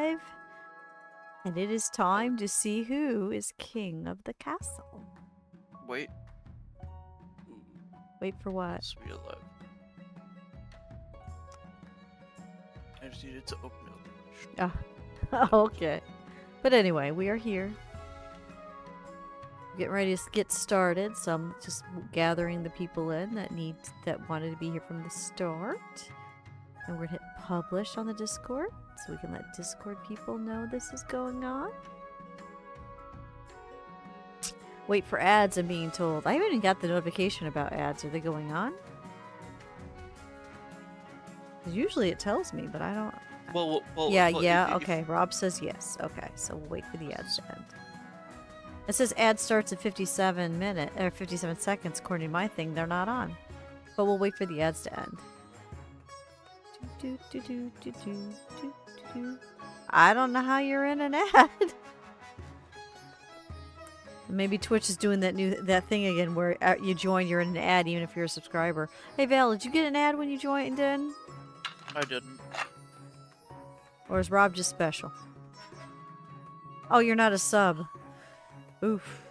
arrive. And it is time to see who is king of the castle. Wait. Wait for what? Sweet alive. I just needed to open it. Oh, okay. But anyway, we are here. Getting ready to get started, so I'm just gathering the people in that wanted to be here from the start. And we're gonna hit publish on the Discord, so we can let Discord people know this is going on. Wait for ads, I'm being told. I haven't even got the notification about ads. Are they going on? 'Cause usually it tells me, but I don't... Well, yeah, okay. Rob says yes. Okay, so we'll wait for the ads to end. It says ad starts at 57 seconds according to my thing. They're not on. But we'll wait for the ads to end. I don't know how you're in an ad. Maybe Twitch is doing that thing again where you join, you're in an ad even if you're a subscriber. Hey Val, did you get an ad when you joined in? I didn't. Or is Rob just special? Oh, you're not a sub. Oof.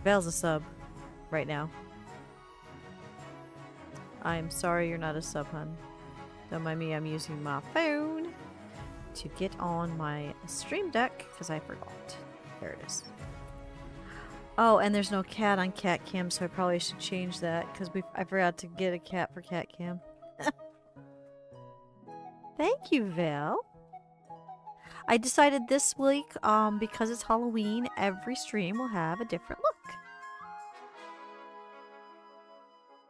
Val's a sub right now. I'm sorry you're not a sub, hun. Don't mind me, I'm using my phone to get on my stream deck because I forgot. There it is. Oh, and there's no cat on cat cam, so I probably should change that because I forgot to get a cat for cat cam. Thank you, Val. I decided this week, because it's Halloween, every stream will have a different look.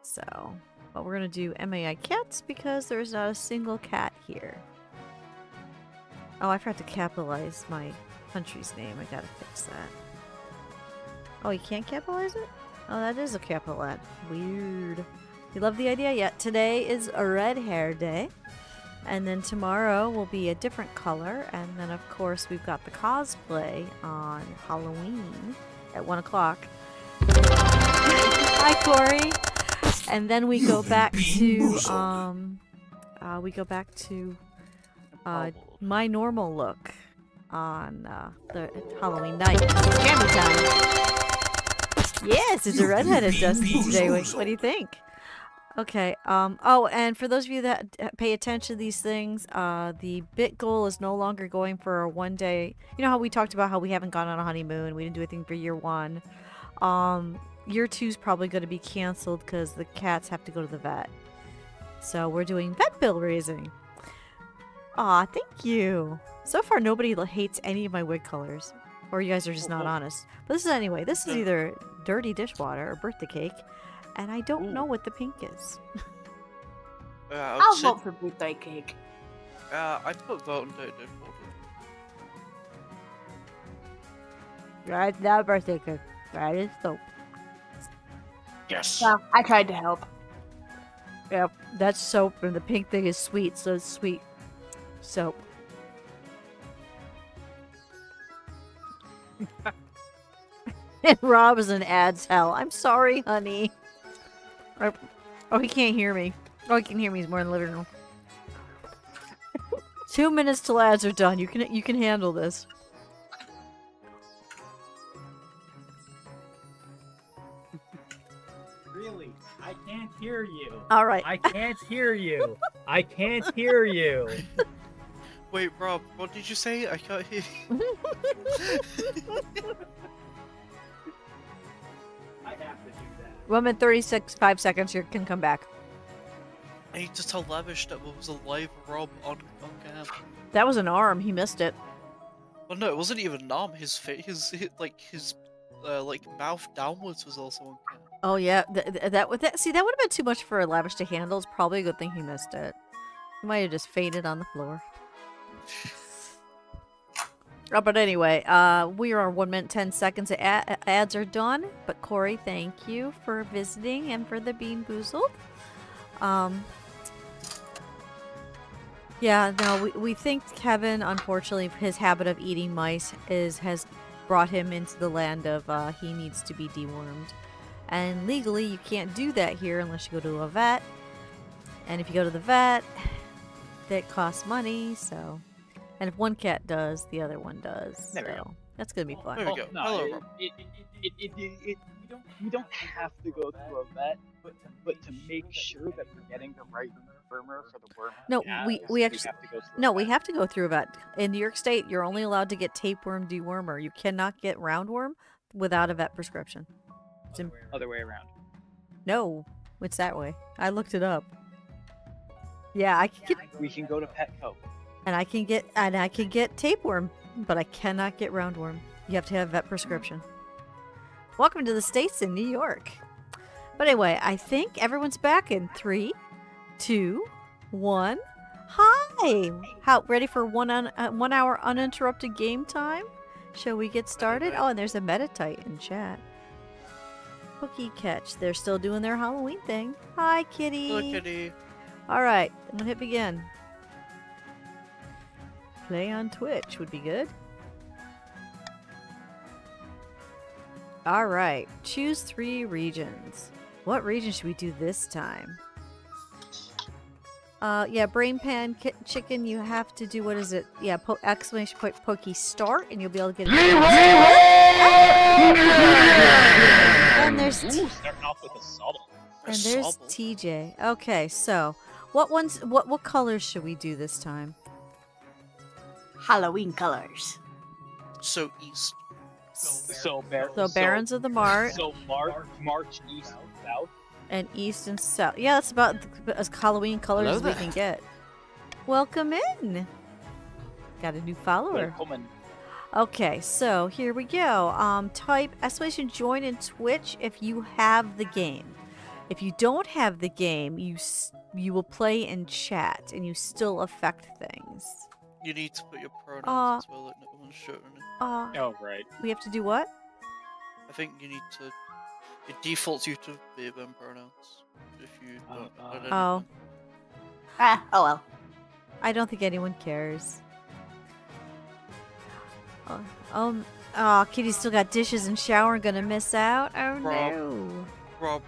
So, but we're gonna do MAI cats because there's not a single cat here. Oh, I forgot to capitalize my country's name. I gotta fix that. Oh, you can't capitalize it? Oh, that is a capital ad. Weird. You love the idea? Yeah, today is a red hair day. And then tomorrow will be a different color. And then, of course, we've got the cosplay on Halloween at 1 o'clock. Hi, Corey. And then we go back to, my normal look on the Halloween night. Jammy time. Yes, it's a redheaded Dusty today. What do you think? Okay, oh, and for those of you that pay attention to these things, the bit goal is no longer going for a 1 day. You know how we talked about how we haven't gone on a honeymoon, we didn't do anything for year 1. Year 2 is probably going to be canceled because the cats have to go to the vet. So we're doing vet bill raising. Aw, thank you. So far, nobody hates any of my wig colors. Or you guys are just not honest. But this is either dirty dishwater or birthday cake. And I don't know what the pink is. I'll vote for birthday cake. I'd put vote on dirty dishwater. Right, not birthday cake. That is soap. Yes. Well, I tried to help. Yep, that's soap, and the pink thing is sweet, so it's sweet soap. And Rob is an ad's hell. I'm sorry, honey. Oh, he can't hear me. Oh, he can hear me. He's more in the living room. 2 minutes till ads are done. You can handle this. Really? I can't hear you. All right. I can't hear you. I can't hear you. Wait, Rob, what did you say? I can't hear you. I have to do that. 1 minute 5 seconds. You can come back. I need to tell Lavish that was a live Rob on cam. That was an arm. He missed it. Well, no, it wasn't even an arm. His mouth downwards was also on cam. Oh yeah, that would have been too much for Lavish to handle. It's probably a good thing he missed it. He might have just fainted on the floor. But anyway, we are 1 minute 10 seconds. Ads are done. But Corey, thank you for visiting and for the Bean Boozled. Yeah, no, we think Kevin, unfortunately, his habit of eating mice has brought him into the land of he needs to be dewormed. And legally, you can't do that here unless you go to a vet. And if you go to the vet, that costs money, so... And if one cat does, the other one does. There we So go. that's gonna be fun. There we go. Hello, Rob. We don't have to go through a vet, but to make sure that we're getting the right wormer for the worm. No, we actually have to go through. no, we have to go through a vet. In New York State, you're only allowed to get tapeworm dewormer. You cannot get roundworm without a vet prescription. Other way around. No, it's that way. I looked it up. Yeah, I can get, We can go to Petco. and I can get tapeworm, but I cannot get roundworm. You have to have a vet prescription. Welcome to the States in New York. But anyway, I think everyone's back in 3, 2, 1. Hi! How ready for 1 hour uninterrupted game time? Shall we get started? Oh, and there's a Metatite in chat. Cookie Catch. They're still doing their Halloween thing. Hi, kitty. Hello, kitty. All right, I'm gonna hit begin. Play on Twitch would be good. All right, choose 3 regions. What region should we do this time? Yeah, brain pan chicken. You have to do, what is it? Yeah, exclamation point pokey start, and you'll be able to get it. And there's Starting off with a subtle. and there's TJ. Okay, so what colors should we do this time? Halloween colors. So east. So Barons of the Mart So March east and south. and east and south. Yeah, that's about as Halloween colors Hello as we there. can get. Welcome in. Got a new follower. Okay, so here we go. Type exclamation join in Twitch if you have the game. If you don't have the game, you will play in chat and you still affect things. You need to put your pronouns as well, like no one's showing it. Oh right. We have to do what? I think you need to. It defaults you to they them pronouns. If you don't add Oh. anything. Oh well. I don't think anyone cares. Oh, Kitty's still got dishes and shower and gonna miss out. Oh no. Rob.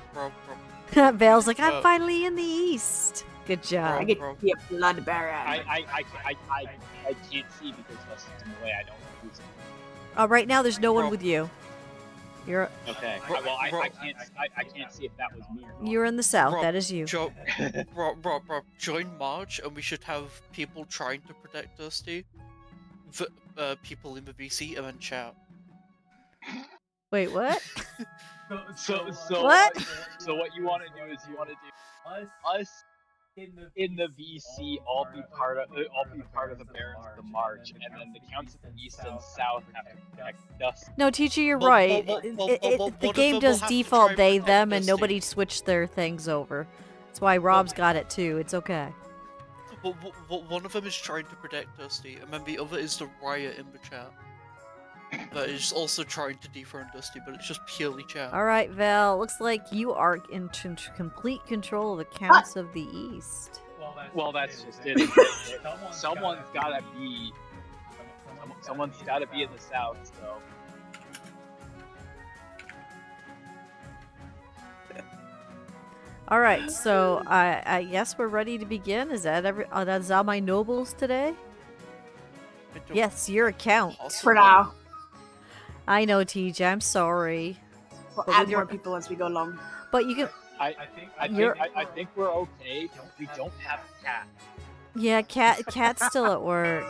Vale's like, I'm finally in the east. Good I job. get to be a blood baron. I can't see because that's in the way I don't use it. Right now there's no one Rob. with you. You're Okay. Rob, Well, I Rob. can't see if that was me or not. you're in the south. Rob, That is you. Rob, join March, and we should have people trying to protect Dusty. People in the VC, and then chat. Wait, what? So What? So what you want to do is you want to do us in the VC all be part of the Barons of the March, and then the counts of the East and South have to protect us. No, teacher, you're Well, right. well, The one of game them does will have to default try and they, protect them, and Dusty. nobody switched their things over. That's why Rob's got it too. It's okay. One of them is trying to protect Dusty, and then the other is the riot in the chat. That is also trying to dethrone Dusty, but it's just purely chat. All right, Val. Looks like you are in complete control of the counts of the east. Well, that's just it. Someone's gotta be in the South. So All right, so I guess we're ready to begin. Is that that's all my nobles today? I don't Yes, your account. possibly- For now. I know, TJ. I'm sorry, We'll But add we more weren't- people as we go along. but you can. I You're- think we're okay. We don't have cat. Yeah, cat's still at work.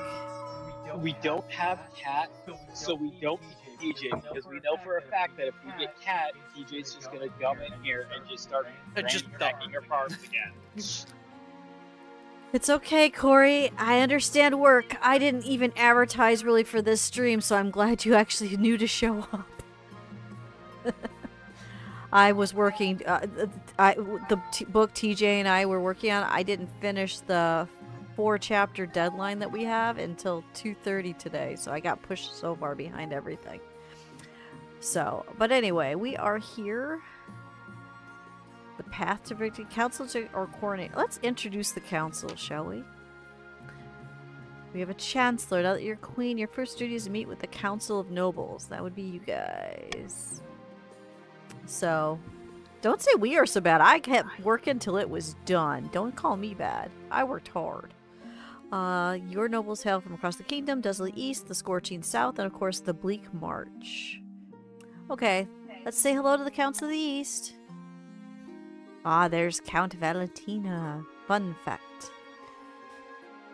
We don't have cat, so we don't need TJ because we know for a fact that if we get cat, TJ's just gonna come in here and just start attacking her farms again. It's okay, Corey. I understand work. I didn't even advertise really for this stream, so I'm glad you actually knew to show up. I was working. Book TJ and I were working on. I didn't finish the 4-chapter deadline that we have until 2:30 today, so I got pushed so far behind everything. So, but anyway, we are here. The path to victory. Council or coordinate. Let's introduce the council, shall we? We have a chancellor. Now that you're queen, your first duty is to meet with the council of nobles. That would be you guys. So, don't say we are so bad. I kept working till it was done. Don't call me bad. I worked hard. Your nobles hail from across the kingdom, desolate east, the scorching south, and of course the bleak march. Okay, let's say hello to the counts of the east. Ah, there's Count Valentina. Fun fact.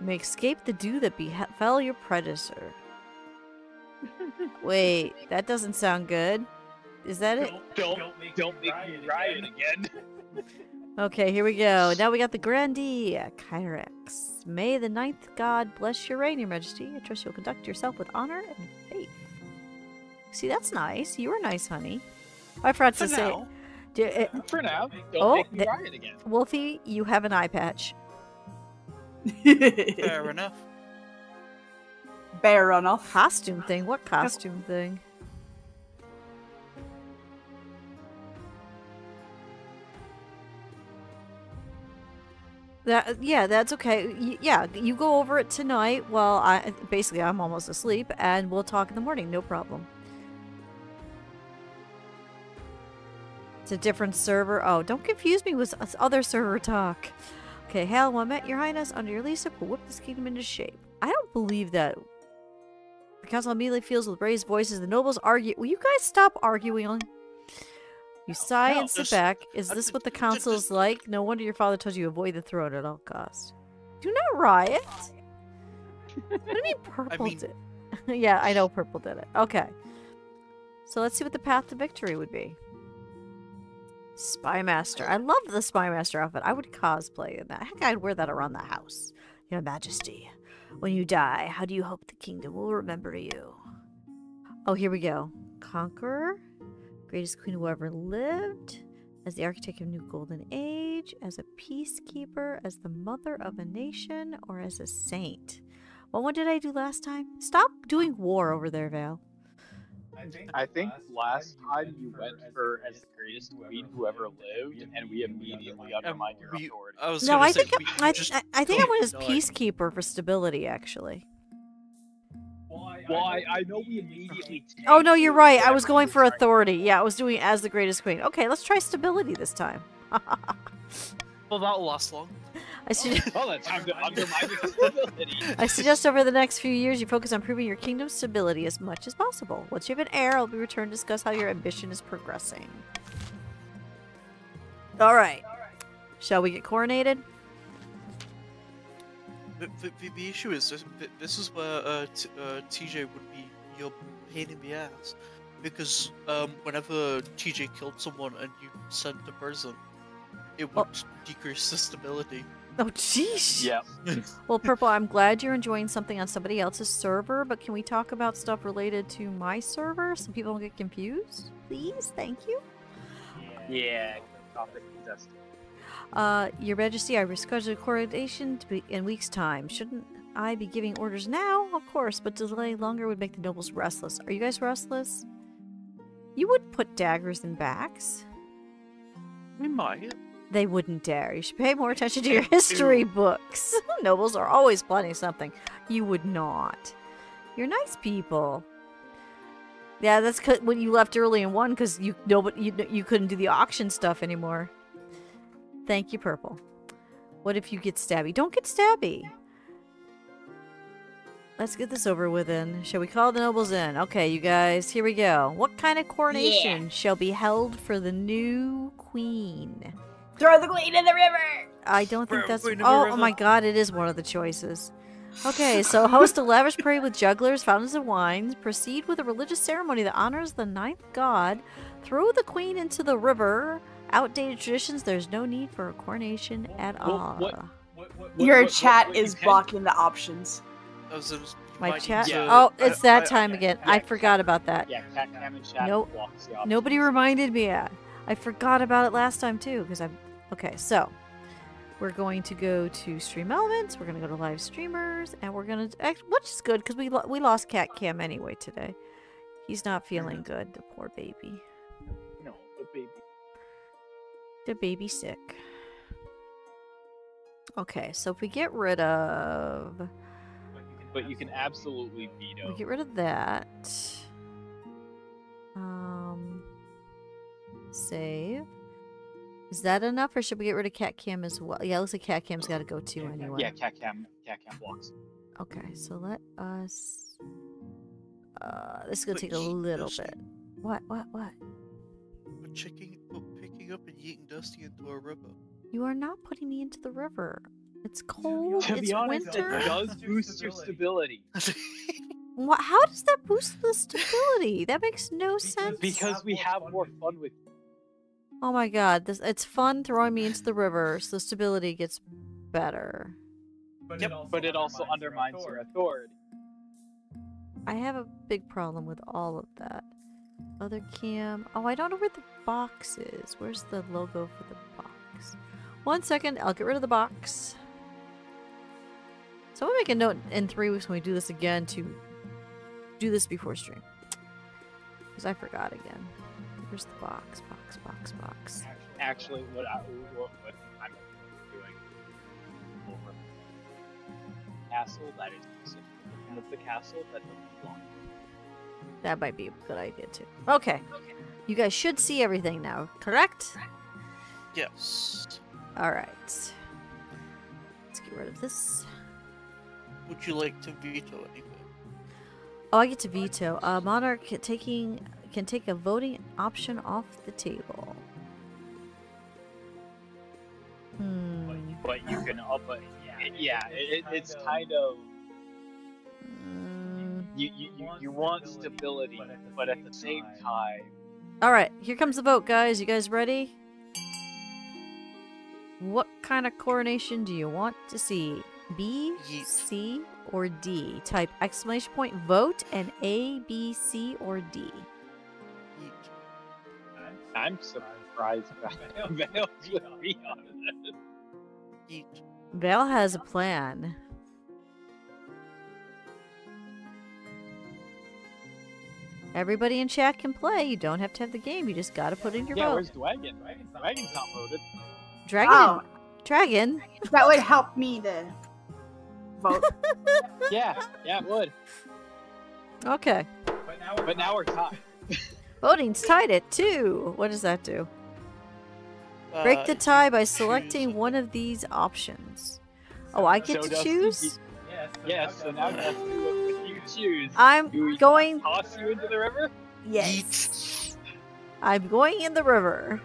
You may escape the doom that befell your predecessor. Wait, that doesn't sound good. Is that it? Don't make me riot again. Okay, here we go. Now we got the Grandee, Kyrex. May the ninth god bless your reign, your majesty. I trust you'll conduct yourself with honor and faith. See, that's nice. You were nice, honey. I forgot to say. For now, don't make me riot again. Wolfie, you have an eye patch. Fair enough. Bear enough. Costume thing? What costume thing? Yeah, that's okay. Yeah, you go over it tonight. Well, I'm almost asleep, and we'll talk in the morning. No problem. It's a different server. Oh, don't confuse me with other server talk. Okay, hail, well met, your highness. Under your leadership, we'll whip this kingdom into shape. I don't believe that. The council immediately feels with raised voices. The nobles argue. Will you guys stop arguing? You sigh and sit back. Is this what the council is like? No wonder your father told you to avoid the throne at all costs. Do not riot. What do you mean purple did? Yeah, I know purple did it. Okay. So let's see what the path to victory would be. Spymaster. I love the Spymaster outfit. I would cosplay in that. Heck, I'd wear that around the house. Your Majesty, when you die, how do you hope the kingdom will remember you? Oh, here we go. Conqueror. Greatest queen who ever lived. As the architect of a new golden age. As a peacekeeper. As the mother of a nation. Or as a saint. Well, what did I do last time? Stop doing war over there, Val. I think last time you went for as the greatest queen who ever lived, and we immediately undermined your authority. I think I went as peacekeeper for stability, actually. Well, I know we immediately. Oh no, you're right. I was going for authority. Yeah, I was doing as the greatest queen. Okay, let's try stability this time. Well, that'll last long. I suggest, Well, that's time to undermine your stability. I suggest over the next few years you focus on improving your kingdom's stability as much as possible. Once you have an heir, I'll be returned to discuss how your ambition is progressing. Alright. Shall we get coronated? The issue is, this is where TJ would be your pain in the ass. Because whenever TJ killed someone and you sent to prison, it would decrease the stability. Oh, jeez. Yeah. Well, Purple, I'm glad you're enjoying something on somebody else's server, but can we talk about stuff related to my server so people don't get confused? Please? Thank you. Yeah. Topic is Dusty. Your Majesty, I rescheduled coronation to be in weeks' time. Shouldn't I be giving orders now? Of course, but delay longer would make the nobles restless. Are you guys restless? You would put daggers in backs. We might. They wouldn't dare. You should pay more attention to your history books. Nobles are always planning something. You would not. You're nice people. Yeah, that's when you left early and won because you couldn't do the auction stuff anymore. Thank you, Purple. What if you get stabby? Don't get stabby. Let's get this over with then. Shall we call the nobles in? Okay, you guys, here we go. What kind of coronation shall be held for the new queen? Throw the queen in the river! I don't think that's... Oh my god, it is one of the choices. Okay, so host a lavish parade with jugglers, fountains of wine. Proceed with a religious ceremony that honors the ninth god. Throw the queen into the river. Outdated traditions, there's no need for a coronation at all. Your chat is blocking the options. My chat? Oh, it's that time again. I forgot about that. Yeah, Cam and chat blocks the options. Nobody reminded me. I forgot about it last time too, because I'm... Okay, so we're going to go to Stream Elements, we're going to go to Live Streamers, and we're going to... Which is good, because we lost Cat Cam anyway today. He's not feeling good, the poor baby. No, the baby. The baby's sick. Okay, so if we get rid of... But you can absolutely veto. We get rid of that. Save. Is that enough, or should we get rid of cat cam as well? Yeah, it looks like cat cam's got to go too anyway. Yeah, cat cam blocks. Okay, so let us. This is gonna But take a yeet little Dusty. bit. What? But picking up and yeeting Dusty into a river. You are not putting me into the river. It's cold. To It's be honest, winter. it does boost your stability. What? How does that boost the stability? That makes no sense. Because we have more fun with you. Oh my god, it's fun throwing me into the river, so stability gets better. But it also undermines your authority. I have a big problem with all of that. Other cam. Oh, I don't know where the box is. Where's the logo for the box? 1 second, I'll get rid of the box. So I'm gonna make a note in 3 weeks when we do this again to do this before stream. Because I forgot again. Where's the box? Box. Actually, what I'm doing over castle, that is specifically of the castle that doesn't belong. That might be a good idea too. Okay. You guys should see everything now, correct? Yes. Alright. Let's get rid of this. Would you like to veto anything? Oh, I get to veto. Monarch can take a voting option off the table. But you can up it. It's kind of you want stability, but at the same time. Alright, here comes the vote, guys. You guys ready? What kind of coronation do you want to see? B, Yeet. C, or D? Type exclamation point vote and A, B, C, or D. Yeet. I'm surprised Vale would be on this. Yeet. Val has a plan. Everybody in chat can play. You don't have to have the game. You just gotta put in your Yeah, vote. where's Dragon? Dragon's not voted. Dragon? Oh, Dragon? that would help me to vote. Yeah, it would. Okay. But now we're tied. Voting's tied at 2. What does that do? Break the tie by choose selecting one of these options. Oh, I get So to Dusty, choose? Yes, so now Dusty, what you choose? I'm Do we going... toss you into the river? Yes. I'm going in the river.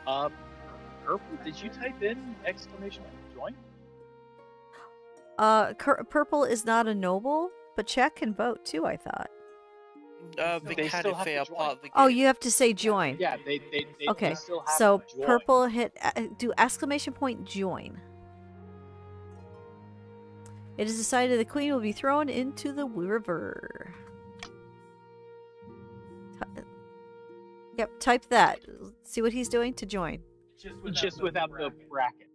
Purple, did you type in exclamation join? Purple is not a noble, but Czech can vote too, I thought. They They can still if have they to are join. part of the game. Oh, you have to say join. Yeah, they Okay, still have so to join. purple hit do exclamation point join. It is decided the queen will be thrown into the river. Yep, type that. See what he's doing to join. Just without the bracket.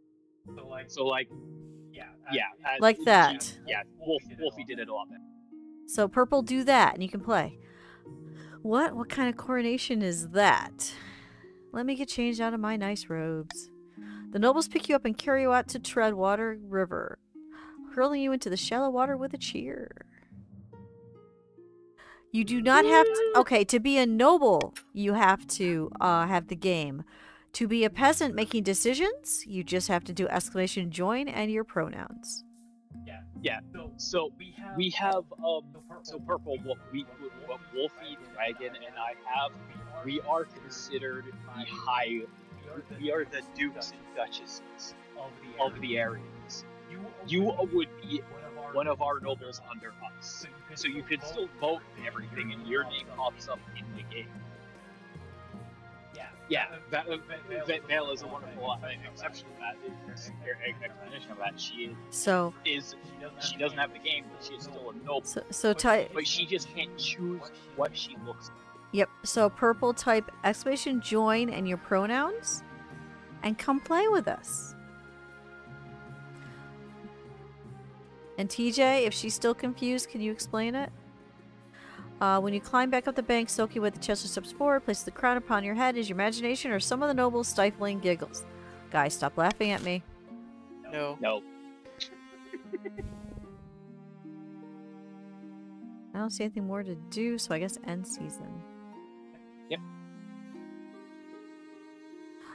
So like, Like that. Yeah, Wolfie did it a lot better. So purple, do that, and you can play. What kind of coronation is that? Let me get changed out of my nice robes. The nobles pick you up and carry you out to Treadwater River, hurling you into the shallow water with a cheer. You do not have to... Okay, to be a noble, you have to have the game. To be a peasant making decisions, you just have to do exclamation join and your pronouns. Yeah. So we have so purple. What Wolfie, Dragon, and I have, we are considered the high. We are the dukes and duchesses of the areas. You would be one of our nobles under us, so you can still vote and everything, and your name pops up in the game. Yeah, Vale is a wonderful exception to that. Explanation of that. She doesn't have the game, but she is still a noble. So type. But she just can't choose what she looks like. Yep. So purple, type exclamation join and your pronouns, and come play with us. And TJ, if she's still confused, can you explain it? When you climb back up the bank, soaking with the chest steps forward, place the crown upon your head. Is your imagination or some of the nobles stifling giggles? Guys, stop laughing at me. No. I don't see anything more to do, so I guess end season. Yep.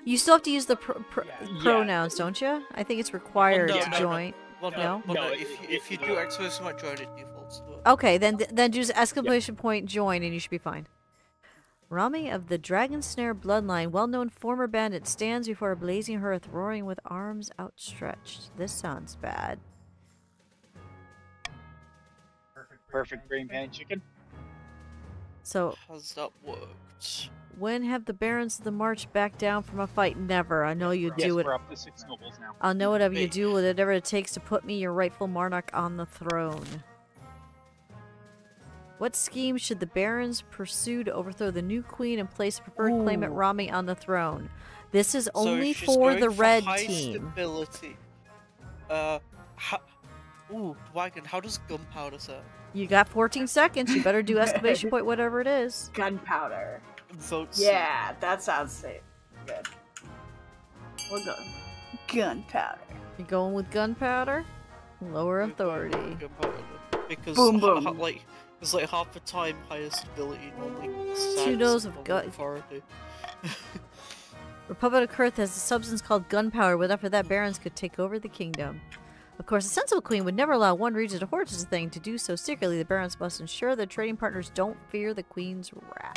You still have to use the Yeah. pronouns, don't you? I think it's required no, to no. join. Well, No? Well, No, if you do exclamation point join, it defaults to it. Okay, then just exclamation point join and you should be fine. Rami of the Dragon Snare bloodline, well-known former bandit, stands before a blazing hearth, roaring with arms outstretched. This sounds bad. Perfect brain pan chicken. So, Has that worked? when have the barons of the march backed down from a fight? Never. I know you Yes, do it. we're up to 6 nobles now. I'll know whatever you Wait. do, whatever it takes to put me, your rightful monarch, on the throne. What scheme should the barons pursue to overthrow the new queen and place preferred claimant Ooh. Rami on the throne? This is only she's for going the red high team. Stability. Ooh, Wagon, how does gunpowder sound? You got 14 seconds. You better do exclamation point whatever it is. Gunpowder. Votes. Yeah, that sounds safe. Good. We're going. Gunpowder. You're going with gunpowder? Lower authority. Gunpowder. Because Boom, boom. it's like half the time higher stability normally. Two doses of gun. Authority. Republic of Kurth has a substance called gunpowder. Without for that, barons could take over the kingdom. Of course, a sensible queen would never allow one region to hoard such a thing. To do so secretly, the barons must ensure their trading partners don't fear the queen's wrath.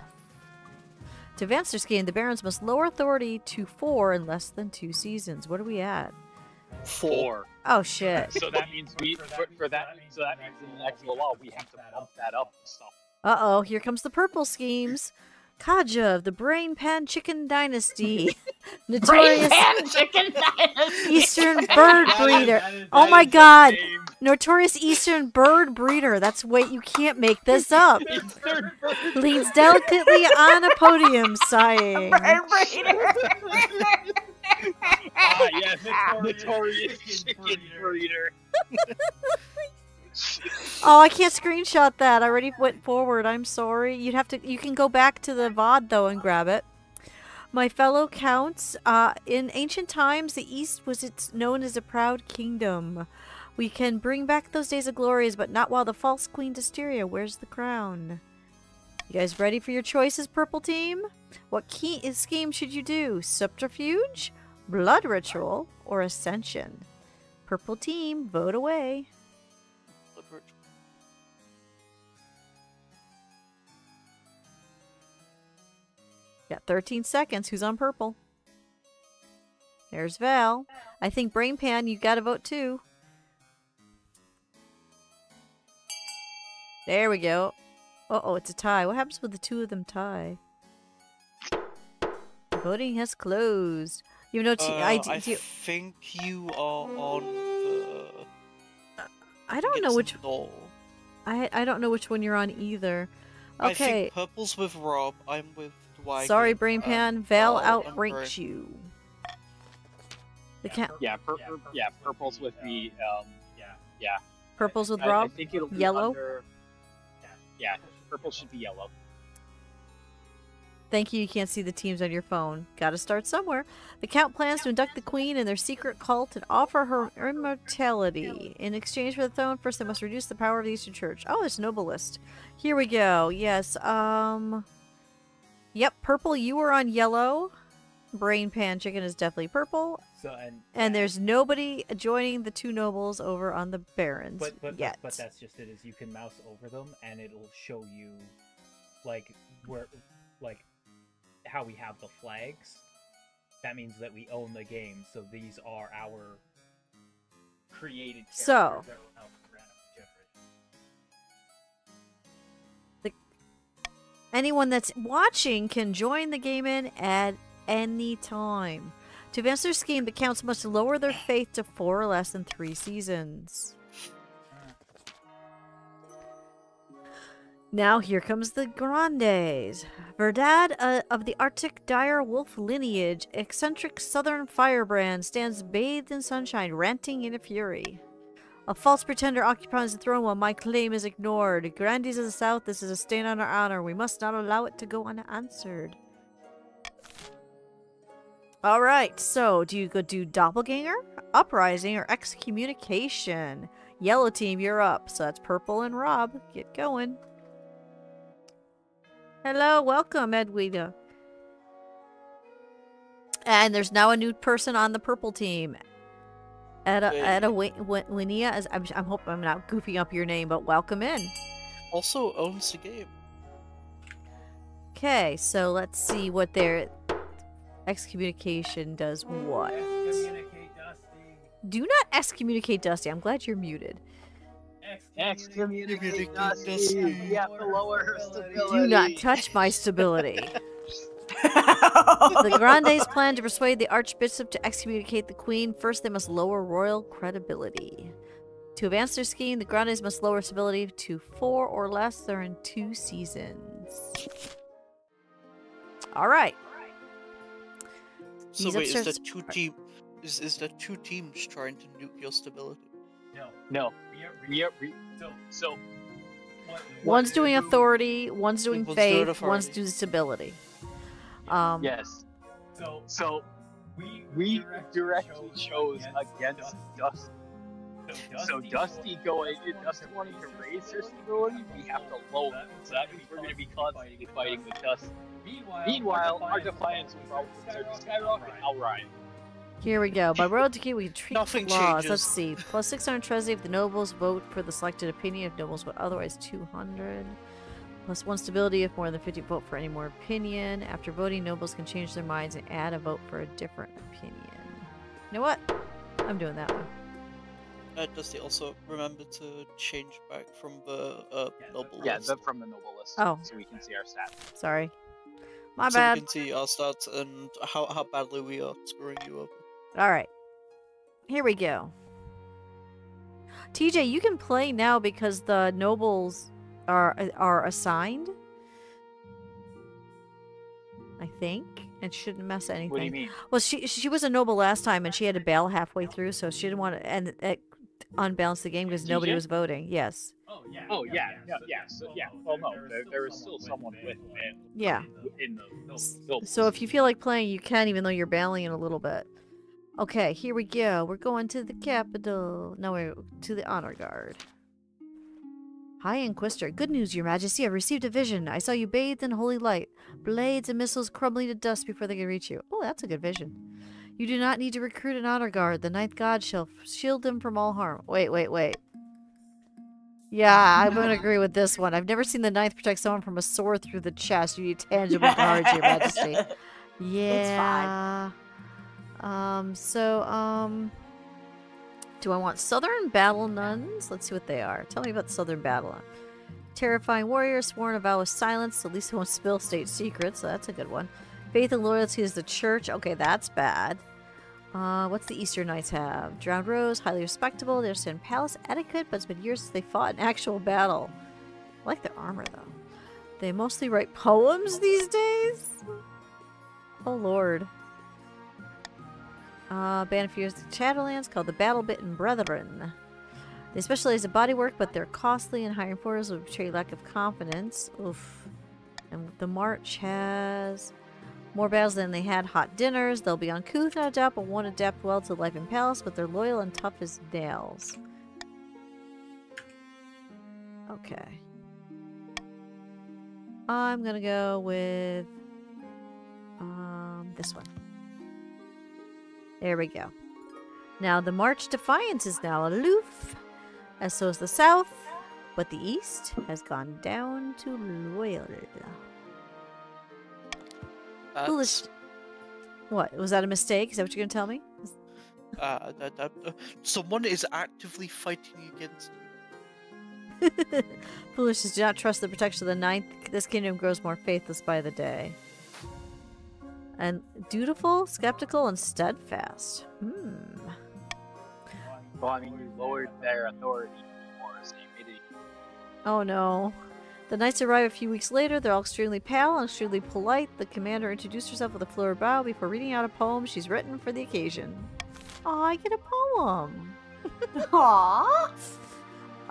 To advance their scheme, the barons must lower authority to 4 in less than 2 seasons. What are we at? 4. Oh shit. So that means so that means in the next little while we have to bump that up and stuff. Uh-oh, here comes the purple schemes. Kaja of the Brain Pan Chicken Dynasty. Notorious Chicken Dynasty. Eastern bird breeder. Oh my god. Notorious Eastern bird breeder. That's wait, you can't make this up. Leans delicately on a podium, sighing. Bird breeder. Yes, notorious chicken breeder. Oh, I can't screenshot that. I already went forward. I'm sorry. You can go back to the VOD though and grab it. My fellow counts, in ancient times, the East was known as a proud kingdom. We can bring back those days of glories, but not while the false Queen Dustiria wears the crown. You guys ready for your choices, purple team? What scheme should you do? Subterfuge, blood ritual, or ascension? Purple team, vote away. Got 13 seconds. Who's on purple? There's Val. I think Brain Pan, you gotta vote too. There we go. Uh-oh, it's a tie. What happens when the two of them tie? Voting has closed. You know, I think you are on the... I don't know which... No. I don't know which one you're on either. I Okay. think purple's with Rob, I'm with Dwight. Sorry, Brain Pan. Val Val outranked you. The count. Yeah, purple's with the yeah. Purple's with I Rob. think it'll be Yellow? under... Yeah, purple should be yellow. Thank you. You can't see the teams on your phone. Gotta start somewhere. The Count plans to induct the Queen in their secret cult and offer her immortality. In exchange for the throne, first they must reduce the power of the Eastern Church. Oh, it's noble list. Here we go. Yes, Yep, purple, you were on yellow. Brain Pan Chicken is definitely purple. So And there's nobody joining the two nobles over on the barons yet. But that's just it. Is you can mouse over them and it'll show you, like how we have the flags. That means that we own the game. So these are our created characters. So that will help generate. anyone that's watching can join the game in at any time. To advance their scheme, the counts must lower their faith to 4 or less than 3 seasons. Now here comes the Grandes. Verdad of the Arctic dire wolf lineage, eccentric southern firebrand, stands bathed in sunshine, ranting in a fury. A false pretender occupies the throne while my claim is ignored. Grandees of the South, this is a stain on our honor. We must not allow it to go unanswered. Alright, so do you go do Doppelganger, Uprising, or Excommunication? Yellow team, you're up. So that's Purple and Rob. Get going. Hello, welcome, Edwina. And there's now a new person on the purple team. Hey. Winia, as I'm hoping I'm not goofing up your name, but welcome in. Also owns the game. Okay, so let's see what their excommunication does what. Excommunicate Dusty. Do not excommunicate Dusty. I'm glad you're muted. Excommunicate Dusty. Dusty. We have to lower her stability. Do not touch my stability. The Grandes plan to persuade the Archbishop to excommunicate the Queen. First, they must lower royal credibility. To advance their scheme, the Grandes must lower stability to 4 or less during 2 seasons. Alright. So These wait, is upstairs- that two teams trying to nuke your stability? No. So One's doing authority, one's doing One's faith, doing one's authority. doing stability. yes. So we directly chose against Dusty. So Dusty wanting to raise her stability, we have to lower it. So that means we're going to be constantly fighting with Dusty. Meanwhile, our defiance will probably start to skyrocket. I'll ride. Here we go. By royal decree, we can treat Nothing laws. changes. Let's see. Plus 600 treasury if the nobles vote for the selected opinion. If nobles vote otherwise, 200. Plus 1 stability if more than 50 vote for any more opinion. After voting, nobles can change their minds and add a vote for a different opinion. You know what? I'm doing that one. Dusty, also remember to change back from the noble Yeah, list. from the noble list. Oh. So we can see our stats. Sorry. My so bad. we can see our stats and how badly we are screwing you over. Alright. Here we go. TJ, you can play now because the nobles are assigned. I think. It shouldn't mess anything. What do you mean? Well, she was a noble last time, and she had to bail halfway through, so she didn't want to and it unbalance the game because nobody TJ? was voting. Yes. Oh yeah. Oh yeah. Well, no, there was still someone with it. Yeah. In the noble. So if you feel like playing, you can, even though you're bailing in a little bit. Okay, here we go. We're going to the capital. No, we're to the honor guard. Hi, Inquisitor. Good news, Your Majesty. I've received a vision. I saw you bathed in holy light. Blades and missiles crumbling to dust before they can reach you. Oh, that's a good vision. You do not need to recruit an honor guard. The ninth god shall shield them from all harm. Wait. Yeah, I'm going to agree with this one. I've never seen the ninth protect someone from a sword through the chest. You need tangible guards, Your Majesty. Yeah. Do I want Southern Battle Nuns? Let's see what they are. Tell me about the Southern Battle Nun. Terrifying warrior, sworn a vow of silence, so at least they won't spill state secrets, so that's a good one. Faith and loyalty is the church. Okay, that's bad. What's the Eastern Knights have? Drowned Rose, highly respectable. They understand palace etiquette, but it's been years since they fought in actual battle. I like their armor, though. They mostly write poems these days? Oh, Lord. Band of Fears the Shadowlands called the Battle-Bitten Brethren. They specialize in bodywork, but they're costly and hiring foreigners will betray lack of confidence. Oof. And the March has more battles than they had hot dinners. They'll be uncouth, no doubt, but won't adapt well to life in palace, but they're loyal and tough as nails. Okay. I'm gonna go with this one. There we go. Now the March Defiance is now aloof, as so is the South, but the East has gone down to loyal. Foolish. What? Was that a mistake? Is that what you're gonna tell me? Someone is actively fighting against you. Foolishness, do not trust the protection of the ninth. This kingdom grows more faithless by the day. And dutiful, skeptical, and steadfast. Well, I mean, you lowered their authority more, so maybe. Oh no. The knights arrive a few weeks later. They're all extremely pale and extremely polite. The commander introduced herself with a florid bow before reading out a poem she's written for the occasion. Oh, I get a poem. Aww.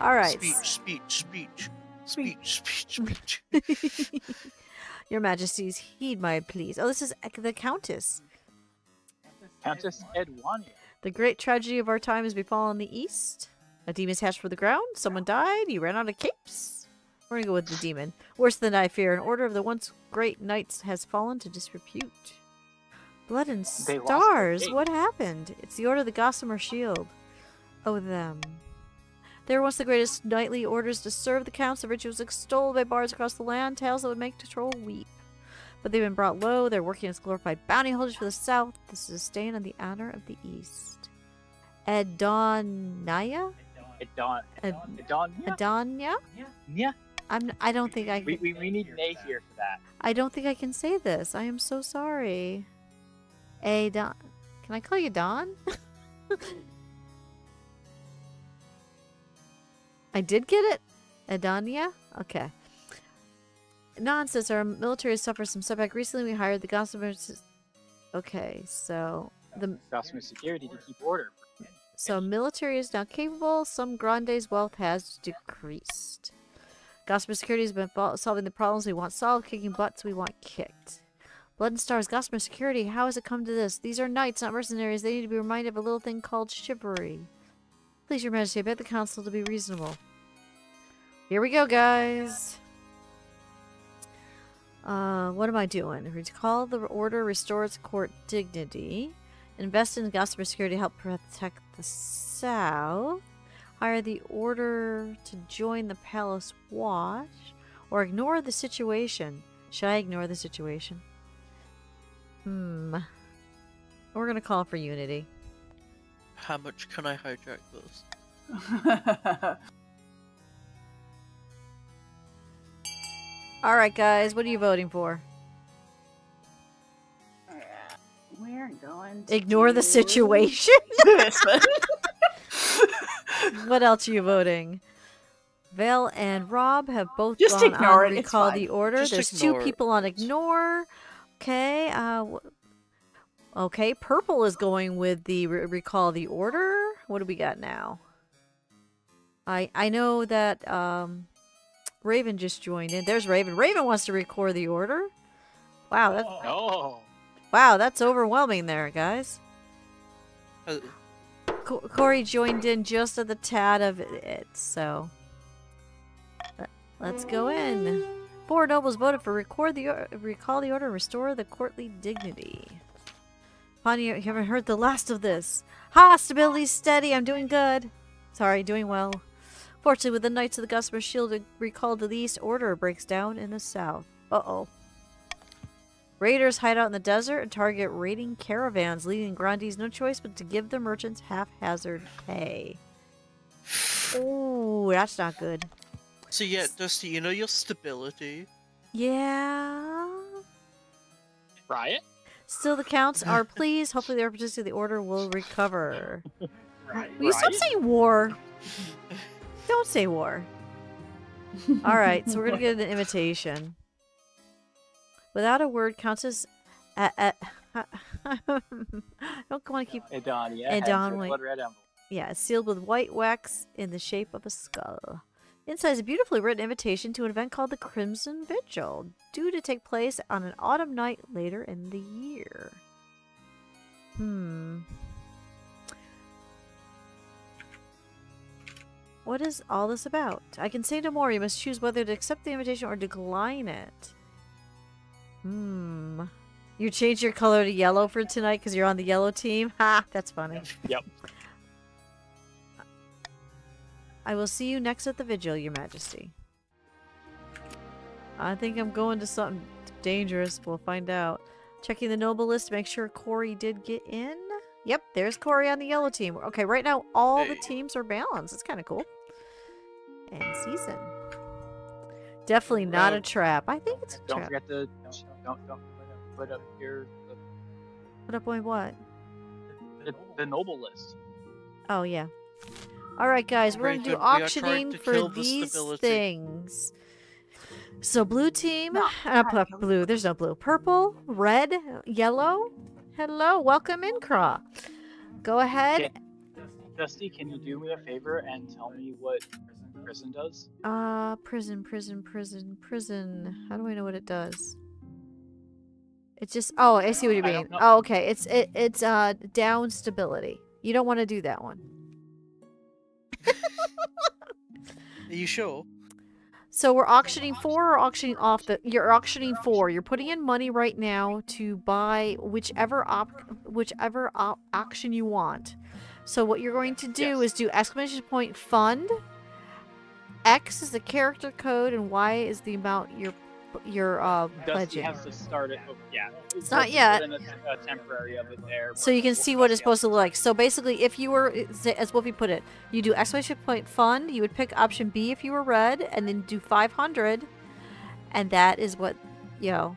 All right. Speech. Your Majesties, heed my pleas. Oh, this is the Countess. Countess Edwania. The great tragedy of our time has befallen the East. A demon's hatched for the ground. Someone died. He ran out of capes. We're gonna go with the demon. Worse than I fear. An order of the once great knights has fallen to disrepute. Blood and They lost their stars. king. What happened? It's the Order of the Gossamer Shield. Oh, them. They were once the greatest knightly orders to serve the counts. The rituals extolled by bards across the land, tales that would make the troll weep. But they've been brought low. They're working as glorified bounty holders for the south. This is a stain on the honor of the east. Edonia? Edonia? Yeah. I don't think I can. We need Nay here for that. I don't think I can say this. I am so sorry. Don. Can I call you Don? I did get it. Edonia? Okay. Nonsense. Our military has suffered some setback. Recently we hired the Gossamer. Okay, so the Gossamer security to keep order. So military is now capable. Some Grande's wealth has decreased. Gossamer Security has been solving the problems we want solved, kicking butts we want kicked. Blood and Stars, Gossamer Security, how has it come to this? These are knights, not mercenaries. They need to be reminded of a little thing called chivalry. Please, Your Majesty, I beg the Council to be reasonable. Here we go, guys. What am I doing? Recall the order, restore its court dignity. Invest in Gossamer Security to help protect the South. Hire the Order to join the Palace Watch. Or ignore the situation. Should I ignore the situation? We're gonna call for unity. How much can I hijack this? Alright, guys, what are you voting for? We're going to Ignore the situation? this one. What else are you voting? Vale and Rob have both Just gone ignore on it, it's recall fine. the order. Just There's ignore two it. people on ignore. Okay, okay, Purple is going with the recall the order. What do we got now? I know that Raven just joined in. There's Raven. Raven wants to record the order. Wow, that's Oh. wow, that's overwhelming there, guys. Uh, Corey joined in just at the tad of it, so let's go in. 4 nobles voted for recall the order and restore the courtly dignity. Pawnee, you haven't heard the last of this. Ha! Stability's steady. I'm doing good. Sorry, doing well. Fortunately, with the Knights of the Gossamer Shield recalled to the east, order breaks down in the south. Uh-oh. Raiders hide out in the desert and target raiding caravans, leaving Grandees no choice but to give the merchants haphazard pay. Ooh, that's not good. so yeah, Dusty, you know your stability? Yeah. Riot? Still, the counts are pleased. Hopefully, their participation in the order will recover. Right. Will you stop saying war? Don't say war. Alright, so we're gonna get an invitation. Without a word, Countess... I don't want to keep... Edonia. Edon, has a wait. blood red envelope. Yeah, it's sealed with white wax in the shape of a skull. Inside is a beautifully written invitation to an event called the Crimson Vigil, due to take place on an autumn night later in the year. What is all this about? I can say no more. You must choose whether to accept the invitation or decline it. You changed your color to yellow for tonight because you're on the yellow team? Ha! That's funny. Yep. I will see you next at the vigil, Your Majesty. I think I'm going to something dangerous. We'll find out. Checking the noble list to make sure Corey did get in. Yep, there's Corey on the yellow team. Okay, right now all the teams are balanced. It's kind of cool. And season. Definitely not a trap. I think it's a Don't trap. forget to don't put up your Put up on what? the noble list. Oh, yeah. Alright, guys, we're going to do Raven, we are trying auctioning to for kill the these stability. things. So, blue team. No, Blue. There's no blue. Purple, red, yellow. Hello. Welcome in, Craw. Go ahead. Dusty, can you do me a favor and tell me what prison does? Prison. How do I know what it does? It's just, oh, I see what you I don't mean. know. Oh, okay. It's down stability. You don't want to do that one. Are you sure? So we're auctioning for or auctioning off the... You're auctioning for. You're putting in money right now to buy whichever auction you want. So what you're going to do is do exclamation point fund. X is the character code and Y is the amount you're Dusty pledging. has to start it. Yeah, It's not yet. Put in a temporary of it there. So you can see what it's supposed to look like. So basically, if you were, as Wolfie put it, you do exclamation point fund, you would pick option B if you were red, and then do 500, and that is what, you know.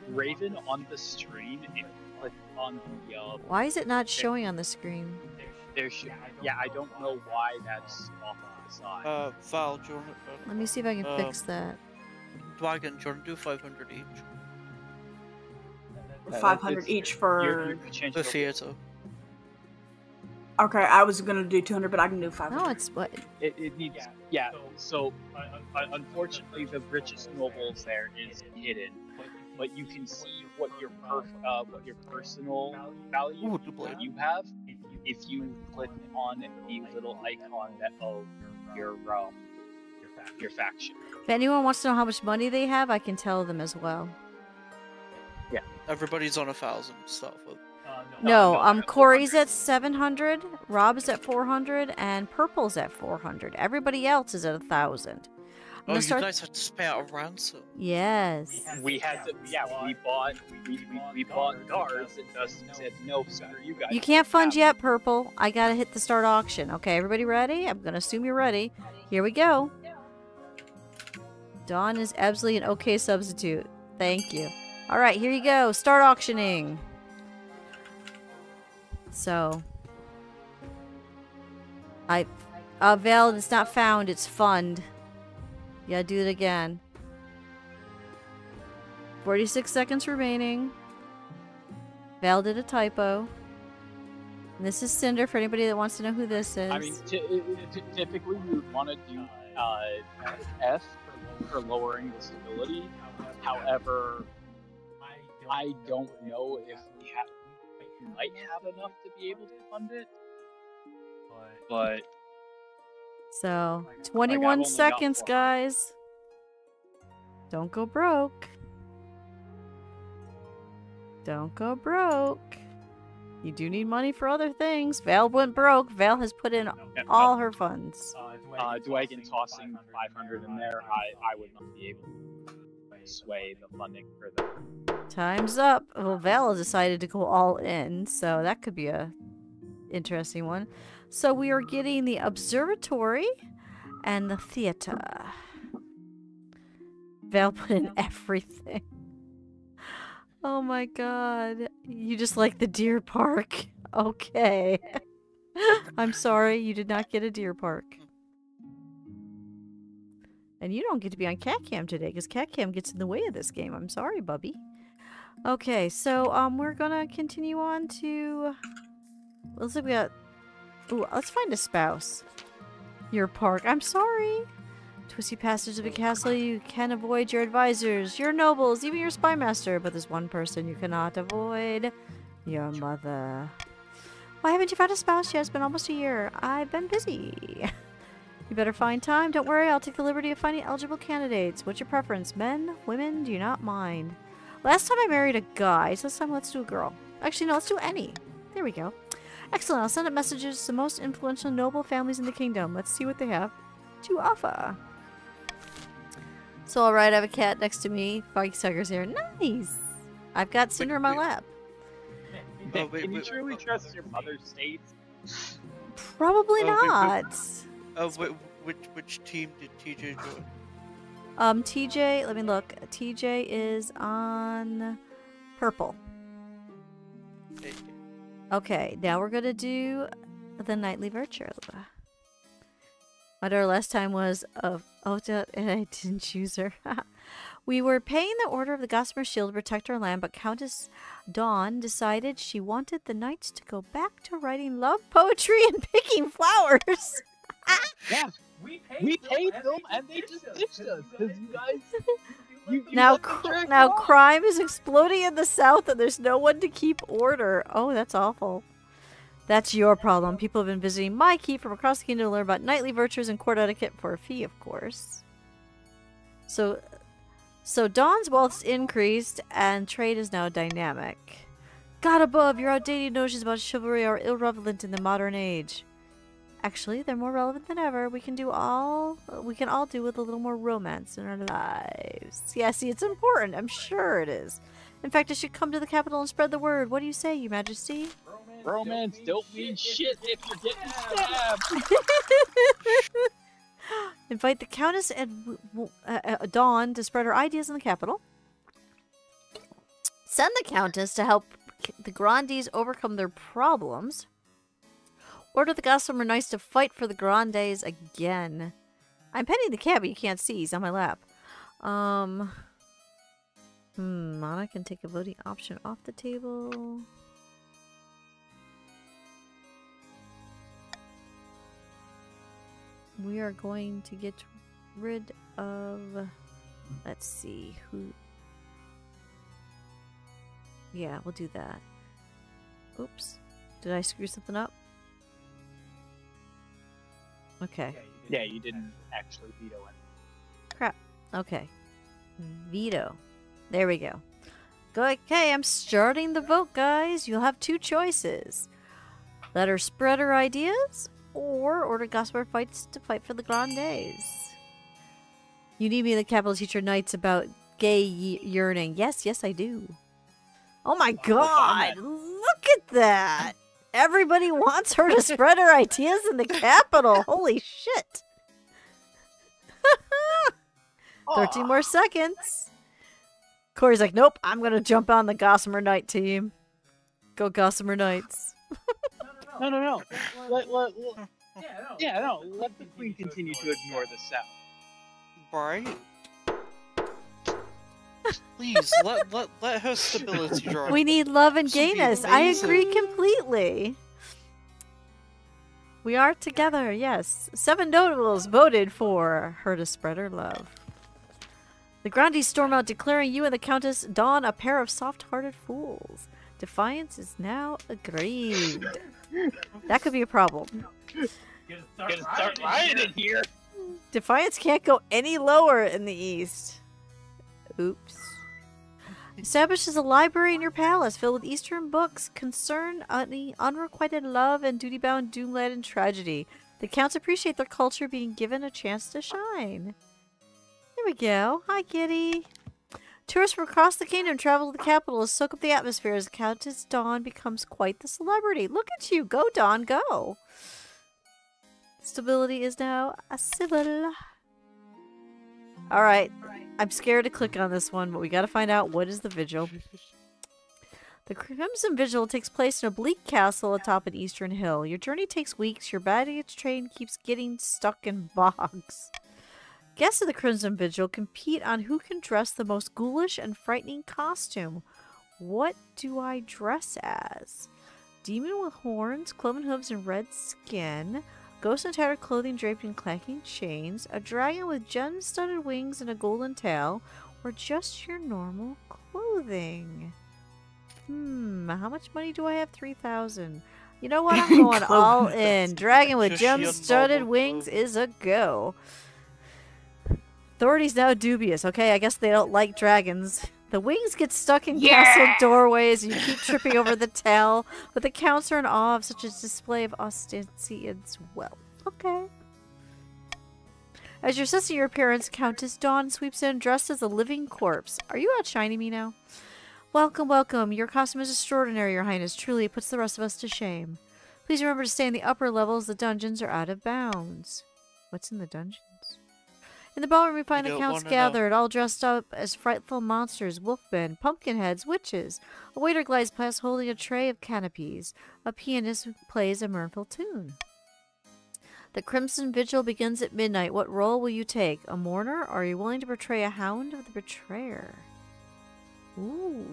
Raven on the stream, if you click on the... Why is it not showing on the screen? There should... Yeah, I don't know why that's off on the side. Val, do you want Let me see if I can fix that. Dragon, do you want to do 500 each? 500 each for... You change The it over. theater. Okay, I was gonna do 200, but I can do 500. No, it's what? It needs... Yeah, so unfortunately the richest nobles there is hidden. But you can see what your personal value Ooh, double. you have if you click on the little icon that of your faction. If anyone wants to know how much money they have, I can tell them as well. Yeah, Everybody's on 1,000 to start with. No, Corey's at 700, Rob's at 400, and Purple's at 400. Everybody else is at 1,000. Oh, you guys had to pay out a ransom. Yes. We had to. Yeah, we bought guards, and Dusty said no, sir. You guys. You can't fund yet, Purple. I gotta hit the start auction. Okay, everybody ready? I'm gonna assume you're ready. Here we go. Dawn is absolutely an okay substitute. Thank you. All right, here you go. Start auctioning. So, Val, it's not found. It's fund. You gotta do it again. 46 seconds remaining. Val did a typo. And this is Cinder for anybody that wants to know who this is. I mean, typically we would want to do F for lowering disability. However, I don't know if we might have enough to be able to fund it. But so, 21 seconds, guys. Don't go broke. Don't go broke. You do need money for other things. Val went broke. Val has put in all her funds. Dwagon tossing 500 in there, I would not be able to sway the funding for that. Time's up. Well, Val decided to go all in, so that could be a interesting one. So we are getting the observatory and the theater. Val put in everything. Oh my god. You just like the deer park. Okay. I'm sorry, you did not get a deer park. And you don't get to be on cat cam today, because cat cam gets in the way of this game. I'm sorry, Bubby. Okay, so we're gonna continue on to... Looks like we got... Ooh, let's find a spouse. Your park. I'm sorry. Twisty passages of a castle, you can avoid your advisors, your nobles, even your spy master, but there's one person you cannot avoid. Your mother. Why haven't you found a spouse yet? It's been almost a year. I've been busy. You better find time. Don't worry, I'll take the liberty of finding eligible candidates. What's your preference? Men? Women? Do you not mind? Last time I married a guy, so this time let's do a girl. Actually, no, let's do any. There we go. Excellent. I'll send up messages to the most influential noble families in the kingdom. Let's see what they have to offer. So, alright, I have a cat next to me. Foggy Sucker's here. Nice! I've got Cinder in my lap. Can you truly trust your mother's state? Probably not. Which team did TJ join? TJ, let me look. TJ is on purple. Okay, now we're gonna do the nightly virtue. What our last time was of and I didn't choose her. We were paying the order of the Gossamer Shield to protect our land, but Countess Dawn decided she wanted the knights to go back to writing love poetry and picking flowers. Yeah, we paid them and they just ditched us because you guys. Now crime is exploding in the south and there's no one to keep order. Oh, that's awful. That's your problem. People have been visiting my keep from across the kingdom to learn about knightly virtues and court etiquette for a fee, of course. So Dawn's wealth's increased, and trade is now dynamic. God above, your outdated notions about chivalry are irrelevant in the modern age. Actually, they're more relevant than ever. We can all do with a little more romance in our lives. Yeah, see, it's important. I'm sure it is. In fact, I should come to the capital and spread the word. What do you say, Your Majesty? Romance don't mean shit if you're getting stabbed. Invite the Countess and Dawn to spread her ideas in the capital. Send the Countess to help the Grandes overcome their problems. Order the Gossamer Knights to fight for the Grandes again. I'm petting the cat, but you can't see. He's on my lap. Mana can take a voting option off the table. We are going to get rid of... Let's see, who... Yeah, we'll do that. Oops. Did I screw something up? Okay. Yeah, you didn't actually veto it. Crap. Okay. Veto. There we go. Okay, I'm starting the vote, guys. You'll have two choices. Let her spread her ideas, or order Gossamer fights to fight for the Grandes. You need me in the capital to teach your knights about gay yearning. Yes, yes, I do. Oh my god! Look at that! Everybody wants her to spread her ideas in the capital. Holy shit! 13 more seconds. Corey's like, nope, I'm gonna jump on the Gossamer Knight team. Go Gossamer Knights. No. Let the Queen continue to ignore the South. Right? Please, let her stability drop. We need love and This would be gayness. I agree amazing. completely. We are together, yes. 7 notables voted for her to spread her love. The Grandes storm out, declaring you and the Countess Dawn a pair of soft-hearted fools. Defiance is now agreed. That could be a problem. Gonna start rioting here. Defiance can't go any lower in the east. Oops. Establishes a library in your palace filled with Eastern books concern unrequited love and duty-bound doom-laden tragedy. The counts appreciate their culture being given a chance to shine. There we go. Hi, kitty. Tourists from across the kingdom travel to the capital to soak up the atmosphere as Countess Dawn becomes quite the celebrity. Look at you. Go, Dawn, go. Stability is now a civil. Alright. I'm scared to click on this one, but we gotta find out what is the vigil. The Crimson Vigil takes place in a bleak castle atop an eastern hill. Your journey takes weeks. Your baggage train keeps getting stuck in bogs. Guests of the Crimson Vigil compete on who can dress the most ghoulish and frightening costume. What do I dress as? Demon with horns, cloven hooves, and red skin. Ghost in tattered clothing draped in clanking chains. A dragon with gem-studded wings and a golden tail. Or just your normal clothing. How much money do I have? 3,000. You know what? I'm going all in. Dragon with Just your gem-studded normal wings clothing. is a go. Authorities now dubious. Okay, I guess they don't like dragons. The wings get stuck in castle doorways and you keep tripping over the tail, but the counts are in awe of such a display of ostentancy as well. Okay. As you're assessing your appearance, Countess Dawn sweeps in dressed as a living corpse. Are you outshining me now? Welcome, welcome. Your costume is extraordinary, Your Highness. Truly, it puts the rest of us to shame. Please remember to stay in the upper levels. The dungeons are out of bounds. What's in the dungeons? In the ballroom, we find You the don't counts wanna know. gathered, all dressed up as frightful monsters, wolfmen, pumpkinheads, witches. A waiter glides past holding a tray of canopies. A pianist plays a mournful tune. The Crimson Vigil begins at midnight. What role will you take? A mourner, or are you willing to portray a hound of the betrayer? Ooh.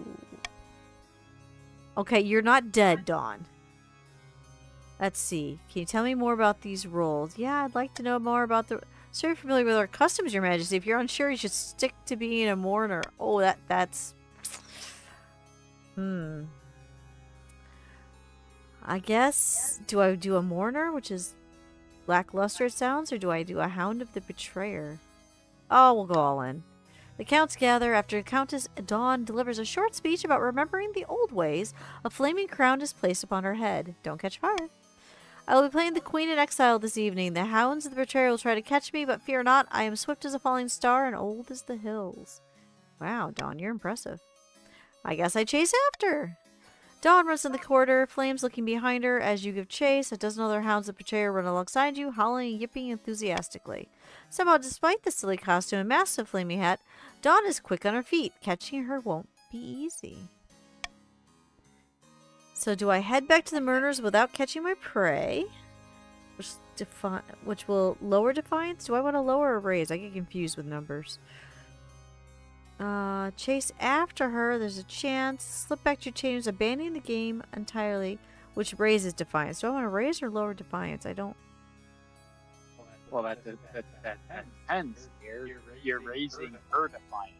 Okay, you're not dead, Dawn. Let's see. Can you tell me more about these roles? Yeah, I'd like to know more about the... So you're familiar with our customs, Your Majesty. If you're unsure, you should stick to being a mourner. Oh, that's... I guess... Do I do a mourner, which is lackluster it sounds, or do I do a hound of the betrayer? Oh, we'll go all in. The counts gather after Countess Dawn delivers a short speech about remembering the old ways. A flaming crown is placed upon her head. Don't catch fire. I will be playing the Queen in Exile this evening. The hounds of the betrayer will try to catch me, but fear not. I am swift as a falling star and old as the hills. Wow, Dawn, you're impressive. I guess I chase after. Dawn runs in the corridor, flames looking behind her as you give chase. A dozen other hounds of betrayer run alongside you, howling and yipping enthusiastically. Somehow, despite the silly costume and massive flaming hat, Dawn is quick on her feet. Catching her won't be easy. So do I head back to the murders without catching my prey? Which will lower defiance? Do I want to lower or raise? I get confused with numbers. Chase after her. There's a chance. Slip back to your chambers, abandoning the game entirely, which raises defiance. Do I want to raise or lower defiance? I don't. Well, that depends. You're raising her defiance.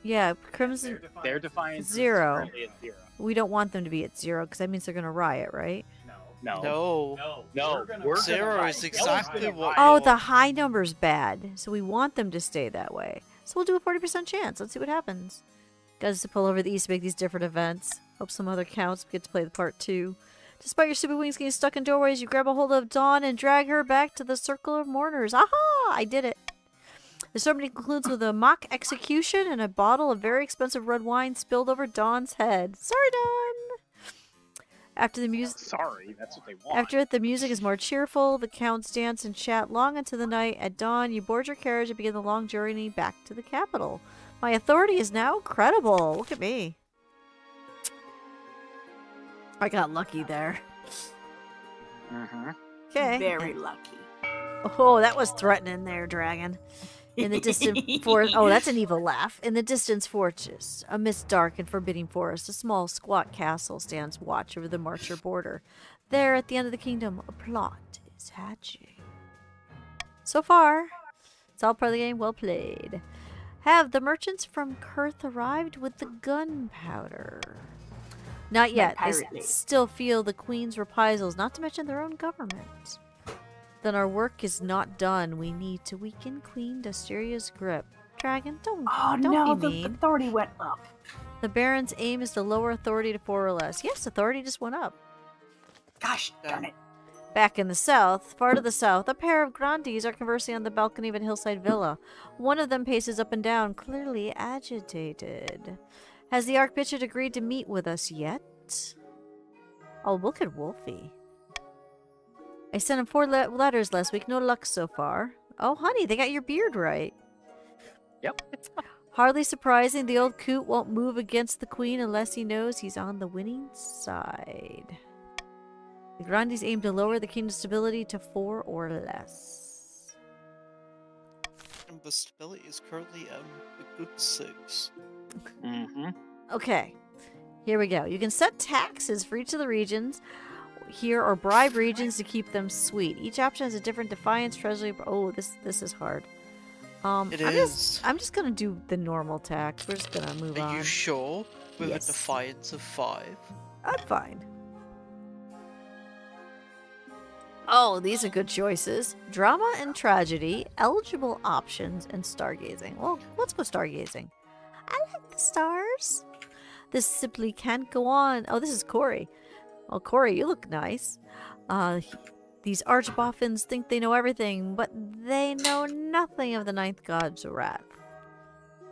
Yeah, Crimson. Their defiance Zero. is currently at 0. We don't want them to be at 0 because that means they're going to riot, right? No. We're Zero is exactly what. Oh, the high number's bad, so we want them to stay that way. So we'll do a 40% chance. Let's see what happens. Guys to pull over the east to make these different events. Hope some other counts get to play the part too. Despite your stupid wings getting stuck in doorways, you grab a hold of Dawn and drag her back to the circle of mourners. Aha! I did it. The ceremony concludes with a mock execution and a bottle of very expensive red wine spilled over Dawn's head. Sorry, Dawn! After the music, Sorry, that's what they want. After it, the music is more cheerful. The counts dance and chat long into the night. At dawn, you board your carriage and begin the long journey back to the capital. My authority is now credible. Look at me. I got lucky there. Okay. Very lucky. Oh, that was threatening there, dragon. In the distant forest. Oh, that's an evil laugh. In the distant fortress, amidst dark and forbidding forest, a small, squat castle stands watch over the Marcher border. There, at the end of the kingdom, a plot is hatching. So far, it's all part of the game. Well played. Have the merchants from Kurth arrived with the gunpowder? Not yet. They still feel the Queen's reprisals, not to mention their own government. Then our work is not done. We need to weaken Queen Dustiria's grip. Dragon, don't be the mean. authority went up. The Baron's aim is to lower authority to 4 or less. Yes, authority just went up. Gosh darn it. Back in the south, far to the south, a pair of grandees are conversing on the balcony of a hillside villa. One of them paces up and down, clearly agitated. Has the Archbishop agreed to meet with us yet? Oh, look at Wolfie. I sent him 4 letters last week. No luck so far. Oh, honey, they got your beard right. Yep. Hardly surprising, the old coot won't move against the Queen unless he knows he's on the winning side. The Grandees aim to lower the kingdom's stability to 4 or less. And the stability is currently a good 6. Okay, here we go. You can set taxes for each of the regions here or bribe regions to keep them sweet. Each option has a different defiance, treasury. Oh, this is hard. I'm just gonna do the normal tax. We're just gonna move on. Are you sure? With Yes. a defiance of 5? I'm fine. Oh, these are good choices. Drama and tragedy, eligible options, and stargazing. Well, let's go stargazing. I like the stars. This simply can't go on. Oh, this is Corey. Oh, Corey, you look nice. These archboffins think they know everything, but they know nothing of the ninth god's wrath.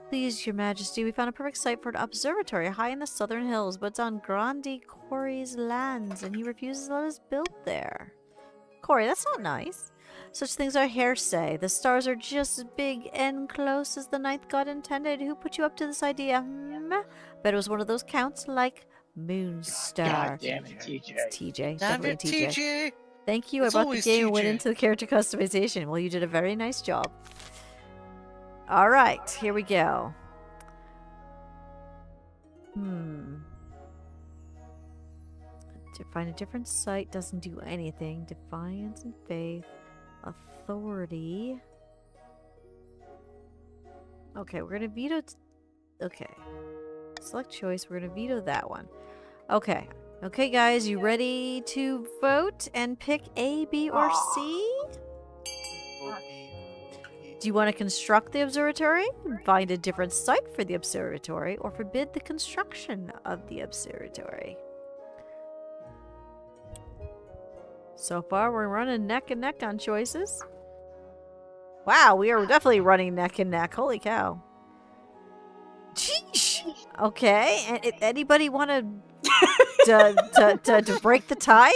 Please, your majesty, we found a perfect site for an observatory high in the southern hills, but it's on Grandi Corey's lands, and he refuses to let us build there. Corey, that's not nice. Such things are hearsay. The stars are just as big and close as the ninth god intended. Who put you up to this idea? Bet it was one of those counts like Moonstar. God damn it, TJ. It's TJ. Damn Definitely it, TJ! Thank you. It's I bought the always game and went TJ. into the character customization. Well, you did a very nice job. All right, here we go. To find a different site doesn't do anything. Defiance and faith. Authority. Okay, we're going to veto... Okay. Select choice. We're going to veto that one. Okay. Okay, guys, you ready to vote and pick A, B, or C? Vote B. Do you want to construct the observatory, find a different site for the observatory, or forbid the construction of the observatory? So far, we're running neck and neck on choices. Wow, we are definitely running neck and neck. Holy cow. Sheesh. Okay, and anybody want to break the tie?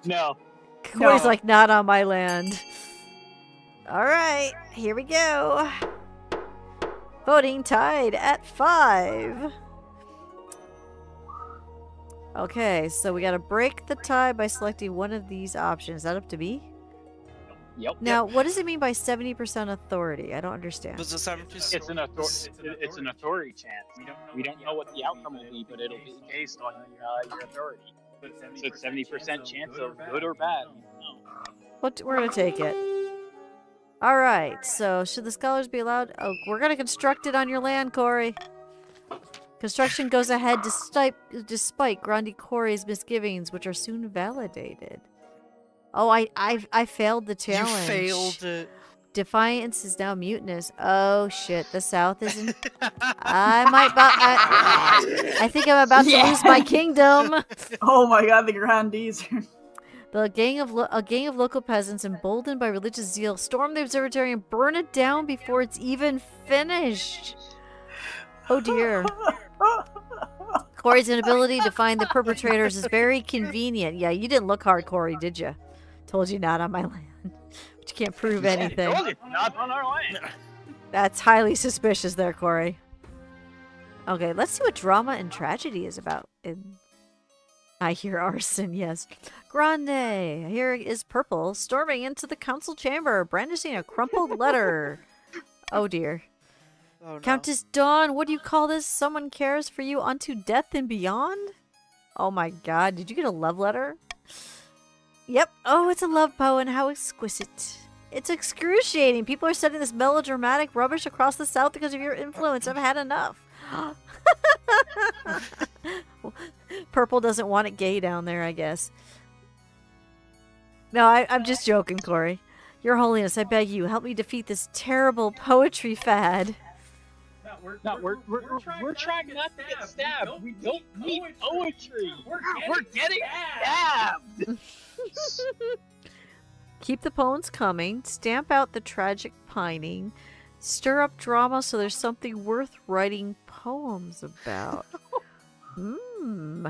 No. Corey's No. like, not on my land. Alright, here we go. Voting tied at 5. Okay, so we gotta break the tie by selecting one of these options. Is that up to me? Yep. Now, what does it mean by 70% authority? I don't understand. Was the 70? It's an authority chance. We don't know what the outcome will be, but it'll be based on your authority. So it's 70% chance of good or bad. We're gonna take it. Alright, so should the scholars be allowed? Oh, we're gonna construct it on your land, Corey. Construction goes ahead despite Grandi Corey's misgivings, which are soon validated. Oh, I failed the challenge. You failed it. Defiance is now mutinous. Oh shit, the South isn't. I think I'm about to lose my kingdom. Oh my god, the grandees. A gang of local peasants, emboldened by religious zeal, storm the observatory and burn it down before it's even finished. Oh dear. Corey's inability to find the perpetrators is very convenient. Yeah, you didn't look hard, Corey, did you? Told you not on my land. But you can't prove anything. Not on our land. That's highly suspicious there, Corey. Okay, let's see what drama and tragedy is about. I hear arson, yes. Grande! Here is Purple, storming into the council chamber, brandishing a crumpled letter. Oh dear. Oh, no. Countess Dawn, what do you call this? Someone cares for you unto death and beyond? Oh my god, did you get a love letter? Yep. Oh, it's a love poem. How exquisite. It's excruciating. People are sending this melodramatic rubbish across the South because of your influence. I've had enough. Purple doesn't want it gay down there, I guess. No, I'm just joking, Corey. Your Holiness, I beg you, help me defeat this terrible poetry fad. We're trying not to get stabbed. We don't need poetry. We're getting stabbed. Keep the poems coming. Stamp out the tragic pining. Stir up drama so there's something worth writing poems about. Hmm.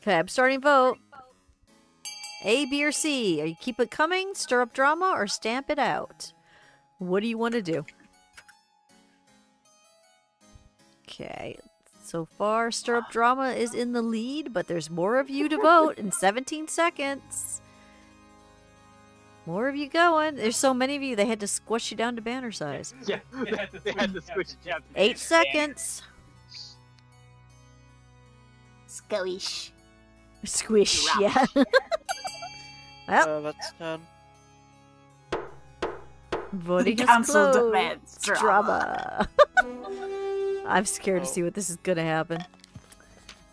Okay, I'm starting vote. A, B, or C. Are you keep it coming, stir up drama, or stamp it out? What do you want to do? Okay. So far, stir up drama is in the lead, but there's more of you to vote in 17 seconds. More of you going. There's so many of you, they had to squish you down to banner size. Yeah, they had to switch it down. 8 seconds. Squish. Squish, yeah. Well, That's 10. voting is Council closed. demands Drama. I'm scared to see what this is going to happen.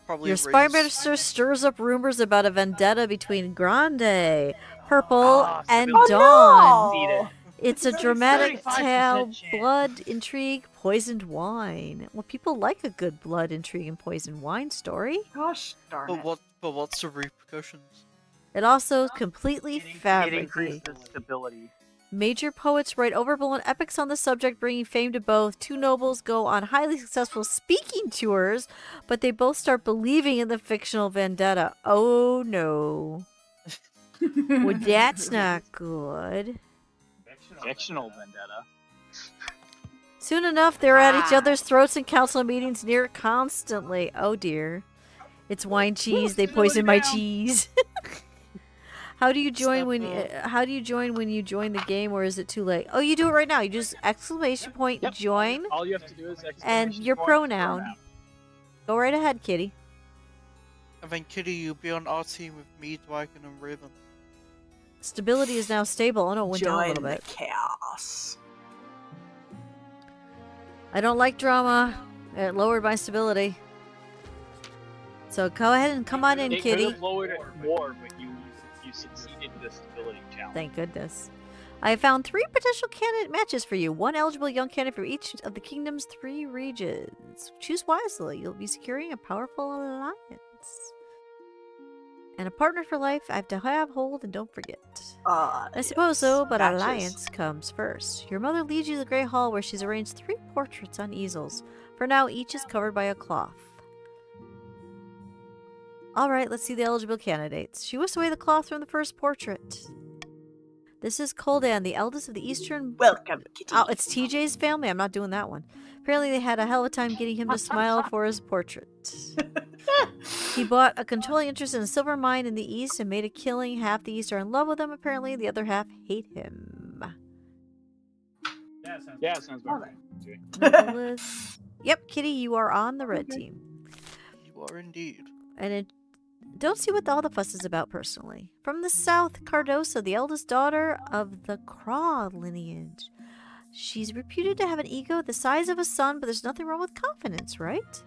Probably Your spy raise- minister stirs up rumors about a vendetta between Grande, Purple, Ah, and Oh, Dawn. no! It's a dramatic 35% tale, chance. blood, intrigue, poisoned wine. Well, people like a good blood, intrigue, and poisoned wine story. Gosh darn it. But what's the repercussions? It also completely It fabricates. increases stability. Major poets write overblown epics on the subject, bringing fame to both. Two nobles go on highly successful speaking tours, but they both start believing in the fictional vendetta. Oh no. Well, that's not good. Fictional vendetta. Soon enough, they're at each other's throats in council meetings near constantly. Oh dear. It's wine cheese. They poison my cheese. How do you join when you join the game, or is it too late? Oh, you do it right now. You just exclamation point Yep. join. All you have to do is And your pronoun. Go right ahead, Kitty. And then Kitty, you'll be on our team with me, Dragon, and Raven. Stability is now stable. Oh no, it went down a Join little the bit. chaos. I don't like drama. It lowered my stability. So go ahead and come on in, It could kitty. have lowered it more, but you succeeded the stability challenge. Thank goodness. I have found 3 potential candidate matches for you. 1 eligible young candidate for each of the kingdom's 3 regions. Choose wisely. You'll be securing a powerful alliance. And a partner for life I have to have hold and don't forget. I suppose so, but Matches. alliance comes first. Your mother leads you to the Great Hall where she's arranged 3 portraits on easels. For now, each is covered by a cloth. Alright, let's see the eligible candidates. She whisked away the cloth from the first portrait. This is Koldan, the eldest of the Eastern... Welcome, kitty. Oh, it's TJ's family? I'm not doing that one. Apparently they had a hell of a time getting him to smile for his portrait. He bought a controlling interest in a silver mine in the East and made a killing. Half the East are in love with him, apparently. The other half hate him. Yeah, sounds about right. Nicholas. Yep, Kitty, you are on the red team. You are indeed. And don't see what all the fuss is about personally. From the south, Cardosa, the eldest daughter of the Craw lineage. She's reputed to have an ego the size of a sun, but there's nothing wrong with confidence, right?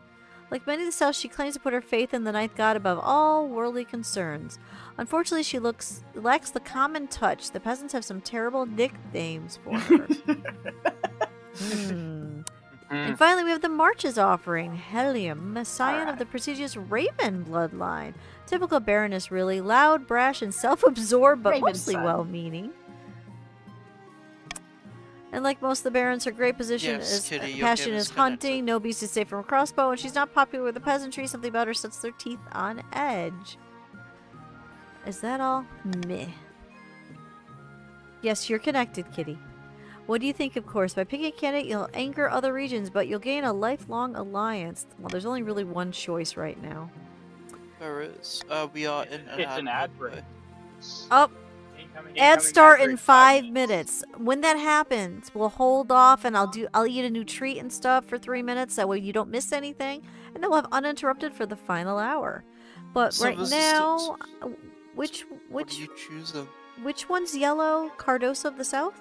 Like many of the South, she claims to put her faith in the Ninth God above all worldly concerns. Unfortunately, she lacks the common touch. The peasants have some terrible nicknames for her. And finally, we have the Marches offering. Helium, a scion of the prestigious Raven bloodline. Typical Baroness, really. Loud, brash, and self-absorbed, but Raven's mostly son. well-meaning. And like most of the barons, her great position Yes, is Kitty, your passion game is is hunting. connected. No beast is safe from a crossbow, and she's not popular with the peasantry. Something about her sets their teeth on edge. Is that all? Meh. Yes, you're connected, Kitty. What do you think, of course? By picking a candidate, you'll anger other regions, but you'll gain a lifelong alliance. Well, there's only really one choice right now. There is. We are in an It's an ad break. Oh, Incoming ads start ad in break 5 minutes. When that happens, we'll hold off and I'll eat a new treat and stuff for 3 minutes. That way you don't miss anything. And then we'll have uninterrupted for the final hour. But So right this is now, What are you choosing? which one's yellow? Cardosa of the South?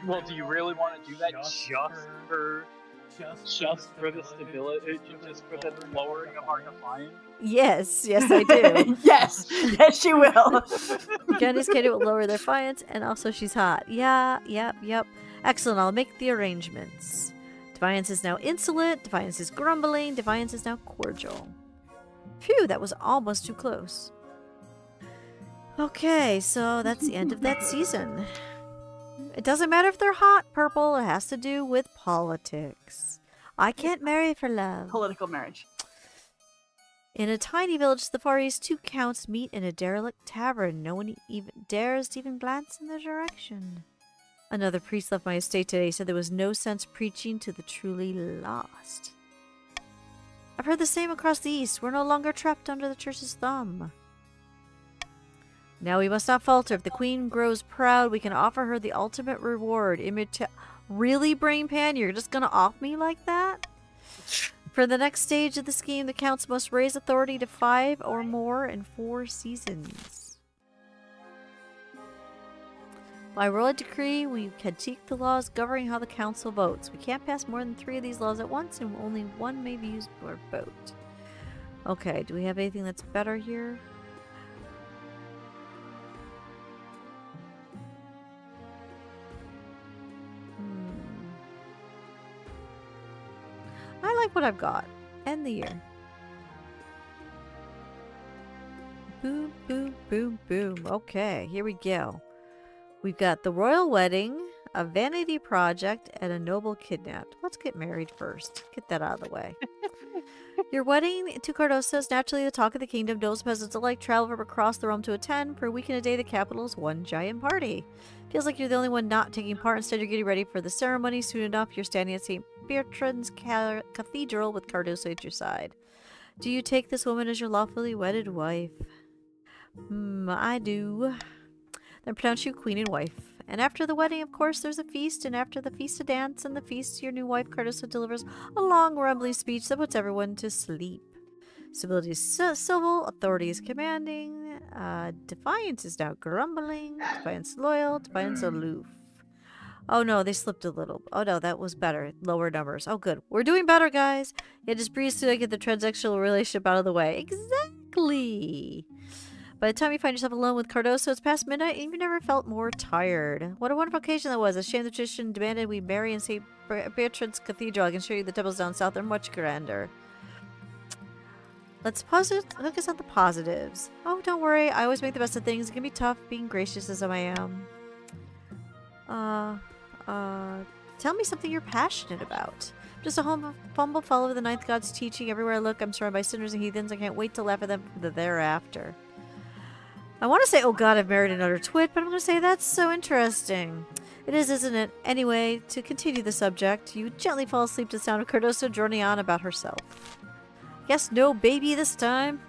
Well, do you really want to do that just for the stability, just for the lowering of our defiance? Yes, yes I do. Yes, yes, she will. Candy's candidate will lower their defiance, and also she's hot. Yeah, yep. Excellent, I'll make the arrangements. Defiance is now insolent, Defiance is grumbling, Defiance is now cordial. Phew, that was almost too close. Okay, so that's the end of that season. It doesn't matter if they're hot, purple, it has to do with politics. I can't marry for love. Political marriage. In a tiny village to the far east, 2 counts meet in a derelict tavern. No one even dares to even glance in their direction. Another priest left my estate today, said there was no sense preaching to the truly lost. I've heard the same across the east. We're no longer trapped under the church's thumb. Now we must not falter. If the queen grows proud, we can offer her the ultimate reward. Really, Brain Pan? You're just gonna off me like that? For the next stage of the scheme, the counts must raise authority to 5 or more in 4 seasons. By royal decree, we critique the laws governing how the council votes. We can't pass more than 3 of these laws at once, and only 1 may be used per vote. Okay, do we have anything that's better here? I like what I've got. End the year. Boom, boom, boom, boom. Okay, here we go. We've got the royal wedding, a vanity project, and a noble kidnapped. Let's get married first. Get that out of the way. Your wedding to Cardosa is naturally the talk of the kingdom. Those peasants alike travel from across the realm to attend. For a week and a day, the capital is one giant party. Feels like you're the only one not taking part. Instead, you're getting ready for the ceremony. Soon enough, you're standing at St. Bertrand's Cathedral with Cardosa at your side. Do you take this woman as your lawfully wedded wife? I do. Then pronounce you queen and wife. And after the wedding, of course, there's a feast, and after the feast, a dance, and the feast, your new wife, Cardosa, delivers a long, rumbly speech that puts everyone to sleep. Stability is civil, authority is commanding, defiance is now grumbling, defiance loyal, defiance aloof. Oh no, they slipped a little. Oh no, that was better. Lower numbers. Oh good. We're doing better, guys. Yeah, just breeze through to get the transactional relationship out of the way. Exactly. By the time you find yourself alone with Cardoso, it's past midnight and you've never felt more tired. What a wonderful occasion that was. A shame the tradition demanded we marry in St. Beatrice's Cathedral. I can show you the temples down south are much grander. Let's hook us on the positives. Oh, don't worry. I always make the best of things. It can be tough being gracious as I am. Tell me something you're passionate about. Just a humble follower of the Ninth God's teaching. Everywhere I look, I'm surrounded by sinners and heathens. I can't wait to laugh at them for the thereafter. I want to say, oh god, I've married another twit, but I'm going to say that's so interesting. It is, isn't it? Anyway, to continue the subject, you gently fall asleep to the sound of Cardoso droning on about herself. Guess no baby this time.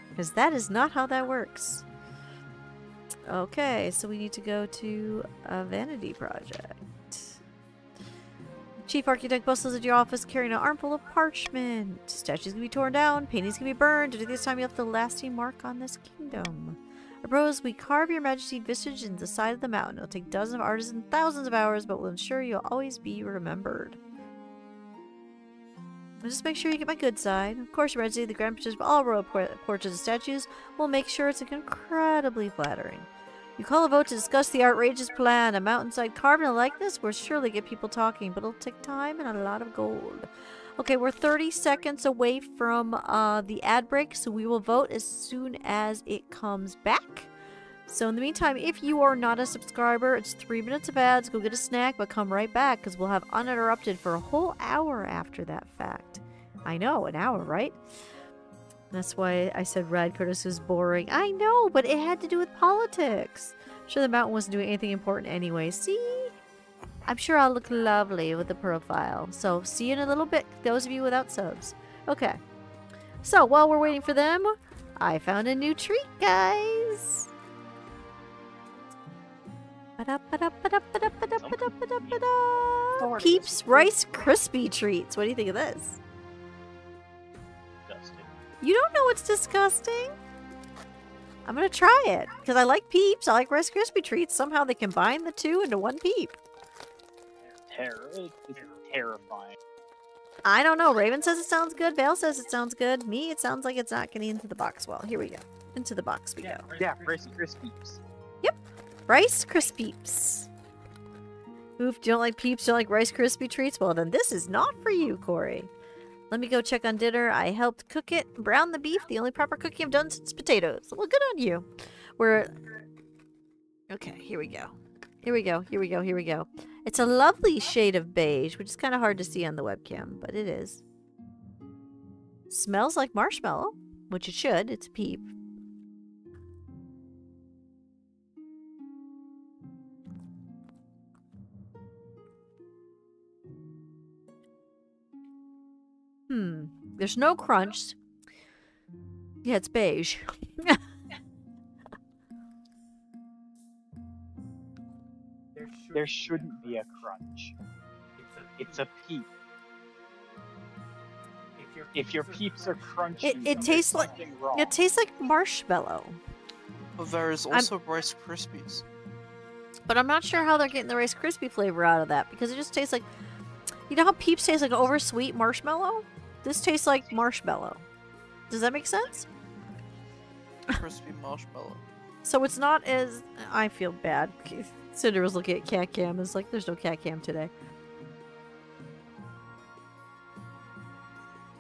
Because that is not how that works. Okay, so we need to go to a vanity project. Chief Architect bustles at your office carrying an armful of parchment. Statues can be torn down, paintings can be burned. To do this time, you left a lasting mark on this kingdom. I propose we carve your majesty visage in the side of the mountain. It'll take dozens of artists and thousands of hours, but will ensure you'll always be remembered. Just make sure you get my good side. Of course, Your Majesty, the Grand Petition of all royal portraits and statues will make sure it's incredibly flattering. You call a vote to discuss the outrageous plan. A mountainside carved in a likeness will surely get people talking, but it'll take time and a lot of gold. Okay, we're 30 seconds away from the ad break, so we will vote as soon as it comes back. So in the meantime, if you are not a subscriber, it's 3 minutes of ads. Go get a snack, but come right back, because we'll have uninterrupted for a whole hour after that fact. I know, an hour, right? That's why I said Rad Curtis was boring. I know, but it had to do with politics. I'm sure the mountain wasn't doing anything important anyway. See? I'm sure I'll look lovely with the profile. So, see you in a little bit, those of you without subs. Okay. So, while we're waiting for them, I found a new treat, guys. Peeps Rice Krispie Treats. What do you think of this? You don't know what's disgusting? I'm gonna try it. Because I like Peeps, I like Rice Krispie Treats. Somehow they combine the two into one Peep. It's terrifying. I don't know. Raven says it sounds good. Vale says it sounds good. Me, it sounds like it's not getting into the box well. Here we go. Into the box we go. Yeah, Rice Krispies. Yep. Rice Krispies. Oof, do you don't like Peeps? Do you don't like Rice Krispie Treats? Well, then this is not for you, Corey. Let me go check on dinner. I helped cook it. Brown the beef. The only proper cooking I've done since potatoes. Well, good on you. Okay, here we go. Here we go. Here we go. Here we go. It's a lovely shade of beige, which is kind of hard to see on the webcam, but it is. Smells like marshmallow, which it should. It's a Peep. There's no crunch. Yeah, it's beige. There shouldn't be a crunch. It's a peep. If your peeps are crunchy, it tastes like wrong. it tastes like marshmallow. But there is also Rice Krispies. But I'm not sure how they're getting the Rice Krispie flavor out of that because it just tastes like, you know how Peeps taste like oversweet marshmallow? This tastes like marshmallow. Does that make sense? Crispy marshmallow. So it's not as... I feel bad. Cinder was looking at cat cam and it's like, there's no cat cam today.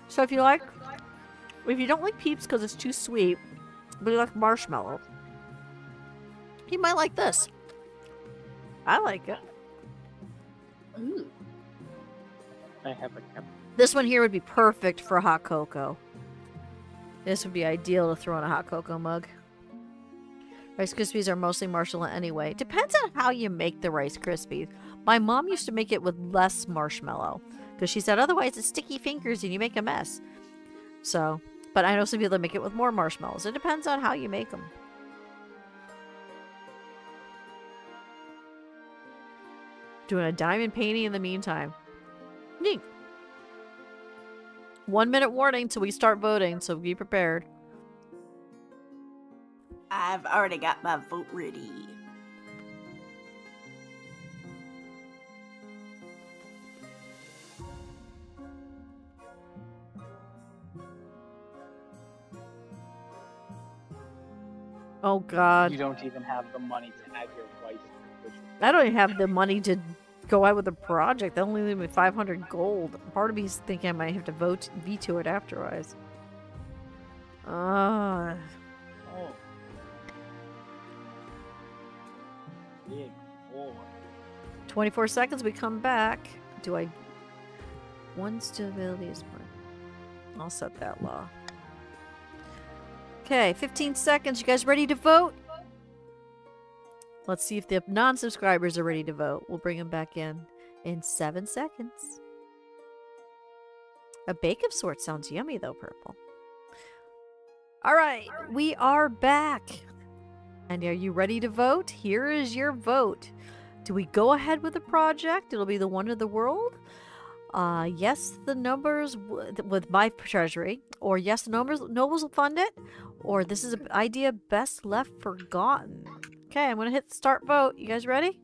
So if you don't like Peeps because it's too sweet, but you like marshmallow, you might like this. I like it. Ooh. I have a cup. This one here would be perfect for hot cocoa. This would be ideal to throw in a hot cocoa mug. Rice Krispies are mostly marshmallow anyway. Depends on how you make the Rice Krispies. My mom used to make it with less marshmallow because she said otherwise it's sticky fingers and you make a mess. So, but I know some people that make it with more marshmallows. It depends on how you make them. Doing a diamond painting in the meantime. Neat. 1 minute warning till we start voting, so be prepared. I've already got my vote ready. Oh God. You don't even have the money to add your wife. I don't even have the money to go out with a project. They only leave me 500 gold. Part of me's thinking I might have to veto it afterwards. Oh. Big boy. 24 seconds, we come back. Do I... One stability is part. I'll set that law. Okay, 15 seconds. You guys ready to vote? Let's see if the non-subscribers are ready to vote. We'll bring them back in 7 seconds. A bake of sorts sounds yummy though, Purple. Alright, we are back. And are you ready to vote? Here is your vote. Do we go ahead with the project? It'll be the wonder of the world. Yes, the numbers with my treasury. Or yes, the nobles will fund it. Or this is an idea best left forgotten. Okay, I'm going to hit start vote. You guys ready?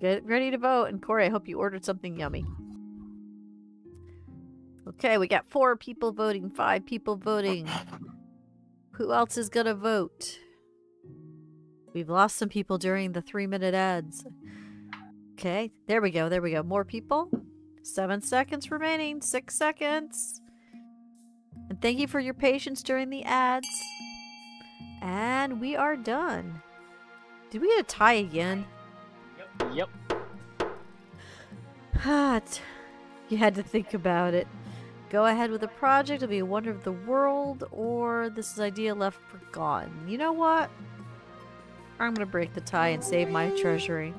Get ready to vote. And Corey, I hope you ordered something yummy. Okay, we got 4 people voting, 5 people voting. Who else is going to vote? We've lost some people during the 3-minute ads. Okay, there we go, there we go. More people. 7 seconds remaining, 6 seconds. And thank you for your patience during the ads. And we are done. Did we get a tie again? Yep. You had to think about it. Go ahead with the project, it'll be a wonder of the world, or this is idea left forgotten. You know what? I'm gonna break the tie and save my treasury.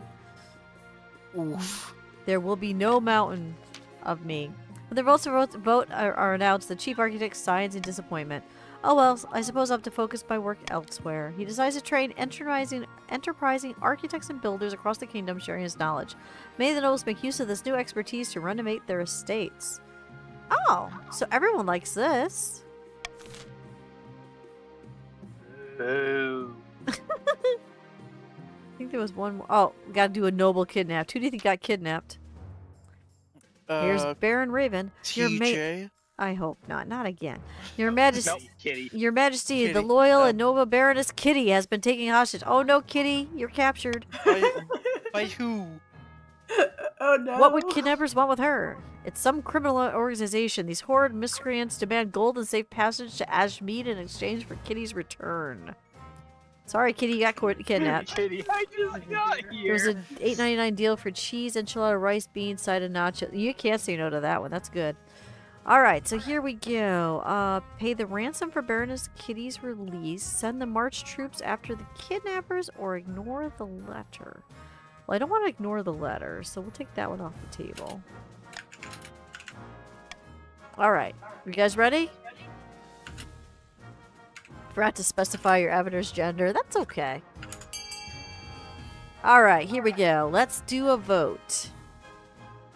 Oof. There will be no mountain of me. When the votes are announced, the chief architect signs in disappointment. Oh well, I suppose I'll have to focus my work elsewhere. He decides to train enterprising architects and builders across the kingdom, sharing his knowledge. May the nobles make use of this new expertise to renovate their estates. Oh, so everyone likes this. Boo. I think there was one more. Oh, we gotta do a noble kidnapped. Who do you think got kidnapped? Here's Baron Raven. TJ. I hope not. Not again. Your Majesty. Nope, Kitty. Your Majesty, Kitty. the loyal and noble Baroness Kitty has been taken hostage. Oh no, Kitty, you're captured. By who? Oh no. What would kidnappers want with her? It's some criminal organization. These horrid miscreants demand gold and safe passage to Ashmead in exchange for Kitty's return. Sorry, Kitty, you got kidnapped. Kitty, I just got here. There's an $8.99 deal for cheese, enchilada, rice, beans, side of nacho. You can't say no to that one. That's good. Alright, so here we go. Pay the ransom for Baroness Kitty's release. Send the march troops after the kidnappers or ignore the letter. Well, I don't want to ignore the letter, so we'll take that one off the table. Alright, you guys ready? Forgot to specify your avatar's gender. That's okay. Alright, here we go. Let's do a vote.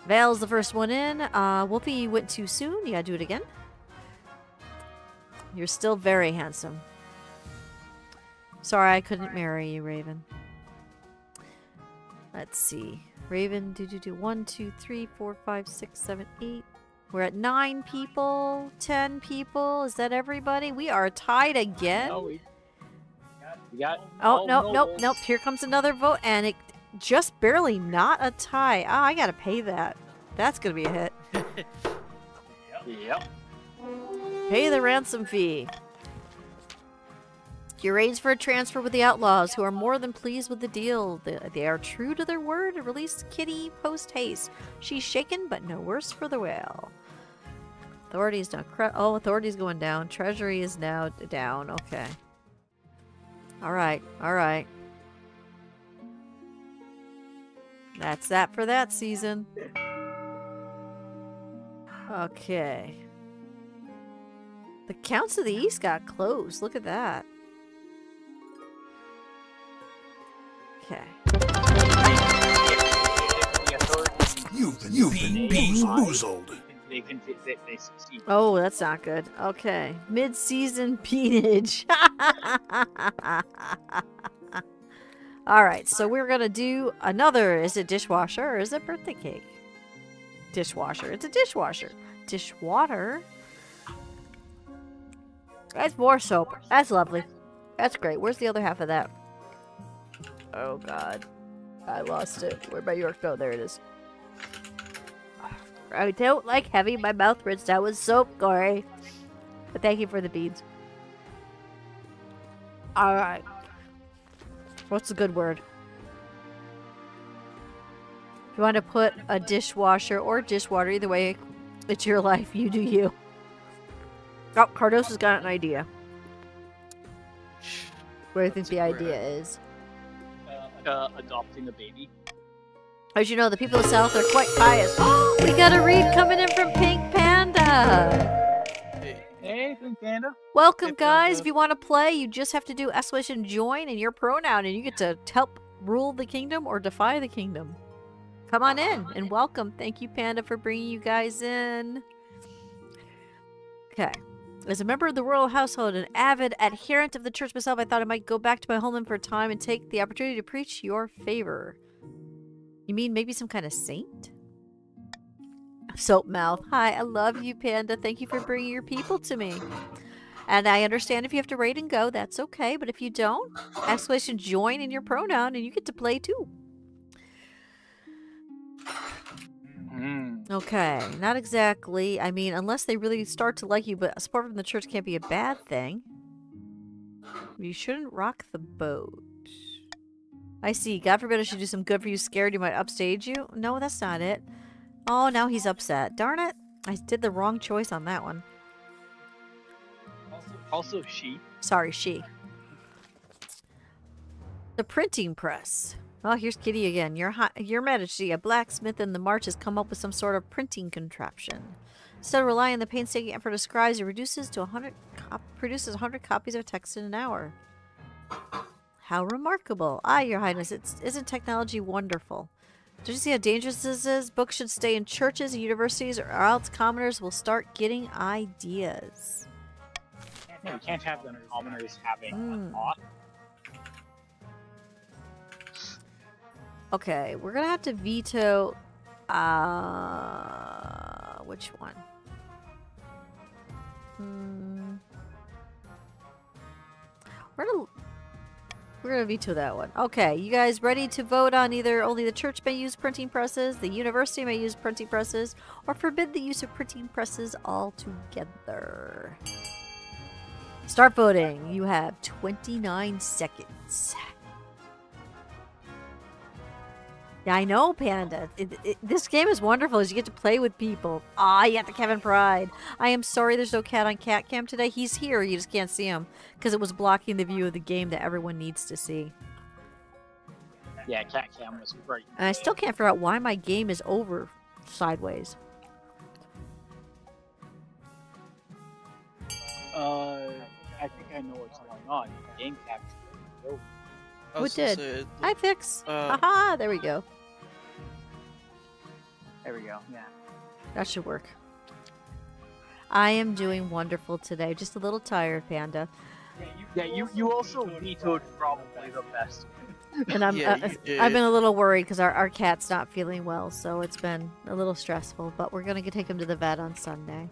Val's the first one in. Wolfie, you went too soon. You gotta do it again. You're still very handsome. Sorry I couldn't marry you, Raven. Let's see. Raven, 1, 2, 3, 4, 5, 6, 7, 8. We're at 9 people, 10 people. Is that everybody? We are tied again. No, we got oh, nope. Here comes another vote, and it just barely not a tie. Oh, I gotta pay that. That's gonna be a hit. Yep. Pay the ransom fee. You arrange for a transfer with the outlaws, who are more than pleased with the deal. They are true to their word and release Kitty post haste. She's shaken, but no worse for the wear. Authorities now. Authorities going down. Treasury is now down. Okay. All right. All right. That's that for that season. Okay. The Counts of the East got close. Look at that. Okay. You've been bamboozled. They succeed. Oh, that's not good. Okay. Mid-season peonage. Alright, so we're gonna do another. Is it dishwasher or is it birthday cake? Dishwasher. It's a dishwasher. dishwater. That's more soap. That's lovely. That's great. Where's the other half of that? Oh god. I lost it. Where'd my York go? There it is. I don't like having my mouth rinsed out with soap, Corey. But thank you for the beads. Alright. What's a good word? If you want to put a dishwasher or dishwater, either way, it's your life. You do you. Oh, Cardos has got an idea. What do you think the idea is? Adopting a baby. As you know, the people of the South are quite pious. Oh, we got a read coming in from Pink Panda. Hey, Pink Panda. Welcome, Hey, guys. Panda. If you want to play, you just have to do / join and your pronoun, and you get to help rule the kingdom or defy the kingdom. Come on in and welcome. Thank you, Panda, for bringing you guys in. Okay. As a member of the royal household, an avid adherent of the church myself, I thought I might go back to my homeland for a time and take the opportunity to preach your favor. You mean maybe some kind of saint? Soap mouth. Hi, I love you, Panda. Thank you for bringing your people to me. And I understand if you have to raid and go, that's okay. But if you don't, / join in your pronoun and you get to play too. Okay, not exactly. I mean, unless they really start to like you, but support from the church can't be a bad thing. You shouldn't rock the boat. I see. God forbid I should do some good for you. Scared you might upstage you? No, that's not it. Oh, now he's upset. Darn it. I did the wrong choice on that one. Also, she. Sorry, she. The printing press. Oh, here's Kitty again. Your Majesty, a blacksmith in the march has come up with some sort of printing contraption. Instead of relying on the painstaking effort of scribes, it produces 100 copies of text in an hour. How remarkable. Ah, Your Highness, isn't technology wonderful? Don't you see how dangerous this is? Books should stay in churches and universities, or else commoners will start getting ideas. Yeah, we can't have them commoners having a thought. Okay, we're gonna have to veto. Which one? We're gonna veto that one. Okay, you guys ready to vote on either only the church may use printing presses, the university may use printing presses, or forbid the use of printing presses altogether? Start voting. You have 29 seconds. Yeah, I know, Panda. This game is wonderful as you get to play with people. Ah, you got the Kevin Pride. I am sorry there's no cat on cat cam today. He's here. You just can't see him because it was blocking the view of the game that everyone needs to see. Yeah, cat cam was great. And I still can't figure out why my game is over sideways. I think I know what's going on. Game capture. Oh. Who did? Hi, Fix. Haha, there we go. There we go. Yeah. That should work. I am doing wonderful today. Just a little tired, Panda. Yeah, you also vetoed probably the best. And I'm I've been a little worried because our cat's not feeling well, so it's been a little stressful. But we're gonna take him to the vet on Sunday.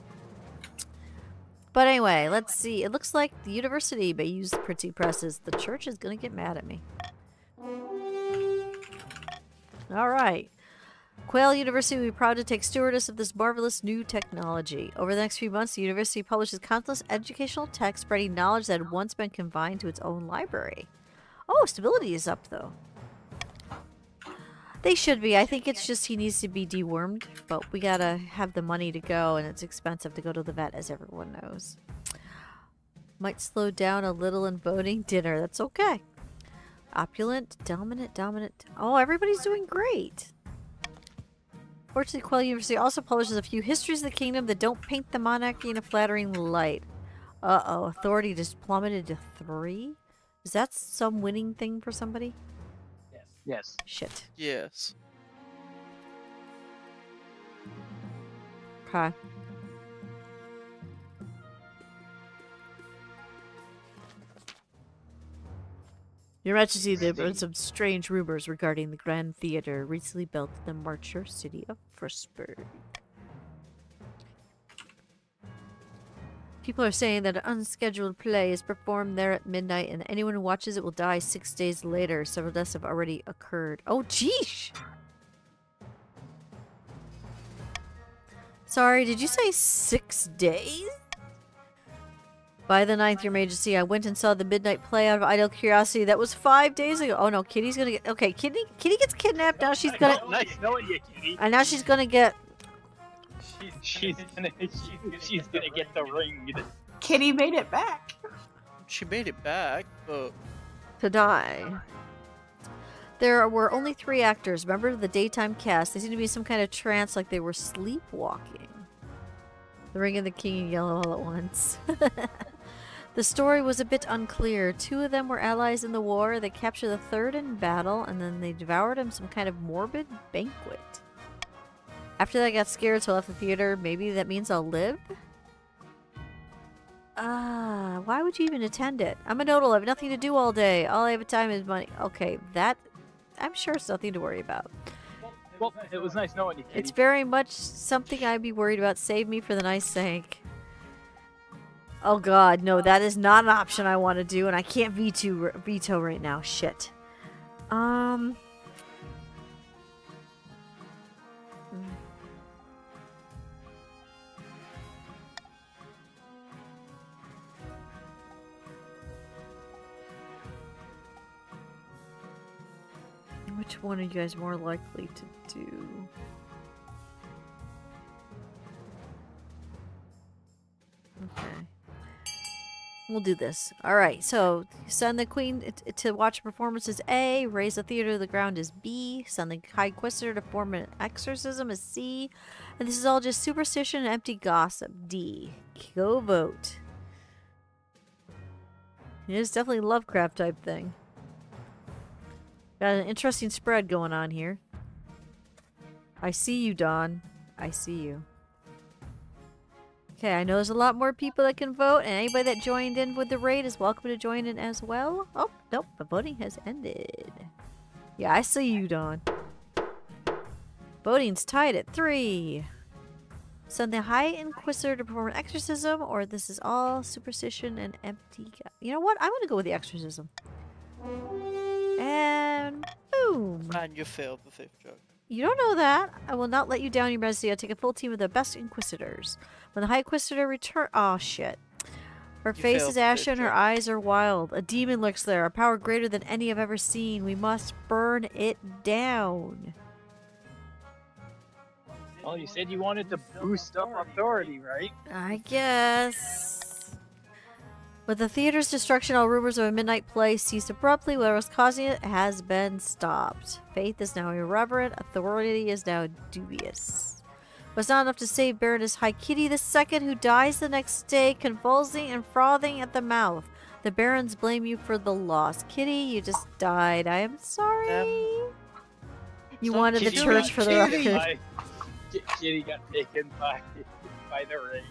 But anyway, let's see. It looks like the university may use printing presses. The church is gonna get mad at me. All right. Quail University will be proud to take stewardess of this marvelous new technology. Over the next few months, the university publishes countless educational texts spreading knowledge that had once been confined to its own library. Oh, stability is up, though. They should be. I think it's just he needs to be dewormed, but we gotta have the money to go, and it's expensive to go to the vet, as everyone knows. Might slow down a little in voting. Dinner, that's okay. Opulent, dominant. Oh, everybody's doing great. Fortunately, Quail University also publishes a few histories of the kingdom that don't paint the monarchy in a flattering light. Uh-oh, authority just plummeted to 3? Is that some winning thing for somebody? Yes. Shit. Yes. Okay. Your Majesty, there have been some strange rumors regarding the Grand Theater recently built in the Marcher city of Frostburg. People are saying that an unscheduled play is performed there at midnight, and anyone who watches it will die 6 days later. Several deaths have already occurred. Oh, jeesh! Sorry, did you say 6 days? By the 9th, Your Majesty, I went and saw the midnight play out of idle curiosity. That was 5 days ago. Oh no, Kitty's gonna get... Okay, Kitty gets kidnapped. Now she's gonna... Nice knowing you, Kitty. And now she's gonna get... She's gonna get the ring. Kitty made it back. She made it back, but to die. There were only 3 actors, members of the daytime cast. They seemed to be in some kind of trance, like they were sleepwalking. The Ring and the King in yellow all at once. The story was a bit unclear. 2 of them were allies in the war. They captured the 3rd in battle, and then they devoured him some kind of morbid banquet. After that, I got scared, so I left the theater. Maybe that means I'll live? Why would you even attend it? I'm a nodal. I have nothing to do all day. All I have time is money. Okay, that... I'm sure it's nothing to worry about. Well, it was nice knowing you, Kitty. It's very much something I'd be worried about. Save me for the nice sake. Oh god, no, that is not an option I want to do, and I can't veto right now. Shit. Which one are you guys more likely to do? Okay. We'll do this. Alright, so send the Queen to watch performances A, raise the theater to the ground is B, send the High Inquisitor to perform an exorcism is C, and this is all just superstition and empty gossip, D. Go vote. It is definitely a Lovecraft type thing. Got an interesting spread going on here. I see you, Dawn. I see you. Okay, I know there's a lot more people that can vote, and anybody that joined in with the raid is welcome to join in as well. Oh, nope, the voting has ended. Yeah, I see you, Dawn. Voting's tied at 3. Send the High Inquisitor to perform an exorcism, or this is all superstition and empty... You know what? I'm gonna go with the exorcism. And boom! And you failed the 5th joke. You don't know that. I will not let you down, Your Majesty. I'll take a full team of the best Inquisitors. When the High Inquisitor return... Oh, shit. Her face is ashen, her eyes are wild. A demon lurks there, a power greater than any I've ever seen. We must burn it down. Well, you said you wanted to boost up authority, right? I guess. With the theater's destruction, all rumors of a midnight play ceased abruptly. Whatever was causing it has been stopped. Faith is now irreverent. Authority is now dubious. But it's not enough to save Baroness High Kitty II, who dies the next day, convulsing and frothing at the mouth. The barons blame you for the loss. Kitty, you just died. I am sorry. You wanted the church for the record. Kitty got taken by the raid.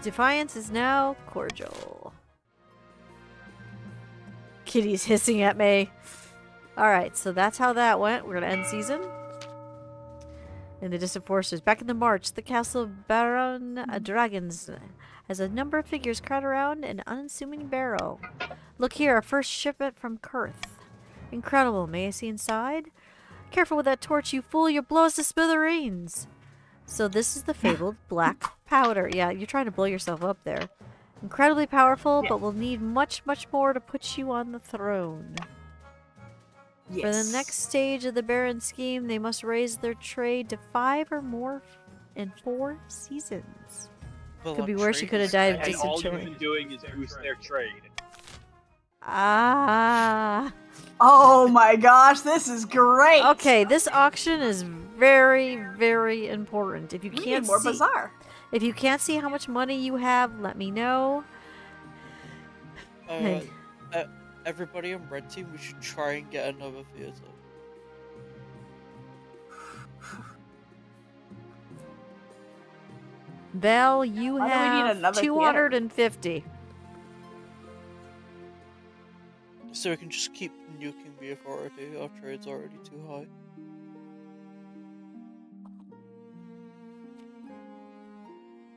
Defiance is now cordial. Kitty's hissing at me. Alright, so that's how that went. We're going to end season. And the distant forces. Back in the March, the castle of Baron Dragons has a number of figures crowded around an unassuming barrel. Look here, our first shipment from Kurth. Incredible. May I see inside? Careful with that torch, you fool. You'll blow us to smithereens. So this is the fabled black powder. Yeah, you're trying to blow yourself up there. Incredibly powerful, but will need much, much more to put you on the throne. Yes. For the next stage of the Baron scheme, they must raise their trade to 5 or more in 4 seasons. Well, Could be worse. She could have died of And all you've dysentery. been doing is boost their trade. Ah. Oh my gosh, this is great. Okay, this auction is very, very important. If you We can't need more see, bazaar. if you can't see how much money you have, let me know. Hey. Everybody on Red Team, we should try and get another theater. Belle, you Why do we need have another theater? 250. So we can just keep nuking the authority. Our trade's already too high.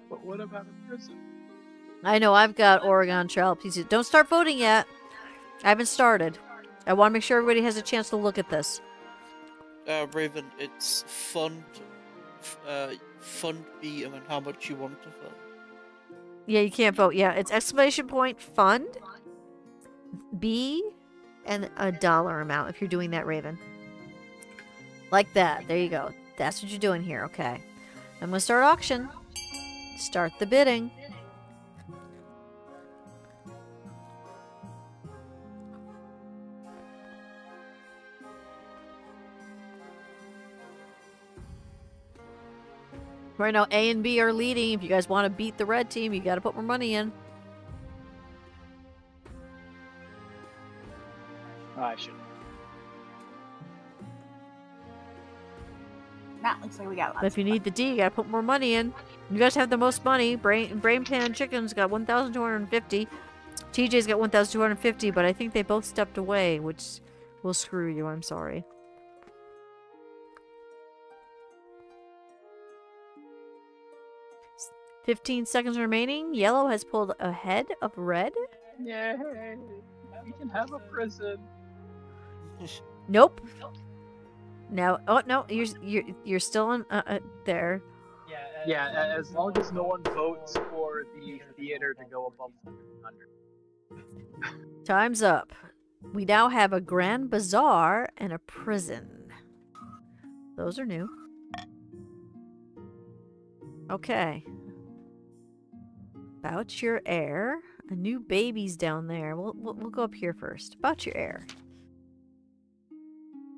But what about a prison? I know, I've got Oregon Trail pieces. Don't start voting yet. I haven't started. I want to make sure everybody has a chance to look at this. Raven, it's fund B and then how much you want to fund. Yeah, you can't vote. Yeah, it's exclamation point fund B and a dollar amount if you're doing that, Raven. Like that. There you go. That's what you're doing here. Okay. I'm going to start auction. Start the bidding. Right now, A and B are leading. If you guys want to beat the red team, you got to put more money in. I should. That looks like we got lots. But if you need the D, you got to put more money in. You guys have the most money. Brain Pan Chicken's got 1,250. TJ's got 1,250, but I think they both stepped away, which will screw you. I'm sorry. "15 seconds remaining. Yellow has pulled ahead of red." Yay! We can have a prison. Nope. Now, oh no, you're still in there. Yeah, as long as no one votes for the theater to go above 100. Time's up. We now have a Grand Bazaar and a prison. Those are new. Okay. About your heir. A new baby's down there. We'll go up here first. About your heir.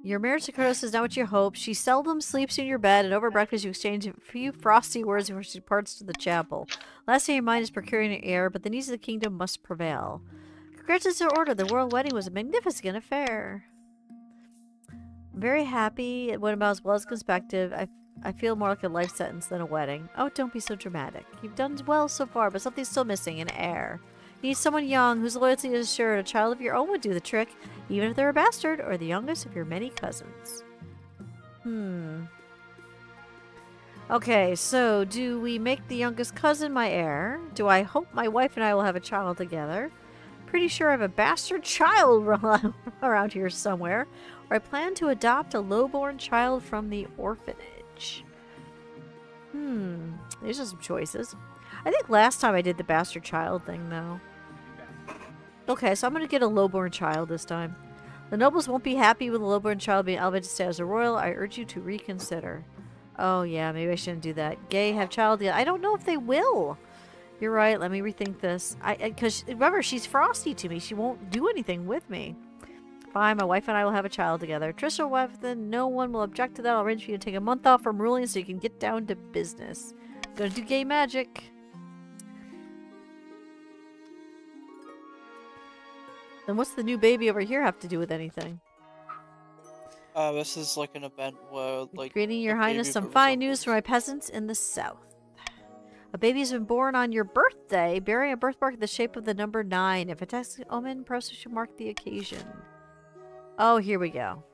Your marriage to Curtis is not what you hoped. She seldom sleeps in your bed, and over breakfast you exchange a few frosty words before she departs to the chapel. Last thing in your mind is procuring an heir, but the needs of the kingdom must prevail. Congratulations to order. The royal wedding was a magnificent affair. I'm very happy. It went about as well as expected. I feel more like a life sentence than a wedding. Oh, don't be so dramatic. You've done well so far, but something's still missing, an heir. You need someone young, whose loyalty is assured. A child of your own would do the trick, even if they're a bastard, or the youngest of your many cousins. Okay, so do we make the youngest cousin my heir? Do I hope my wife and I will have a child together? Pretty sure I have a bastard child around here somewhere. Or I plan to adopt a lowborn child from the orphanage. These are some choices. I think last time I did the bastard child thing, though. Okay, so I'm going to get a lowborn child this time. The nobles won't be happy with a lowborn child being elevated to status as royal. I urge you to reconsider. Oh, yeah, maybe I shouldn't do that. Gay have child. I don't know if they will. You're right. Let me rethink this. Because, remember, she's frosty to me. She won't do anything with me. Fine, my wife and I will have a child together. Trisha will have then. No one will object to that. I'll arrange for you to take a month off from ruling so you can get down to business. Gonna do gay magic. Then what's the new baby over here have to do with anything? This is like an event where, like... Greeting your the highness, baby some that fine news resembles- from my peasants in the south. A baby's been born on your birthday, bearing a birthmark in the shape of the number 9. If a fantastic omen, process should mark the occasion. Oh, here we go.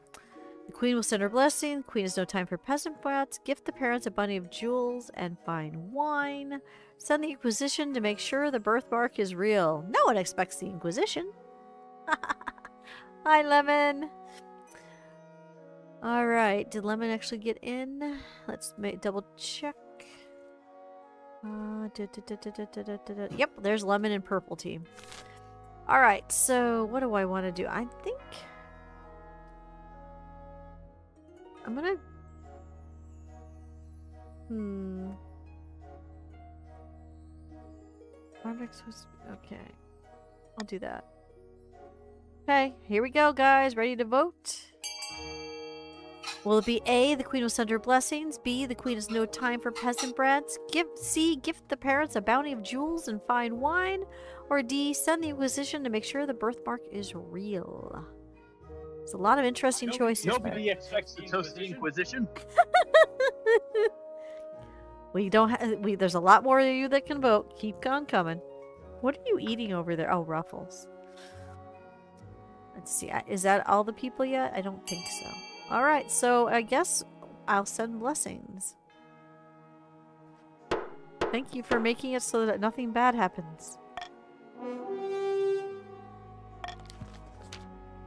The queen will send her blessing. The queen has no time for peasant brats. Gift the parents a bunny of jewels and fine wine. Send the Inquisition to make sure the birthmark is real. No one expects the Inquisition. Hi, Lemon. Alright, did Lemon actually get in? Let's double check. Yep, there's Lemon and Purple team. Alright, so what do I want to do? I think I'm gonna... Projects was... Okay. I'll do that. Okay, here we go, guys. Ready to vote? Will it be A, the queen will send her blessings? B, the queen has no time for peasant brats? C, gift the parents a bounty of jewels and fine wine? Or D, send the Inquisition to make sure the birthmark is real? There's a lot of interesting choices. Nobody expects to toast the Inquisition. We don't have... There's a lot more of you that can vote. Keep on coming. What are you eating over there? Oh, Ruffles. Let's see. Is that all the people yet? I don't think so. Alright, so I guess I'll send blessings. Thank you for making it so that nothing bad happens.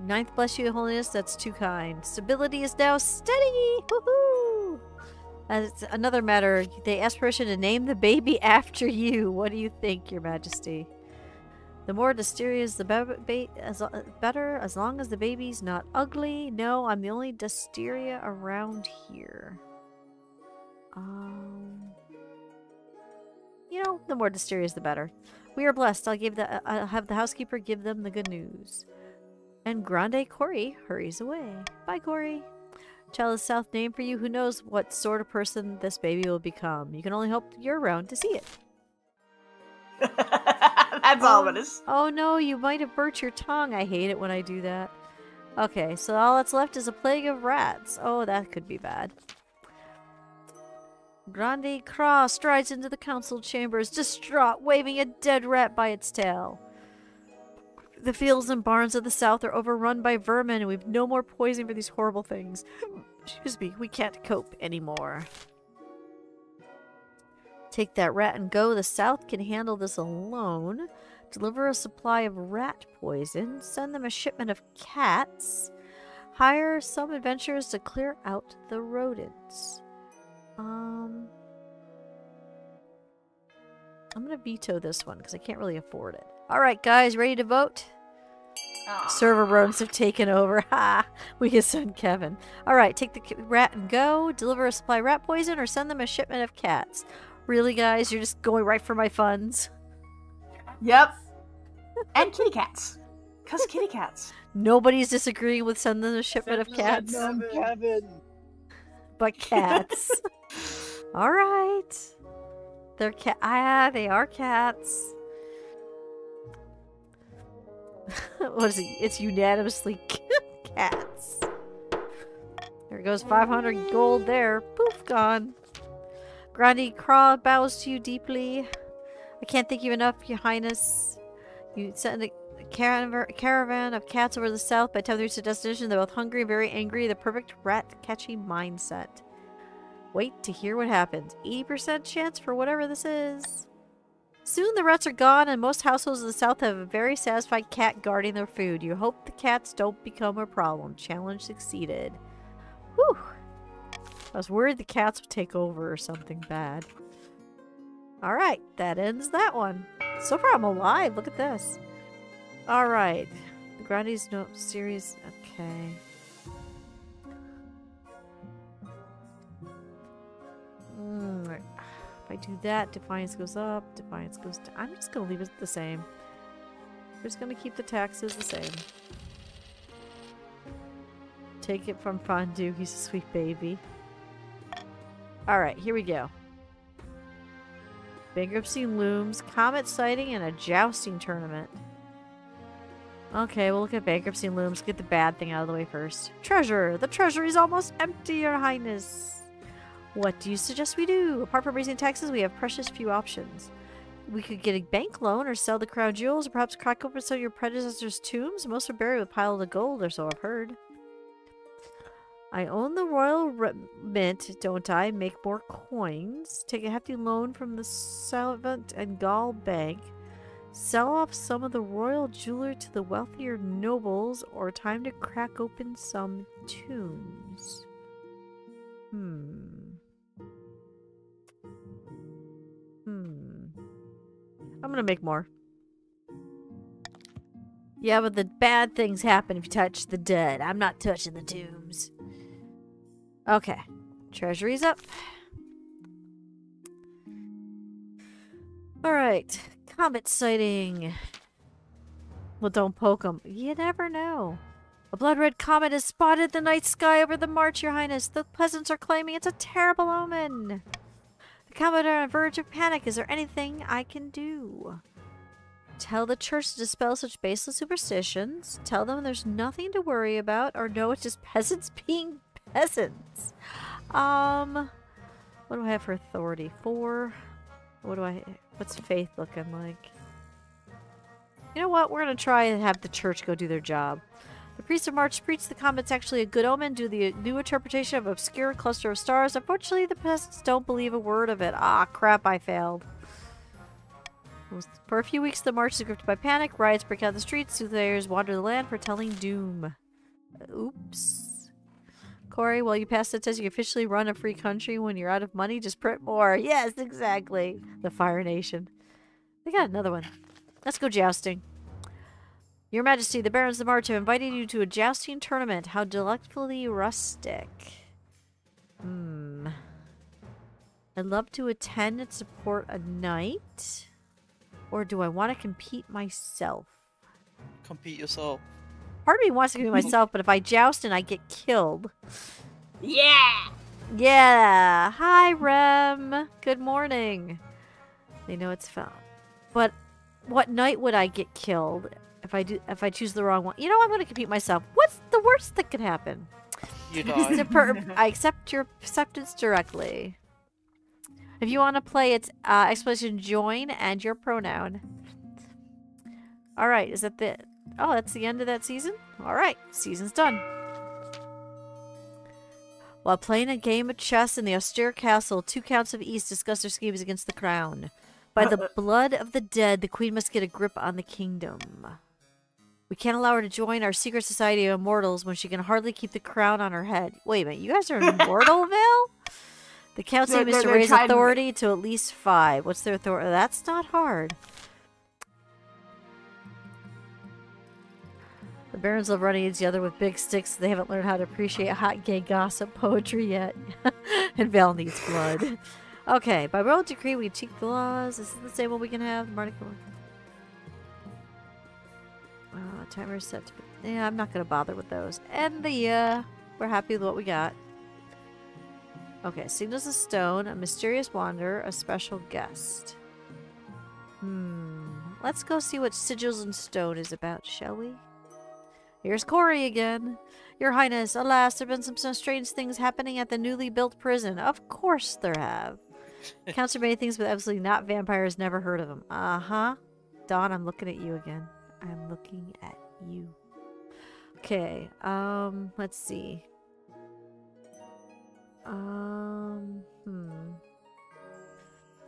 Ninth, bless you, holiness. That's too kind. Stability is now steady. Woohoo! As another matter, they asked permission to name the baby after you. What do you think, Your Majesty? The more Dustiria is the better, as long as the baby's not ugly. No, I'm the only Dustiria around here. You know, the more Dustiria is the better. We are blessed. I'll have the housekeeper give them the good news. And Grande Cory hurries away. Bye, Cory. Child is South name for you. Who knows what sort of person this baby will become? You can only hope you're around to see it. That's all it is. Oh no, you might have burnt your tongue. I hate it when I do that. Okay, so all that's left is a plague of rats. Oh, that could be bad. Grande Cra strides into the council chambers, distraught, waving a dead rat by its tail. The fields and barns of the south are overrun by vermin, and we've no more poison for these horrible things. Excuse me, we can't cope anymore. Take that rat and go. The south can handle this alone. Deliver a supply of rat poison. Send them a shipment of cats. Hire some adventurers to clear out the rodents. I'm gonna veto this one because I can't really afford it. Alright guys, ready to vote? Server rodents have taken over. Ha! We can send Kevin. Alright, take the rat and go. Deliver a supply of rat poison or send them a shipment of cats. Really guys, you're just going right for my funds? Yep. And kitty cats. Because kitty cats. Nobody's disagreeing with sending them a shipment of cats. No, Kevin. But cats. Alright. They're they are cats. What is it? It's unanimously cats. There goes 500 gold there. Poof, gone. Grande Craw bows to you deeply. I can't thank you enough, Your Highness. You sent a caravan of cats over the south. By the time they reach the destination, they're both hungry and very angry. The perfect rat-catching mindset. Wait to hear what happens. 80% chance for whatever this is. Soon the rats are gone, and most households in the south have a very satisfied cat guarding their food. You hope the cats don't become a problem. Challenge succeeded. Whew. I was worried the cats would take over or something bad. Alright, that ends that one. So far I'm alive. Look at this. Alright. The Grande's no series. Okay. If I do that, Defiance goes up, Defiance goes down. I'm just going to leave it the same. We're just going to keep the taxes the same. Take it from Fondue. He's a sweet baby. Alright, here we go. Bankruptcy looms, comet sighting, and a jousting tournament. Okay, we'll look at bankruptcy looms. Get the bad thing out of the way first. Treasure! The treasury's almost empty, Your Highness! What do you suggest we do? Apart from raising taxes, we have precious few options. We could get a bank loan or sell the crown jewels or perhaps crack open some of your predecessors' tombs. Most are buried with piles of gold, or so I've heard. I own the royal mint, don't I? Make more coins. Take a hefty loan from the Salvant and Gaul Bank. Sell off some of the royal jewelry to the wealthier nobles, or time to crack open some tombs. I'm gonna make more. Yeah, but the bad things happen if you touch the dead. I'm not touching the tombs. Okay. Treasury's up. Alright. Comet sighting. Well, don't poke them. You never know. A blood-red comet has spotted the night sky over the march, Your Highness. The peasants are claiming it's a terrible omen. The comet are on the verge of panic. Is there anything I can do? Tell the church to dispel such baseless superstitions. Tell them there's nothing to worry about, or no, it's just peasants being peasants. What do I have for authority? 4. What's faith looking like? You know what? We're gonna try and have the church go do their job. The priest of March preached the comet's actually a good omen due to the new interpretation of obscure cluster of stars. Unfortunately, the peasants don't believe a word of it. Ah, crap, I failed. For a few weeks, the march is gripped by panic. Riots break out in the streets. Soothsayers wander the land foretelling doom. Oops. Corey, while you pass the test, you officially run a free country. When you're out of money, just print more. Yes, exactly. The Fire Nation. They got another one. Let's go jousting. Your Majesty, the Barons of March have invited you to a jousting tournament. How delightfully rustic. I'd love to attend and support a knight. Or do I want to compete myself? Compete yourself. Part of me wants to compete myself, but if I joust and I get killed... Yeah! Yeah! Hi, Rem! Good morning. They know it's fun. But what knight would I get killed if I choose the wrong one? You know, I'm going to compete myself. What's the worst that could happen? You die. I accept your acceptance directly. If you want to play, it's exclamation join and your pronoun. Alright, is that the... Oh, that's the end of that season? Alright, season's done. While playing a game of chess in the austere castle, 2 counts of East discuss their schemes against the crown. By the blood of the dead, the queen must get a grip on the kingdom. We can't allow her to join our secret society of immortals when she can hardly keep the crown on her head. Wait a minute, you guys are in Mortalvale? The council aim is to raise authority to at least 5. What's their authority? That's not hard. The barons love running against the other with big sticks. They haven't learned how to appreciate hot gay gossip poetry yet. And Val needs blood. Okay, by royal decree, we cheat the laws. This is the same one we can have. Timer set to... Yeah, I'm not going to bother with those. And we're happy with what we got. Okay, signals of stone, a mysterious wanderer, a special guest. Let's go see what sigils and stone is about, shall we? Here's Corey again. Your Highness, alas, there have been some strange things happening at the newly built prison. Of course there have. Counts are many things, but absolutely not vampires. Never heard of them. Uh-huh. Dawn, I'm looking at you again. I'm looking at you. Okay, let's see.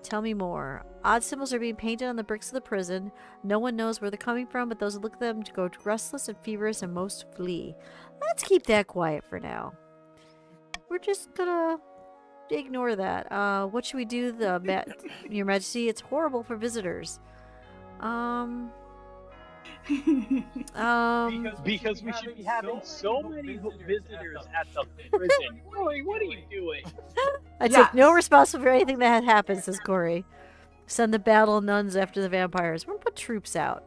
Tell me more. Odd symbols are being painted on the bricks of the prison. No one knows where they're coming from, but those who look at them go restless and feverish and most flee. Let's keep that quiet for now. We're just gonna ignore that. What should we do, Your Majesty? It's horrible for visitors. Because we should be having so many visitors at the prison. Corey, what are you doing? I take no responsibility for anything that happens, says Corey. Send the battle nuns after the vampires. We're gonna put troops out.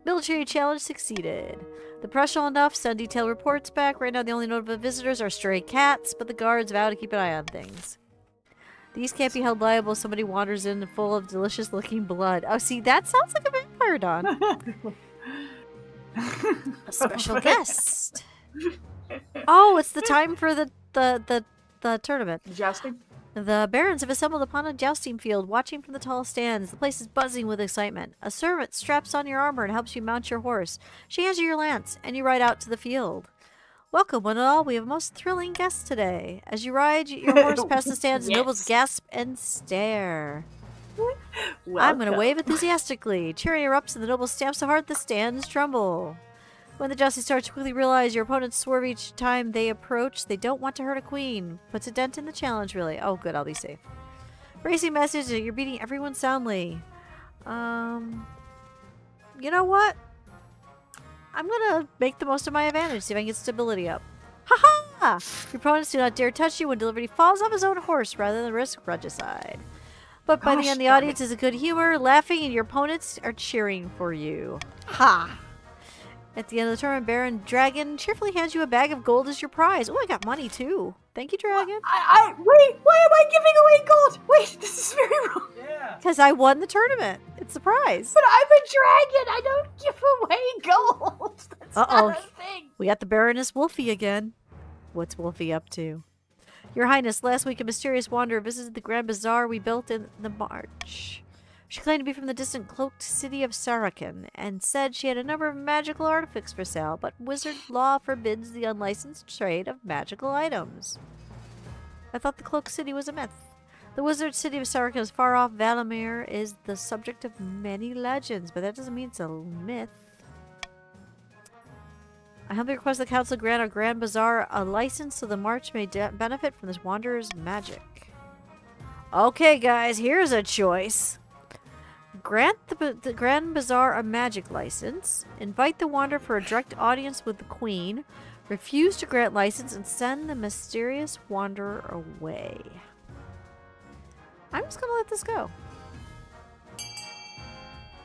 Military challenge succeeded. The pressure enough, send detailed reports back. Right now the only notable visitors are stray cats, but the guards vow to keep an eye on things. These can't be held liable if somebody wanders in full of delicious looking blood. Oh, see, that sounds like a vampire, Dawn. A special guest. Oh, it's the time for the tournament. Jousting? The barons have assembled upon a jousting field, watching from the tall stands. The place is buzzing with excitement. A servant straps on your armor and helps you mount your horse. She hands you your lance, and you ride out to the field. Welcome, one and all. We have a most thrilling guest today. As you ride your horse past the stands, the nobles gasp and stare. I'm going to wave enthusiastically. Cheering erupts and the nobles stamp so hard the stands tremble. When the jousting starts, you quickly realize your opponents swerve each time they approach. They don't want to hurt a queen. Puts a dent in the challenge, really. Oh, good. I'll be safe. Racing message that you're beating everyone soundly. You know what? I'm going to make the most of my advantage, see if I can get stability up. Ha-ha! Your opponents do not dare touch you when delivery falls off his own horse rather than risk regicide. But by the end, the audience is in good humor, laughing, and your opponents are cheering for you. Ha! At the end of the tournament, Baron Dragon cheerfully hands you a bag of gold as your prize. Oh, I got money, too. Thank you, Dragon. Wait, why am I giving away gold? Wait, this is very wrong. Yeah. Because I won the tournament. It's a prize. But I'm a dragon. I don't give away gold. That's not a thing. We got the Baroness Wolfie again. What's Wolfie up to? Your Highness, last week a mysterious wanderer visited the Grand Bazaar we built in the March. She claimed to be from the distant cloaked city of Sarakan and said she had a number of magical artifacts for sale, but wizard law forbids the unlicensed trade of magical items. I thought the cloaked city was a myth. The wizard city of Sarakan's far-off Valamir is the subject of many legends, but that doesn't mean it's a myth. I humbly request the council grant our Grand Bazaar a license so the march may benefit from this wanderer's magic. Okay, guys, here's a choice. Grant the Grand Bazaar a magic license, invite the wanderer for a direct audience with the queen, refuse to grant license, and send the mysterious wanderer away. I'm just gonna let this go.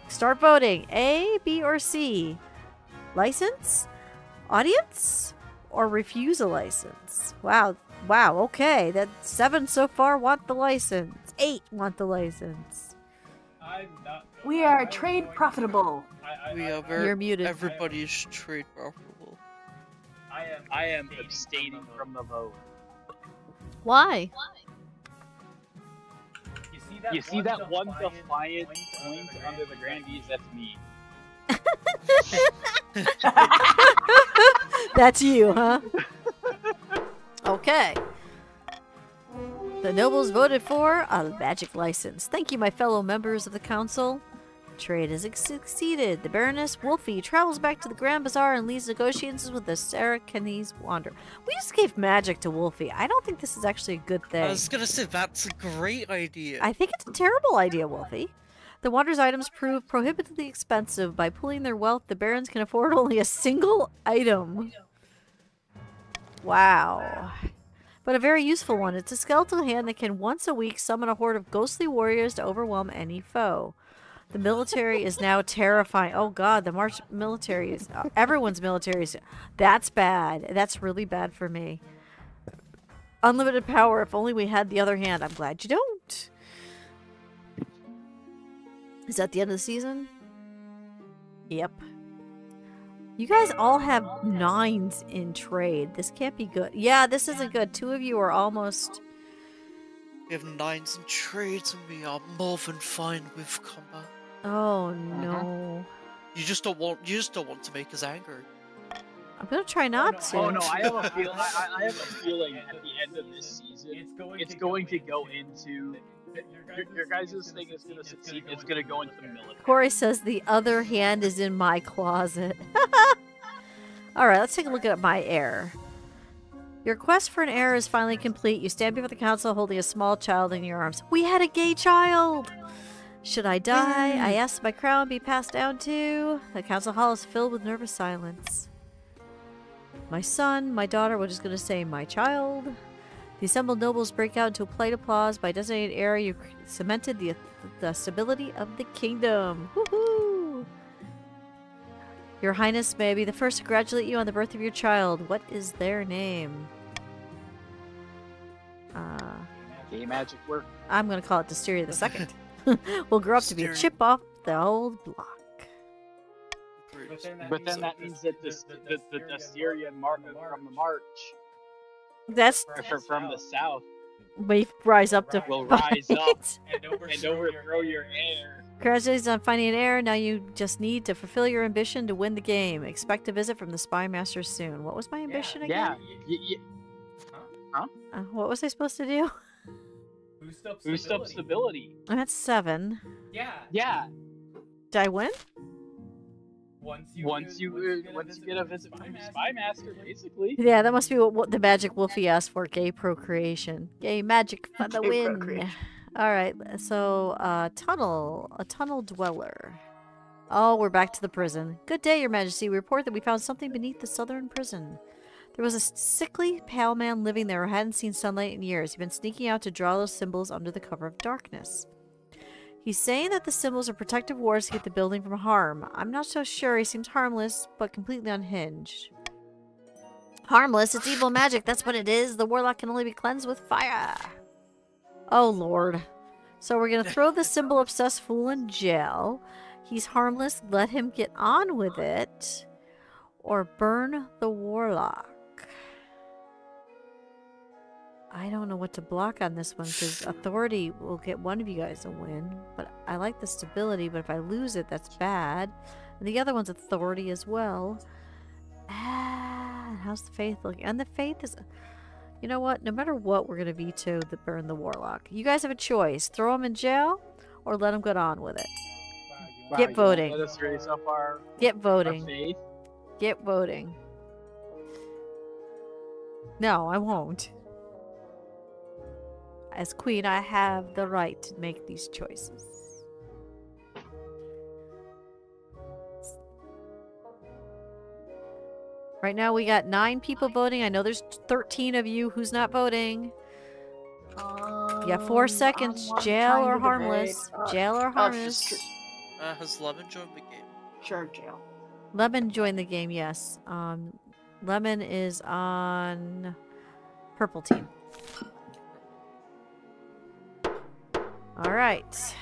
Start voting. A, B, or C. License? Audience? Or refuse a license? Wow. Wow, okay. That 7 so far want the license. 8 want the license. We are trade profitable. We are You're muted. Everybody's trade profitable. I am abstaining from the vote. Why? You see that one defiant point under the grandees? That's me. That's you, huh? Okay. The nobles voted for a magic license. Thank you, my fellow members of the council. Trade has succeeded. The Baroness Wolfie travels back to the Grand Bazaar and leads negotiations with the Sarakanese Wanderer. We just gave magic to Wolfie. I don't think this is actually a good thing. I was gonna say, that's a great idea. I think it's a terrible idea, Wolfie. The Wanderer's items prove prohibitively expensive. By pooling their wealth, the Barons can afford only a single item. Wow. But a very useful one. It's a skeletal hand that can once a week summon a horde of ghostly warriors to overwhelm any foe. The military is now terrifying. Oh god, the March military is... everyone's military is... That's bad. That's really bad for me. Unlimited power. If only we had the other hand. I'm glad you don't. Is that the end of the season? Yep. You guys all have 9s in trade. This can't be good. Yeah, this isn't good. 2 of you are almost... We have 9s in trades and we are more than fine with combat. Oh no. You just don't want to make us angry. I'm gonna try not to. Oh no, I have a feeling. I have a feeling at the end of this season, it's going to go into your guys' thing is going to succeed. It's going to go into the military. Corey says the other hand is in my closet. Alright, let's take a look at my heir. Your quest for an heir is finally complete. You stand before the council holding a small child in your arms. We had a gay child! Should I die? I ask my crown be passed down to. The council hall is filled with nervous silence. My son, my daughter, we're just going to say my child. The assembled nobles break out into a polite applause. By designated heir, you cemented the stability of the kingdom. Woohoo! Your Highness, may I be the first to congratulate you on the birth of your child. What is their name? Gay magic work. I'm going to call it Dustiria the Second. Will grow up to be a chip off the old block. But then that means that the Dustiria from the March. That's from the south. We rise up to will rise up and overthrow your heir. Congratulations on finding an heir. Now you just need to fulfill your ambition to win the game. Expect a visit from the Spy Master soon. What was my ambition again? Yeah. Huh? What was I supposed to do? Boost up stability. That's 7. Yeah. Did I win? Once you get a visit from the Spy Master, basically. Yeah, that must be what the magic Wolfie asked for. Gay procreation. Gay magic for the win. Alright, so, a tunnel dweller. Oh, we're back to the prison. Good day, Your Majesty. We report that we found something beneath the southern prison. There was a sickly, pale man living there who hadn't seen sunlight in years. He'd been sneaking out to draw those symbols under the cover of darkness. He's saying that the symbols are protective wards to keep the building from harm. I'm not so sure. He seems harmless, but completely unhinged. Harmless? It's evil magic. That's what it is. The warlock can only be cleansed with fire. Oh, Lord. So we're going to throw the symbol-obsessed fool in jail. He's harmless. Let him get on with it. Or burn the warlock. I don't know what to block on this one because authority will get one of you guys a win. But I like the stability, but if I lose it, that's bad. And the other one's authority as well. How's the faith looking? And the faith is... You know what? No matter what, we're going to veto the burn the warlock. You guys have a choice. Throw him in jail or let him get on with it. Wow, Get you voting. led us really so far. Get Our voting. faith. Get voting. No, I won't. As queen, I have the right to make these choices. Right now we got 9 people voting. I know there's 13 of you who's not voting. You got 4 seconds. Jail or harmless. Jail or harmless. Has Lemon joined the game? Sure, jail. Lemon joined the game, yes. Lemon is on purple team. Alright.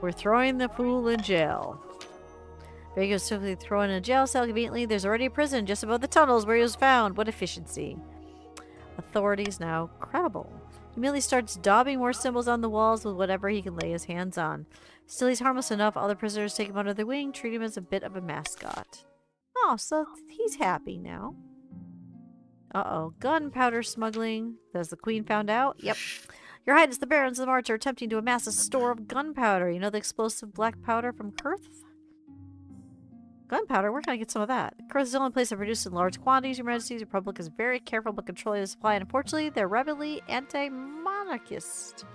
We're throwing the fool in jail. Vega's simply thrown in a jail cell conveniently. There's already a prison just above the tunnels where he was found. What efficiency. Authorities now credible. He immediately starts daubing more symbols on the walls with whatever he can lay his hands on. Still, he's harmless enough. All the prisoners take him under their wing, treat him as a bit of a mascot. Oh, so he's happy now. Uh-oh. Gunpowder smuggling. Has the queen found out? Yep. Your Highness, the barons of the March are attempting to amass a store of gunpowder. You know the explosive black powder from Kurth? Gunpowder? Where can I get some of that? Kurth is the only place that produces in large quantities. Your Majesty, the Republic is very careful about controlling the supply, and unfortunately, they're rebelly anti-monarchist.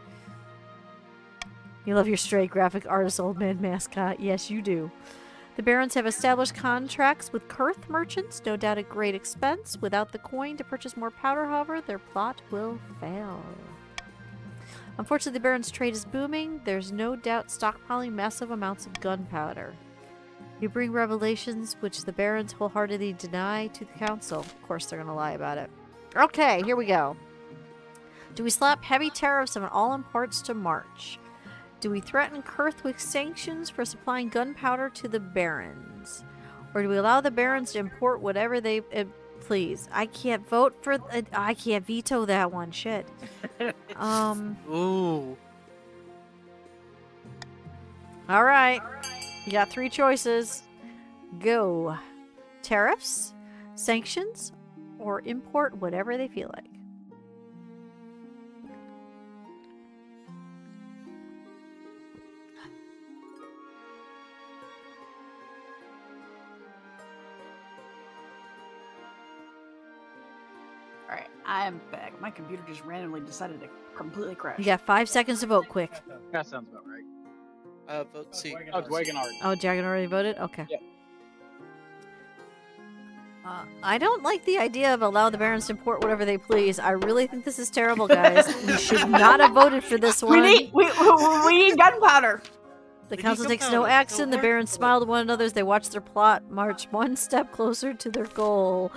You love your stray graphic artist old man mascot. Yes, you do. The barons have established contracts with Kurth merchants, no doubt at great expense. Without the coin to purchase more powder, however, their plot will fail. Unfortunately, the barons' trade is booming. There's no doubt stockpiling massive amounts of gunpowder. You bring revelations which the barons wholeheartedly deny to the council. Of course, they're going to lie about it. Okay, here we go. Do we slap heavy tariffs on all imports to March? Do we threaten Kurth with sanctions for supplying gunpowder to the barons? Or do we allow the barons to import whatever they... please. I can't vote for... I can't veto that one. Shit. Ooh. Alright. You got 3 choices. Go. Tariffs, sanctions, or import whatever they feel like. Alright, I am back. My computer just randomly decided to completely crash. You got 5 seconds to vote quick. That sounds about right. Vote C. Oh, Dwagon already. Oh, Dragon already voted? Okay. Yep. I don't like the idea of allow the barons to import whatever they please. I really think this is terrible, guys. You should not have voted for this one. We need gunpowder. The We council need takes no gunpowder. action. The Don't barons work. smile to one another as they watch their plot march one step closer to their goal.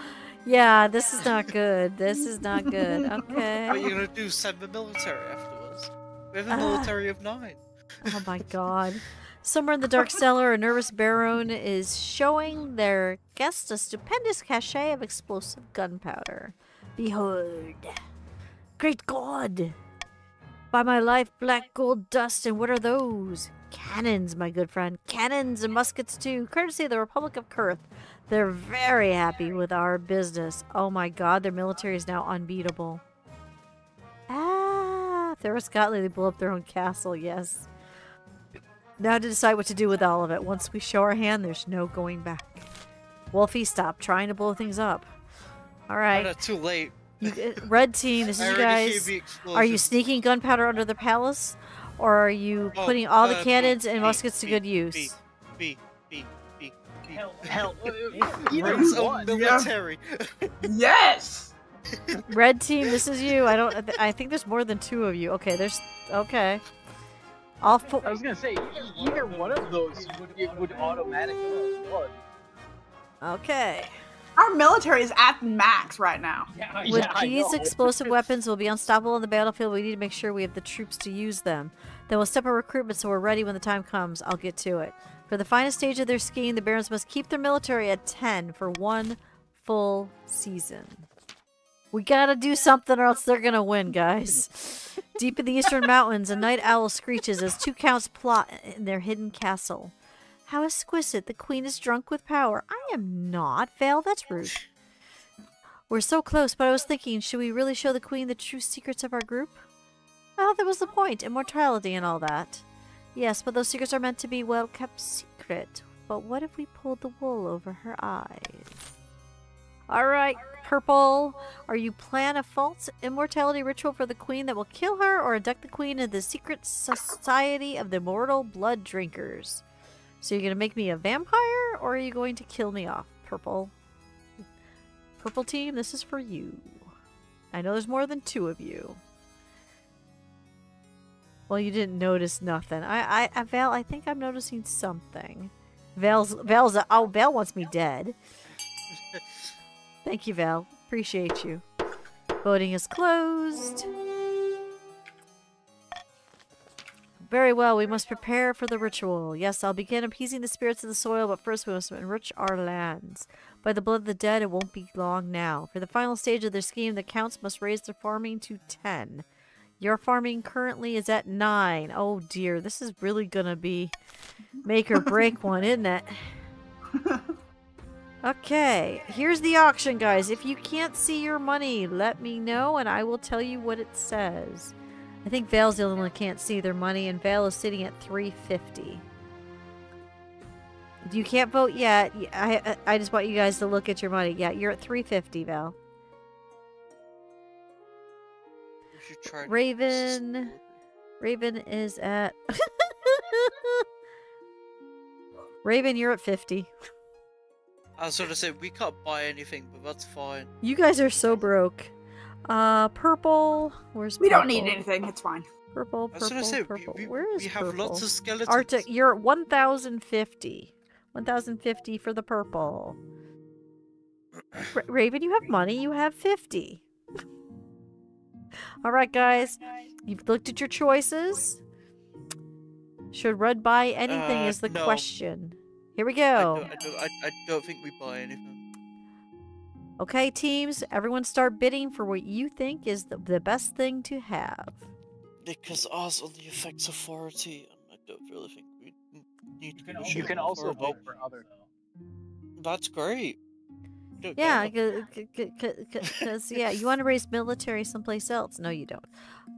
Yeah, this is not good. This is not good. What are you Okay. gonna do? Send the military afterwards? We have a military of 9. Oh my god. Somewhere in the dark cellar, a nervous baron is showing their guests a stupendous cachet of explosive gunpowder. Behold. Great God! By my life, black gold dust, and what are those? Cannons, my good friend. Cannons and muskets, too. Courtesy of the Republic of Kurth. They're very happy with our business. Oh my god, their military is now unbeatable. Ah, if they were Scotland, they'd blow up their own castle, yes. Now to decide what to do with all of it. Once we show our hand, there's no going back. Wolfie, stop trying to blow things up. Oh, Alright. no, too late. Red team, this I is you already hear guys. the Are you explosion. sneaking gunpowder under the palace? Or are you Oh, putting all the B, cannons and B, muskets to B, good B, use? B. Hell, Either either own one. military. Yes. Red team, this is you. I think there's more than 2 of you. Okay, there's... Okay. All 4... I was gonna say, either one of those would automatically blood. Okay. Our military is at max right now. Yeah, With Yeah, I these know. explosive weapons, we'll be unstoppable on the battlefield. We need to make sure we have the troops to use them. Then we'll step up recruitment so we're ready when the time comes. I'll get to it. For the finest stage of their scheme, the barons must keep their military at 10 for 1 full season. We gotta do something or else they're gonna win, guys. Deep in the eastern mountains, a night owl screeches as two counts plot in their hidden castle. How exquisite. The queen is drunk with power. I am not. Vale, that's rude. We're so close, but I was thinking, should we really show the queen the true secrets of our group? I thought that was the point. Immortality and all that. Yes, but those secrets are meant to be well-kept secret. But what if we pulled the wool over her eyes? Alright, Purple. Are you plan a false immortality ritual for the queen that will kill her, or induct the queen into the secret society of the immortal blood drinkers? So you're going to make me a vampire, or are you going to kill me off, Purple? Purple team, this is for you. I know there's more than 2 of you. Well, you didn't notice nothing. Val, I think I'm noticing something. Oh, Val wants me dead. Thank you, Val. Appreciate you. Voting is closed. Very well, we must prepare for the ritual. Yes, I'll begin appeasing the spirits of the soil, but first we must enrich our lands. By the blood of the dead, it won't be long now. For the final stage of their scheme, the counts must raise their farming to 10. Your farming currently is at 9. Oh dear, this is really gonna be make or break one, isn't it? Okay, here's the auction, guys. If you can't see your money, let me know and I will tell you what it says. I think Vale's the only one that can't see their money, and Vale is sitting at 350. You can't vote yet. I just want you guys to look at your money. Yeah, you're at 350, Val. Raven is at... Raven, you're at 50. I was gonna say, we can't buy anything, but that's fine. You guys are so broke. Purple. Where's Purple? We don't need anything. It's fine. Purple. I was gonna say, Purple. we Where is have Purple? lots of skeletons. Arctic, you're at 1,050. 1,050 for the purple. Raven, you have money. You have 50. Alright, guys. You've looked at your choices. Should Red buy anything is the no. question. Here we go. I don't think we buy anything. Okay, teams. Everyone start bidding for what you think is the best thing to have. Because ours only affects authority, and I don't really think we need to You can also vote for other. That's great. Don't Yeah, care. because yeah, you want to raise military someplace else. No, you don't.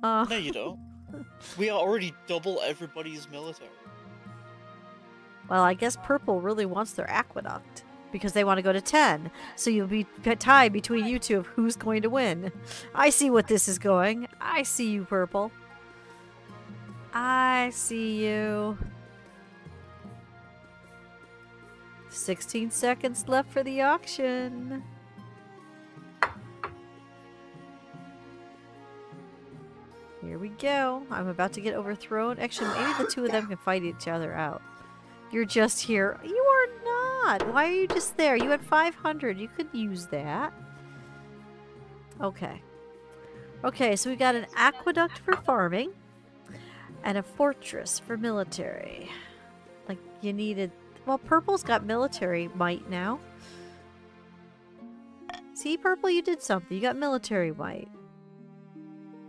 No, you don't. We are already double everybody's military. Well, I guess Purple really wants their aqueduct because they want to go to 10. So you'll be tied between you two of who's going to win. I see what this is going. I see you, Purple. I see you. 16 seconds left for the auction. Here we go. I'm about to get overthrown. Actually, maybe the 2 of them can fight each other out. You're just here. You are not. Why are you just there? You had 500. You could use that. Okay. Okay, so we got an aqueduct for farming and a fortress for military. Like, you needed... Well, Purple's got military might now. See, Purple, you did something. You got military might.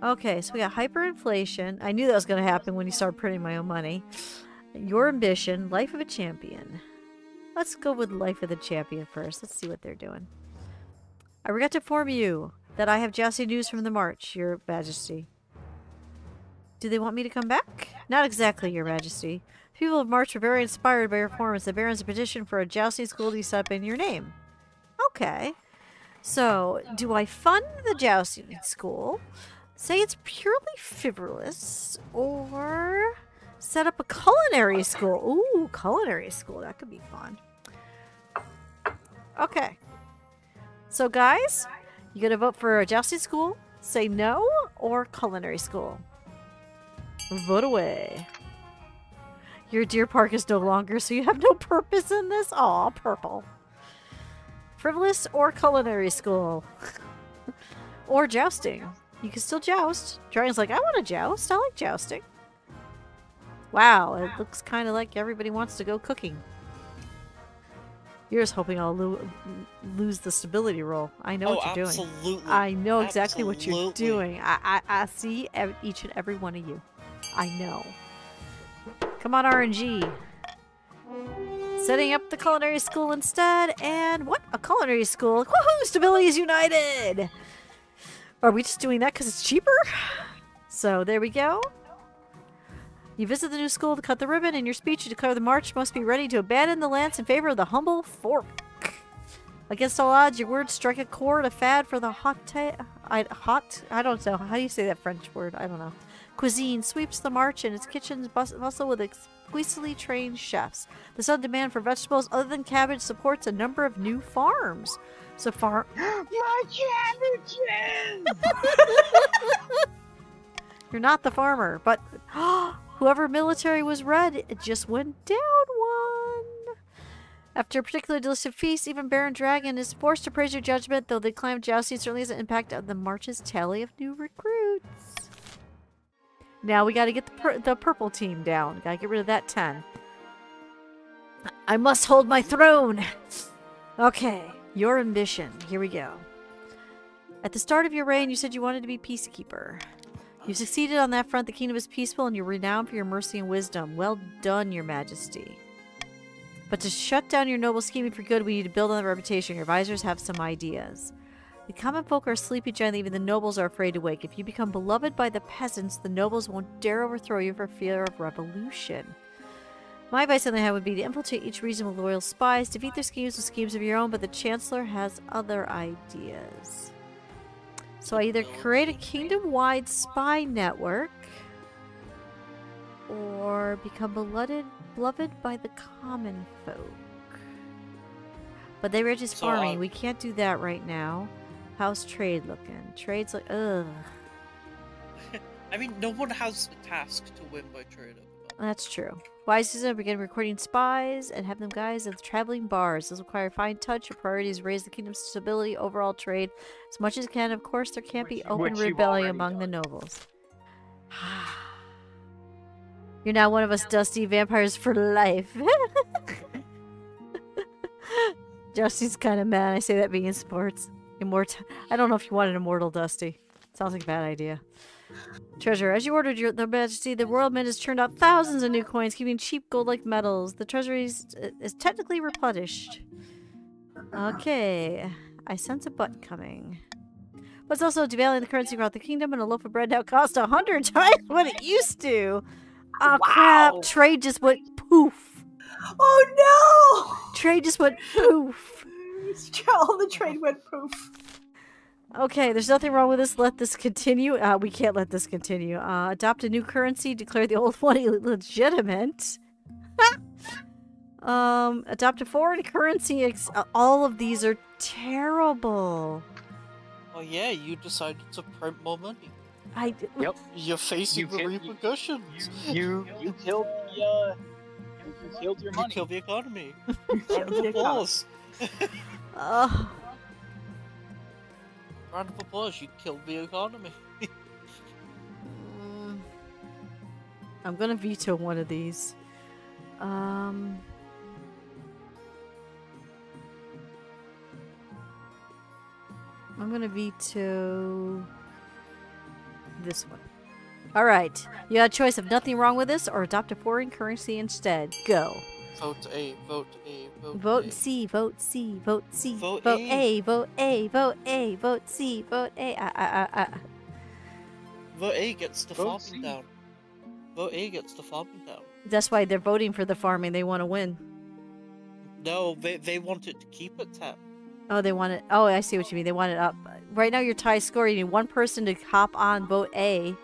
Okay, so we got hyperinflation. I knew that was going to happen when you started printing my own money. Your ambition, life of a champion. Let's go with life of the champion first. Let's see what they're doing. I regret to inform you that I have jousting news from the march, Your Majesty. Do they want me to come back? Not exactly, Your Majesty. People of March were very inspired by your performance. The Barons petitioned for a jousting school to be set up in your name. Okay. So, do I fund the jousting school, say it's purely frivolous, or set up a culinary school? Ooh, culinary school. That could be fun. Okay. So, guys, you gonna vote for a jousting school, say no, or culinary school? Vote away. Your deer park is no longer, so you have no purpose in this? Aw, Purple. Frivolous or culinary school? Or jousting. You can still joust. Dragon's like, I want to joust. I like jousting. Wow, it looks kind of like everybody wants to go cooking. You're just hoping I'll lose the stability roll. I know what you're doing. Absolutely. I know exactly what you're Absolutely. doing. I see each and every one of you. I know. Come on, RNG. Setting up the culinary school instead. And what? A culinary school? Woohoo! Stability is united! Are we just doing that because it's cheaper? So there we go. You visit the new school to cut the ribbon. In your speech, you declare the march must be ready to abandon the lance in favor of the humble fork. Against all odds, your words strike a chord, a fad for the I don't know. How do you say that French word? I don't know. Cuisine sweeps the march and its kitchens bustle with exquisitely trained chefs. The sudden demand for vegetables other than cabbage supports a number of new farms. So far... My cabbages! You're not the farmer, but whoever military was red, it just went down one. After a particularly delicious feast, even Baron Dragon is forced to praise your judgment, though the climb jousting certainly has an impact on the march's tally of new recruits. Now we gotta get the purple team down. Gotta get rid of that 10. I must hold my throne! Okay, your ambition. Here we go. At the start of your reign, you said you wanted to be peacekeeper. You succeeded on that front. The kingdom is peaceful, and you're renowned for your mercy and wisdom. Well done, your majesty. But to shut down your noble scheming for good, we need to build on the reputation. Your advisors have some ideas. The common folk are sleepy giant, even the nobles are afraid to wake. If you become beloved by the peasants, the nobles won't dare overthrow you for fear of revolution. My advice on the hand would be to infiltrate each region with loyal spies, defeat their schemes with schemes of your own, but the Chancellor has other ideas. So I either create a kingdom-wide spy network or become beloved by the common folk. But they were just farming. We can't do that right now. How's trade looking? Trade's like, ugh. I mean, no one has a task to win by trade at the moment. That's true. Wise is to begin recording spies and have them guys at the traveling bars. This will require fine touch. Your priority is raise the kingdom's stability, overall trade, as much as can. Of course, there can't be open rebellion among the nobles. You're now one of us, Dusty. Vampires for life. Dusty's kind of mad. I say that being in sports. I don't know if you want an immortal Dusty. Sounds like a bad idea. Treasure. As you ordered, Their Majesty, the Royal Mint has churned out thousands of new coins, keeping cheap gold-like metals. The treasury is technically replenished. Okay. I sense a butt coming. But it's also devaluing the currency throughout the kingdom, and a loaf of bread now costs 100 times what it used to. Oh, crap. Trade just went poof. Oh, no! Trade just went poof. All the trade went poof. Okay, there's nothing wrong with this. Let this continue. We can't let this continue. Adopt a new currency. Declare the old one illegitimate. Adopt a foreign currency. All of these are terrible. Oh yeah, you decided to print more money. Yep. You're facing the repercussions. You killed the you killed your money. You killed the economy. Round of applause. Round of applause, you killed the economy. I'm gonna veto one of these. I'm gonna veto this one. Alright, you had a choice of nothing wrong with this or adopt a foreign currency instead. Go. Vote A, vote A, vote Vote A. C, vote C, vote C, Vote vote A. A, vote A, vote A, vote C, vote A. Vote A gets the Vote farming C. down. Vote A gets the farming down. That's why they're voting for the farming. They want to win. No, they want it to keep it 10. Oh, they want it. Oh, I see what you mean. They want it up. Right now, your tie score. You need one person to hop on vote A.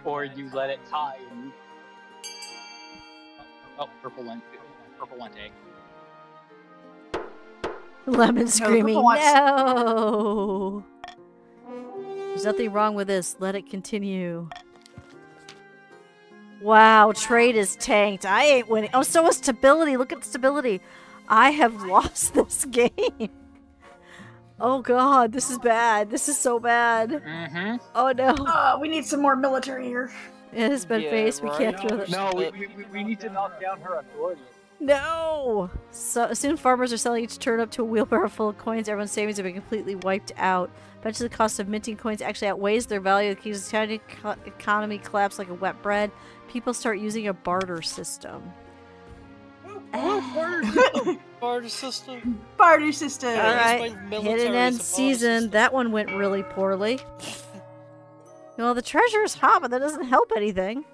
Or you let it tie and... Oh, purple went A. Lemon screaming, purple wants- no! There's nothing wrong with this. Let it continue. Wow, trade is tanked. I ain't winning. Oh, so is stability. Look at stability. I have lost this game. Oh god, this is bad. This is so bad. Mm-hmm. Oh no. We need some more military here. It has been Yeah, faced. We can't right. throw it. No, we need to knock down her authority. No! So soon farmers are selling each turnip to a wheelbarrow full of coins. Everyone's savings have been completely wiped out. Eventually the cost of minting coins actually outweighs their value. The kingdom's economy collapsed like a wet bread. People start using a barter system. Barter system. Barter system. Alright, hidden end season. That one went really poorly. Well, the treasure is hot, but that doesn't help anything.